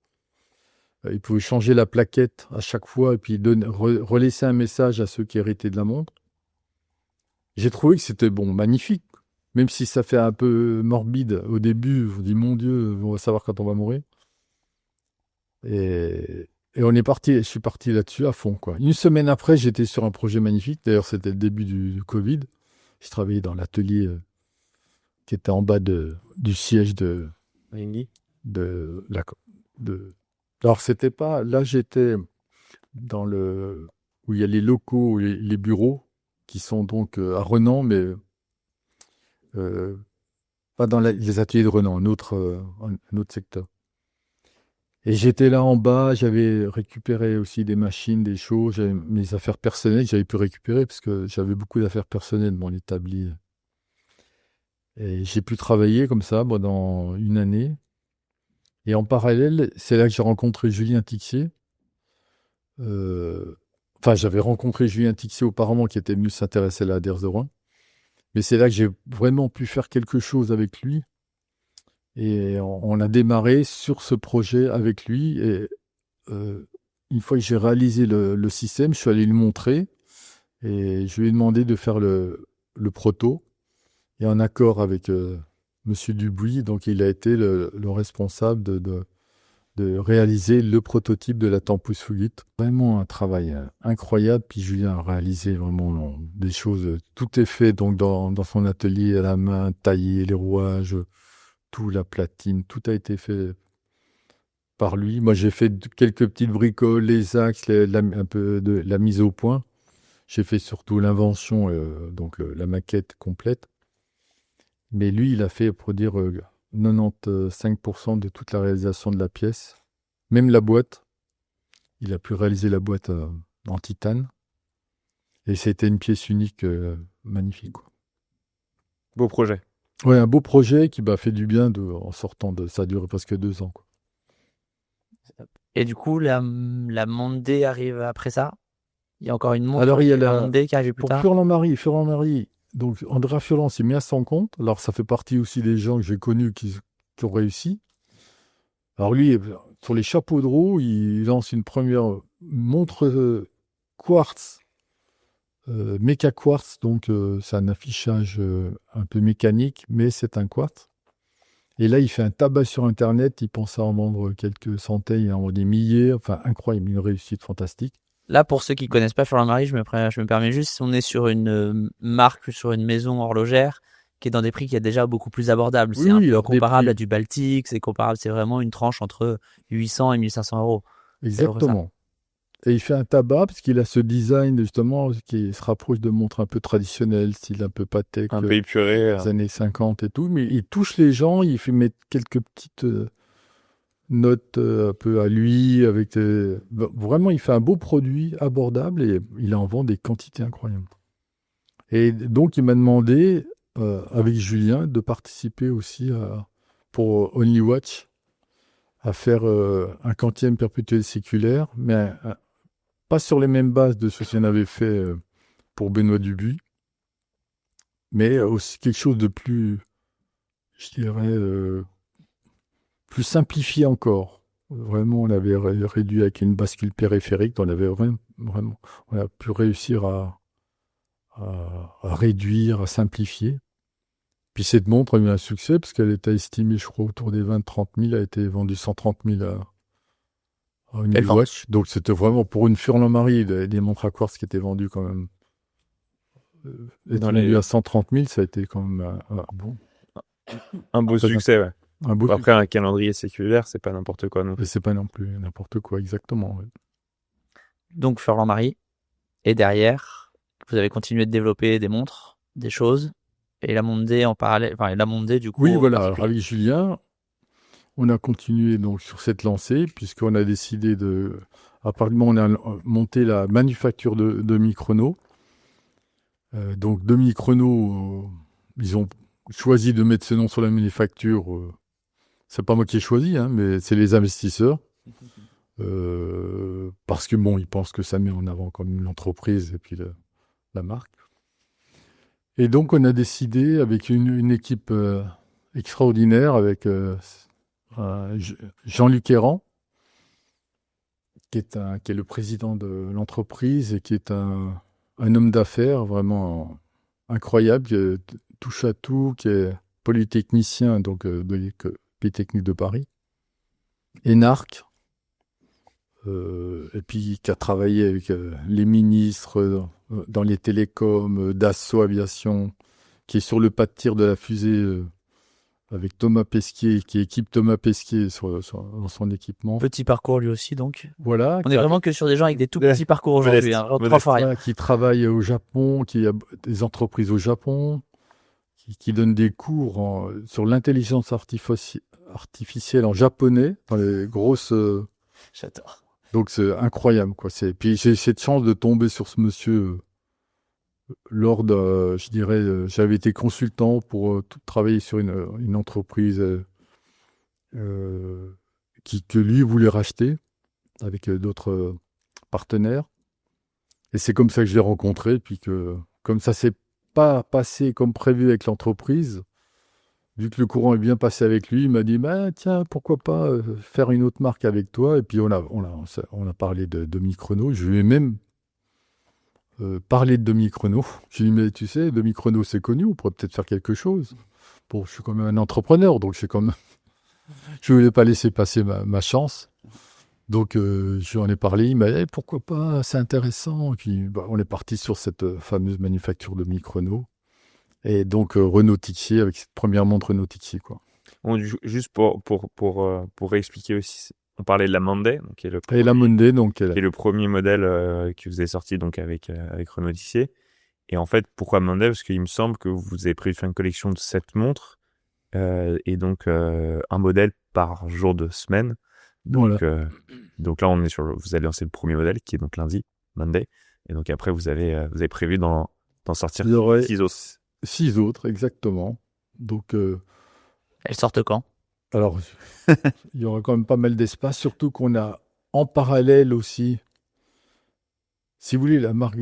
Il pouvait changer la plaquette à chaque fois et puis relaisser un message à ceux qui héritaient de la montre. J'ai trouvé que c'était magnifique. Même si ça fait un peu morbide au début, on dit mon Dieu, on va savoir quand on va mourir. Et je suis parti là-dessus à fond, quoi. Une semaine après, j'étais sur un projet magnifique. D'ailleurs, c'était le début du Covid. Je travaillais dans l'atelier qui était en bas du siège de Alors, c'était pas... Là, j'étais dans où il y a les locaux, les bureaux, qui sont donc à Renan, mais pas dans les ateliers de Renan, un autre secteur. Et j'étais là en bas, j'avais récupéré aussi des machines, des choses, j'avais mes affaires personnelles que j'avais pu récupérer, parce que j'avais beaucoup d'affaires personnelles dans l'établi. Et j'ai pu travailler comme ça pendant une année. Et en parallèle, c'est là que j'ai rencontré Julien Tixier. J'avais rencontré Julien Tixier auparavant, qui était venu s'intéresser à la ADERS de Rouen. Mais c'est là que j'ai vraiment pu faire quelque chose avec lui. Et on a démarré sur ce projet avec lui. Et une fois que j'ai réalisé le système, je suis allé lui montrer. Et je lui ai demandé de faire le proto. Et en accord avec Monsieur Dubuis, donc il a été le responsable de réaliser le prototype de la Tempus Fugit. Vraiment un travail incroyable. Puis Julien a réalisé vraiment des choses. Tout est fait donc dans son atelier à la main, taillé, les rouages, tout, la platine, tout a été fait par lui. Moi, j'ai fait quelques petites bricoles, les axes, un peu de la mise au point. J'ai fait surtout l'invention, donc la maquette complète. Mais lui, il a fait produire 95% de toute la réalisation de la pièce. Même la boîte. Il a pu réaliser la boîte en titane. Et c'était une pièce unique, magnifique, quoi. Beau projet. Ouais, un beau projet qui m'a fait du bien en sortant de... Ça a duré presque 2 ans, quoi. Et du coup, la Monday arrive après ça. Il y a encore une montre. Alors, il y a la Monday qui arrive plus Pour tard. Furlan-Marie, donc Andrea Furlan s'est mis à son compte. Alors, ça fait partie aussi des gens que j'ai connus qui ont réussi. Alors, lui, sur les chapeaux de roue, il lance une première montre quartz, méca quartz. Donc, c'est un affichage un peu mécanique, mais c'est un quartz. Et là, il fait un tabac sur Internet. Il pense à en vendre quelques centaines, il en vend des milliers. Enfin, incroyable, une réussite fantastique. Là, pour ceux qui connaissent pas Furlan-Marie, je me permets juste, on est sur une marque, sur une maison horlogère qui est dans des prix qui est déjà beaucoup plus abordables. Oui, C'est un peu alors des comparable prix. à du Baltic, c'est comparable, c'est vraiment une tranche entre 800 et 1500 euros. Exactement. Et il fait un tabac parce qu'il a ce design justement qui se rapproche de montres un peu traditionnelles, style un peu Patek, Un peu épuré. des années 50 et tout. Mais il touche les gens, il fait mettre quelques petites notes un peu à lui. Vraiment, il fait un beau produit abordable et il en vend des quantités incroyables. Et donc, il m'a demandé, avec Julien, de participer aussi pour Only Watch à faire un quantième perpétuel séculaire, mais pas sur les mêmes bases de ce qu'il avait fait pour Benoît Dubuis, mais aussi quelque chose de plus, je dirais, plus simplifié encore. Vraiment, on avait réduit avec une bascule périphérique, on avait vraiment, on a pu réussir à réduire, à simplifier. Puis cette montre a eu un succès, parce qu'elle était estimée, je crois, autour des 20-30 000, elle a été vendue 130 000 à une watch. Donc c'était vraiment pour une Furlan-Marie, des montres à quartz qui étaient vendues quand même. Être vendu à 130 000, ça a été quand même un beau succès, ouais. Après, succès. Un calendrier séculaire, c'est pas n'importe quoi non plus. C'est pas non plus n'importe quoi, exactement. Ouais. Donc Furlan-Marie. Et derrière, vous avez continué de développer des montres, des choses. Et la Monday en parallèle, enfin la Monday du coup. Oui, voilà. Alors, avec Julien, on a continué donc sur cette lancée, puisqu'on a décidé apparemment, on a monté la manufacture de demi-chrono. Donc, demi-chrono, ils ont choisi de mettre ce nom sur la manufacture. C'est pas moi qui ai choisi, hein, mais c'est les investisseurs. Parce que bon, ils pensent que ça met en avant quand même l'entreprise et puis la marque. Et donc, on a décidé avec une équipe extraordinaire, avec Jean-Luc Errand, qui est le président de l'entreprise et qui est un homme d'affaires vraiment incroyable, qui touche à tout, qui est polytechnicien donc de l'École Polytechnique de Paris, énarque, et puis qui a travaillé avec les ministres dans les télécoms, Dassault Aviation, qui est sur le pas de tir de la fusée avec Thomas Pesquet, qui équipe Thomas Pesquet dans son équipement. Petit parcours lui aussi donc. Voilà. On est vraiment que sur des gens avec des tout petits parcours aujourd'hui, hein, trois fois rien. Voilà, qui travaille au Japon, qui a des entreprises au Japon, qui donne des cours sur l'intelligence artificielle en japonais, dans les grosses... J'adore. Donc c'est incroyable, quoi. Puis j'ai cette chance de tomber sur ce monsieur lors de, je dirais, j'avais été consultant pour travailler sur une entreprise que lui voulait racheter avec d'autres partenaires. Et c'est comme ça que je l'ai rencontré, puis que comme ça s'est pas passé comme prévu avec l'entreprise, vu que le courant est bien passé avec lui, il m'a dit bah, tiens, pourquoi pas faire une autre marque avec toi. Et puis on a parlé de demi-chrono. Je lui ai même parlé de demi-chrono. Je lui ai dit mais tu sais, demi-chrono c'est connu, on pourrait peut-être faire quelque chose. Bon, je suis quand même un entrepreneur, donc je ne voulais pas laisser passer ma chance. Donc je lui en ai parlé, il m'a dit pourquoi pas, c'est intéressant. Et puis on est parti sur cette fameuse manufacture de demi-chrono. Et donc Renault Tixier, avec cette première montre Renault Tixier, quoi. Bon, juste pour réexpliquer aussi, on parlait de la Monday, donc qui est le premier, et la Monday, donc qui est le premier modèle que vous avez sorti donc avec Renault Tixier. Et en fait, pourquoi Monday? Parce qu'il me semble que vous avez prévu faire une collection de 7 montres, et donc un modèle par jour de semaine. Donc, Voilà. donc là, vous allez lancer le premier modèle qui est donc lundi, Monday. Et donc après, vous avez prévu d'en sortir Il y aurait 6 autres. 6 autres, exactement. Donc, Elles sortent quand? alors, il y aura quand même pas mal d'espace, surtout qu'on a en parallèle aussi, si vous voulez, la marque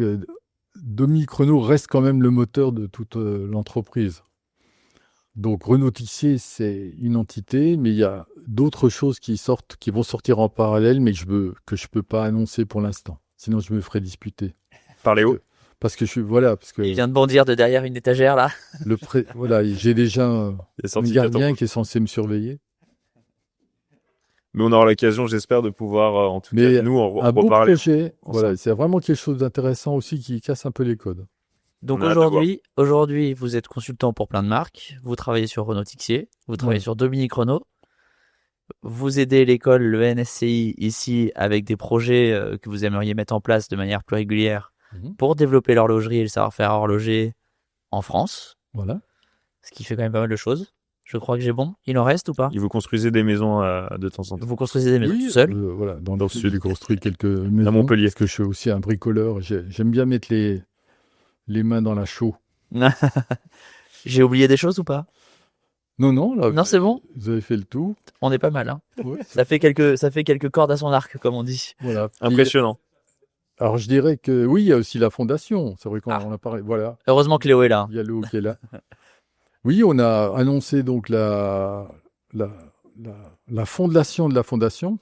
Dominique Renault reste quand même le moteur de toute l'entreprise. Donc Renault Tissier, c'est une entité, mais il y a d'autres choses qui vont sortir en parallèle, mais que je peux pas annoncer pour l'instant. Sinon, je me ferai disputer. Parlez haut. Parce que Il vient de bondir de derrière une étagère là. voilà, j'ai déjà Il est un sorti gardien bientôt. qui est censé me surveiller. Mais on aura l'occasion, j'espère, de pouvoir, en tout Mais cas, nous, en un beau reparler. projet, ensemble. voilà, c'est vraiment quelque chose d'intéressant aussi qui casse un peu les codes. Donc On a hâte de aujourd'hui, vous êtes consultant pour plein de marques. Vous travaillez sur Renault Tixier, vous travaillez Ouais. sur Dominique Renault. Vous aidez l'école, le NSCI ici avec des projets que vous aimeriez mettre en place de manière plus régulière Mhm. pour développer l'horlogerie et le savoir-faire horloger en France. Voilà. Ce qui fait quand même pas mal de choses. Je crois que j'ai bon. Il en reste ou pas? Et vous construisez des maisons de temps en temps. Vous construisez des maisons Oui, tout seul? voilà, dans Dans le le sud, sud. j'ai construit quelques maisons. Montpellier. Parce que je suis aussi un bricoleur. J'aime bien mettre les mains dans la chaux. J'ai oublié des choses ou pas? Non, là, Non, c'est bon. vous avez fait le tour. On est pas mal, hein. Ouais, Ça fait quelques cordes à son arc, comme on dit. voilà. Puis, Impressionnant. alors, je dirais que oui, il y a aussi la fondation. C'est vrai qu'on Ah. en a parlé. Voilà, Heureusement que Léo est là. il y a Léo qui est là. Oui, on a annoncé donc la fondation de la fondation.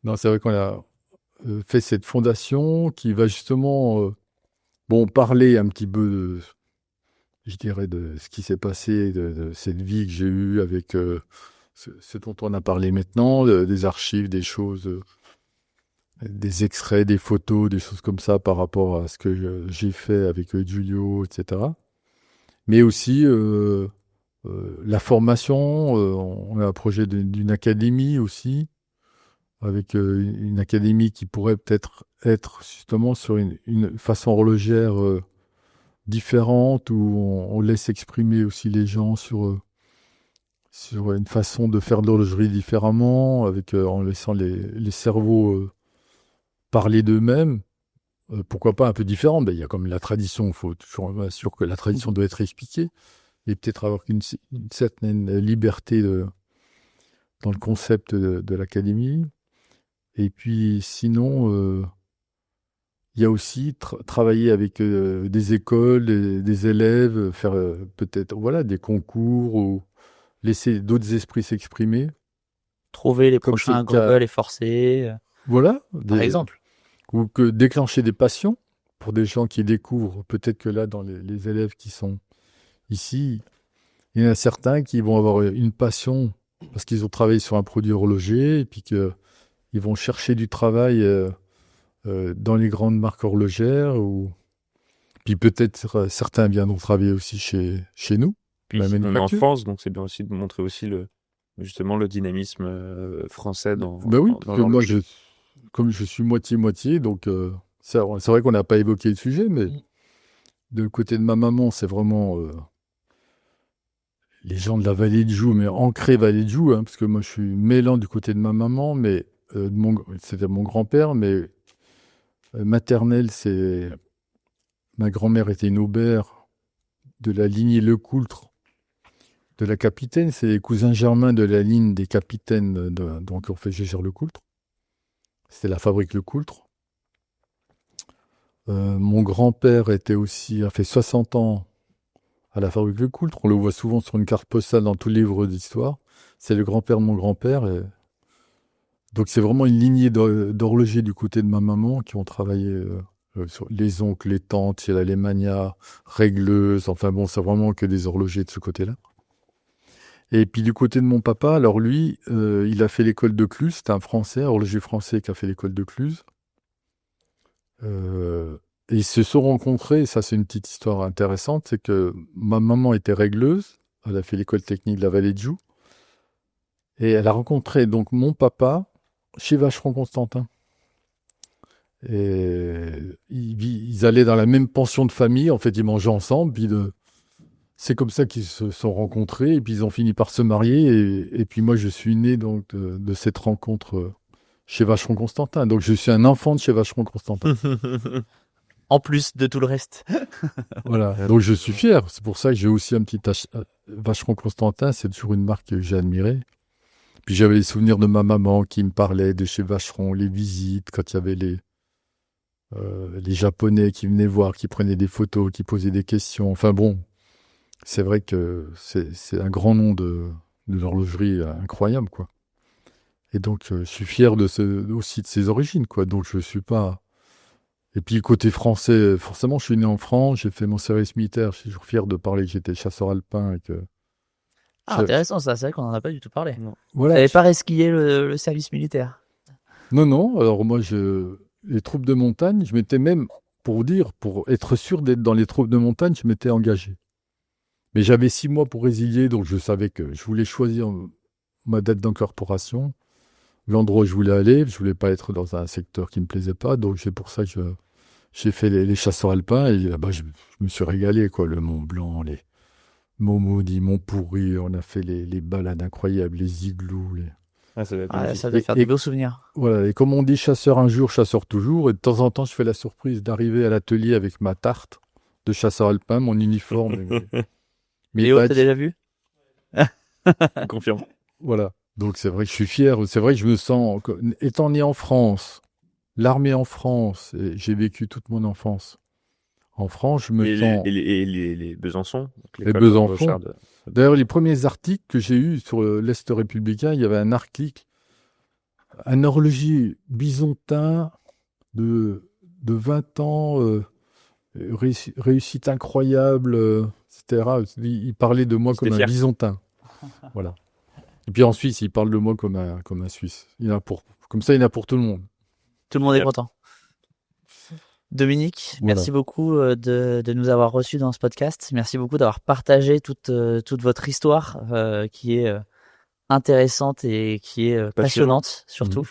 Non, c'est vrai qu'on a fait cette fondation qui va justement parler un petit peu je dirais, de ce qui s'est passé, de cette vie que j'ai eue avec ce dont on a parlé maintenant, des archives, des choses, des extraits, des photos, des choses comme ça par rapport à ce que j'ai fait avec Giulio, etc. Mais aussi la formation. On a un projet d'une académie aussi, avec une académie qui pourrait peut-être être justement sur une façon horlogère différente, où on laisse exprimer aussi les gens sur une façon de faire de l'horlogerie différemment, en laissant les cerveaux parler d'eux-mêmes. Pourquoi pas un peu différent? Ben, il y a comme la tradition, il faut toujours être sûr que la tradition doit être expliquée, et peut-être avoir une certaine liberté dans le concept de l'académie. Et puis sinon, il y a aussi travailler avec des écoles, des élèves, faire peut-être des concours, ou laisser d'autres esprits s'exprimer. Trouver les Comme prochains c'est le cas. Google et forcer, Voilà, par exemple. ou que déclencher des passions pour des gens qui découvrent. Peut-être que là, dans les élèves qui sont ici, il y en a certains qui vont avoir une passion parce qu'ils ont travaillé sur un produit horloger, et puis qu'ils vont chercher du travail dans les grandes marques horlogères, puis peut-être certains viendront travailler aussi chez nous. Puis La on est en manufacture. France, donc c'est bien aussi de montrer aussi justement le dynamisme français dans Ben oui, dans parce que moi, l'horlogerie. comme je suis moitié-moitié, donc c'est vrai qu'on n'a pas évoqué le sujet, mais de côté de ma maman, c'est vraiment les gens de la vallée de Joux, mais ancré vallée de Joux, hein, parce que moi, je suis mêlant du côté de ma maman, mais c'était mon grand-père, mais maternelle, ma grand-mère était une Aubert de la lignée Lecoultre, de la capitaine. C'est les cousins germains de la ligne des capitaines, donc on fait Gégère Lecoultre. C'était la fabrique Lecoultre. Mon grand-père a fait 60 ans à la fabrique Lecoultre. On le voit souvent sur une carte postale dans tous les livres d'histoire. C'est le grand-père de mon grand-père. Donc c'est vraiment une lignée d'horlogers du côté de ma maman qui ont travaillé sur les oncles, les tantes, il y a les Magna, Régleuse. Enfin bon, c'est vraiment que des horlogers de ce côté-là. Et puis du côté de mon papa, alors lui, il a fait l'école de Cluse. C'est un Français, horloger français qui a fait l'école de Cluse. Et ils se sont rencontrés, et ça c'est une petite histoire intéressante, c'est que ma maman était régleuse, elle a fait l'école technique de la vallée de Joux, et elle a rencontré donc mon papa chez Vacheron Constantin. Et ils allaient dans la même pension de famille. En fait, ils mangeaient ensemble. Puis c'est comme ça qu'ils se sont rencontrés. Et puis ils ont fini par se marier. Et puis moi, je suis né donc de cette rencontre chez Vacheron Constantin. Donc je suis un enfant de chez Vacheron Constantin. En plus de tout le reste. Voilà. Donc je suis fier. C'est pour ça que j'ai aussi un petit Vacheron Constantin. C'est toujours une marque que j'ai admirée. Puis j'avais les souvenirs de ma maman qui me parlait de chez Vacheron, les visites, quand il y avait les Japonais qui venaient voir, qui prenaient des photos, qui posaient des questions. Enfin bon, c'est vrai que c'est un grand nom de l'horlogerie incroyable, quoi. Et donc je suis fier aussi de ses origines, quoi. Donc je suis pas. Et puis côté français, forcément, je suis né en France, j'ai fait mon service militaire. Je suis toujours fier de parler que j'étais chasseur alpin et que. Intéressant ça, c'est vrai qu'on en a pas du tout parlé. Non. Voilà. Vous n'avez pas resquillé le service militaire? Non. Alors moi, les troupes de montagne, je m'étais même, pour être sûr d'être dans les troupes de montagne, je m'étais engagé. Mais j'avais 6 mois pour résilier, donc je savais que je voulais choisir ma date d'incorporation, l'endroit où je voulais aller. Je voulais pas être dans un secteur qui me plaisait pas, donc c'est pour ça que j'ai fait les chasseurs alpins et là-bas, je me suis régalé, quoi. Le Mont Blanc, les Monts Maudits, Monts Pourris, on a fait les balades incroyables, les igloos, Ça doit être Ouais, magnifique. ça doit faire des beaux souvenirs. Voilà, et comme on dit chasseur un jour, chasseur toujours, et de temps en temps, je fais la surprise d'arriver à l'atelier avec ma tarte de chasseur alpin, mon uniforme. Mes Léo, t'as badges. déjà vu? Confirme. Voilà. Donc c'est vrai que je suis fier, c'est vrai que je me sens, étant né en France, l'armée en France, et j'ai vécu toute mon enfance en France, je me sens. Les Besançon. Donc Les l'école Besançon. Rochard de- D'ailleurs, les premiers articles que j'ai eus sur l'Est républicain, il y avait un article, un horloger bisontin de 20 ans, réussite incroyable, etc. Il parlait de moi C'était comme un fier. bisontin. Voilà. Et puis en Suisse, il parle de moi comme un Suisse. Comme ça, il y en a pour tout le monde. Tout le monde est Yep. content. Dominique, Voilà. merci beaucoup de nous avoir reçus dans ce podcast. Merci beaucoup d'avoir partagé toute votre histoire qui est intéressante et qui est passionnante surtout.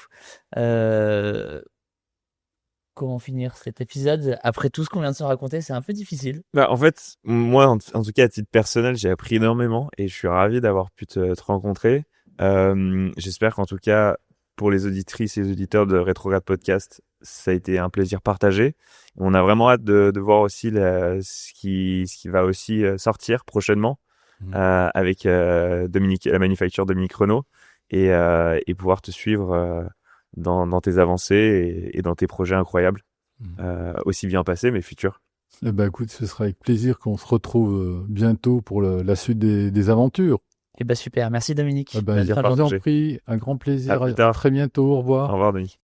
Comment finir cet épisode? Après tout ce qu'on vient de se raconter, c'est un peu difficile. Bah, en fait, moi, en tout cas, à titre personnel, j'ai appris énormément et je suis ravi d'avoir pu te rencontrer. J'espère qu'en tout cas, pour les auditrices et les auditeurs de Rétrograde Podcast, ça a été un plaisir partagé. On a vraiment hâte de voir aussi ce qui va aussi sortir prochainement avec Dominique, la manufacture Dominique Renault et pouvoir te suivre dans tes avancées et dans tes projets incroyables, aussi bien passés mais futurs. Eh ben, écoute, ce sera avec plaisir qu'on se retrouve bientôt pour la suite des aventures. Eh ben super, merci Dominique. Eh ben, Plaisir je vous en partagé. prie, un grand plaisir. À plus tard. À très bientôt. Au revoir. Au revoir, Denis.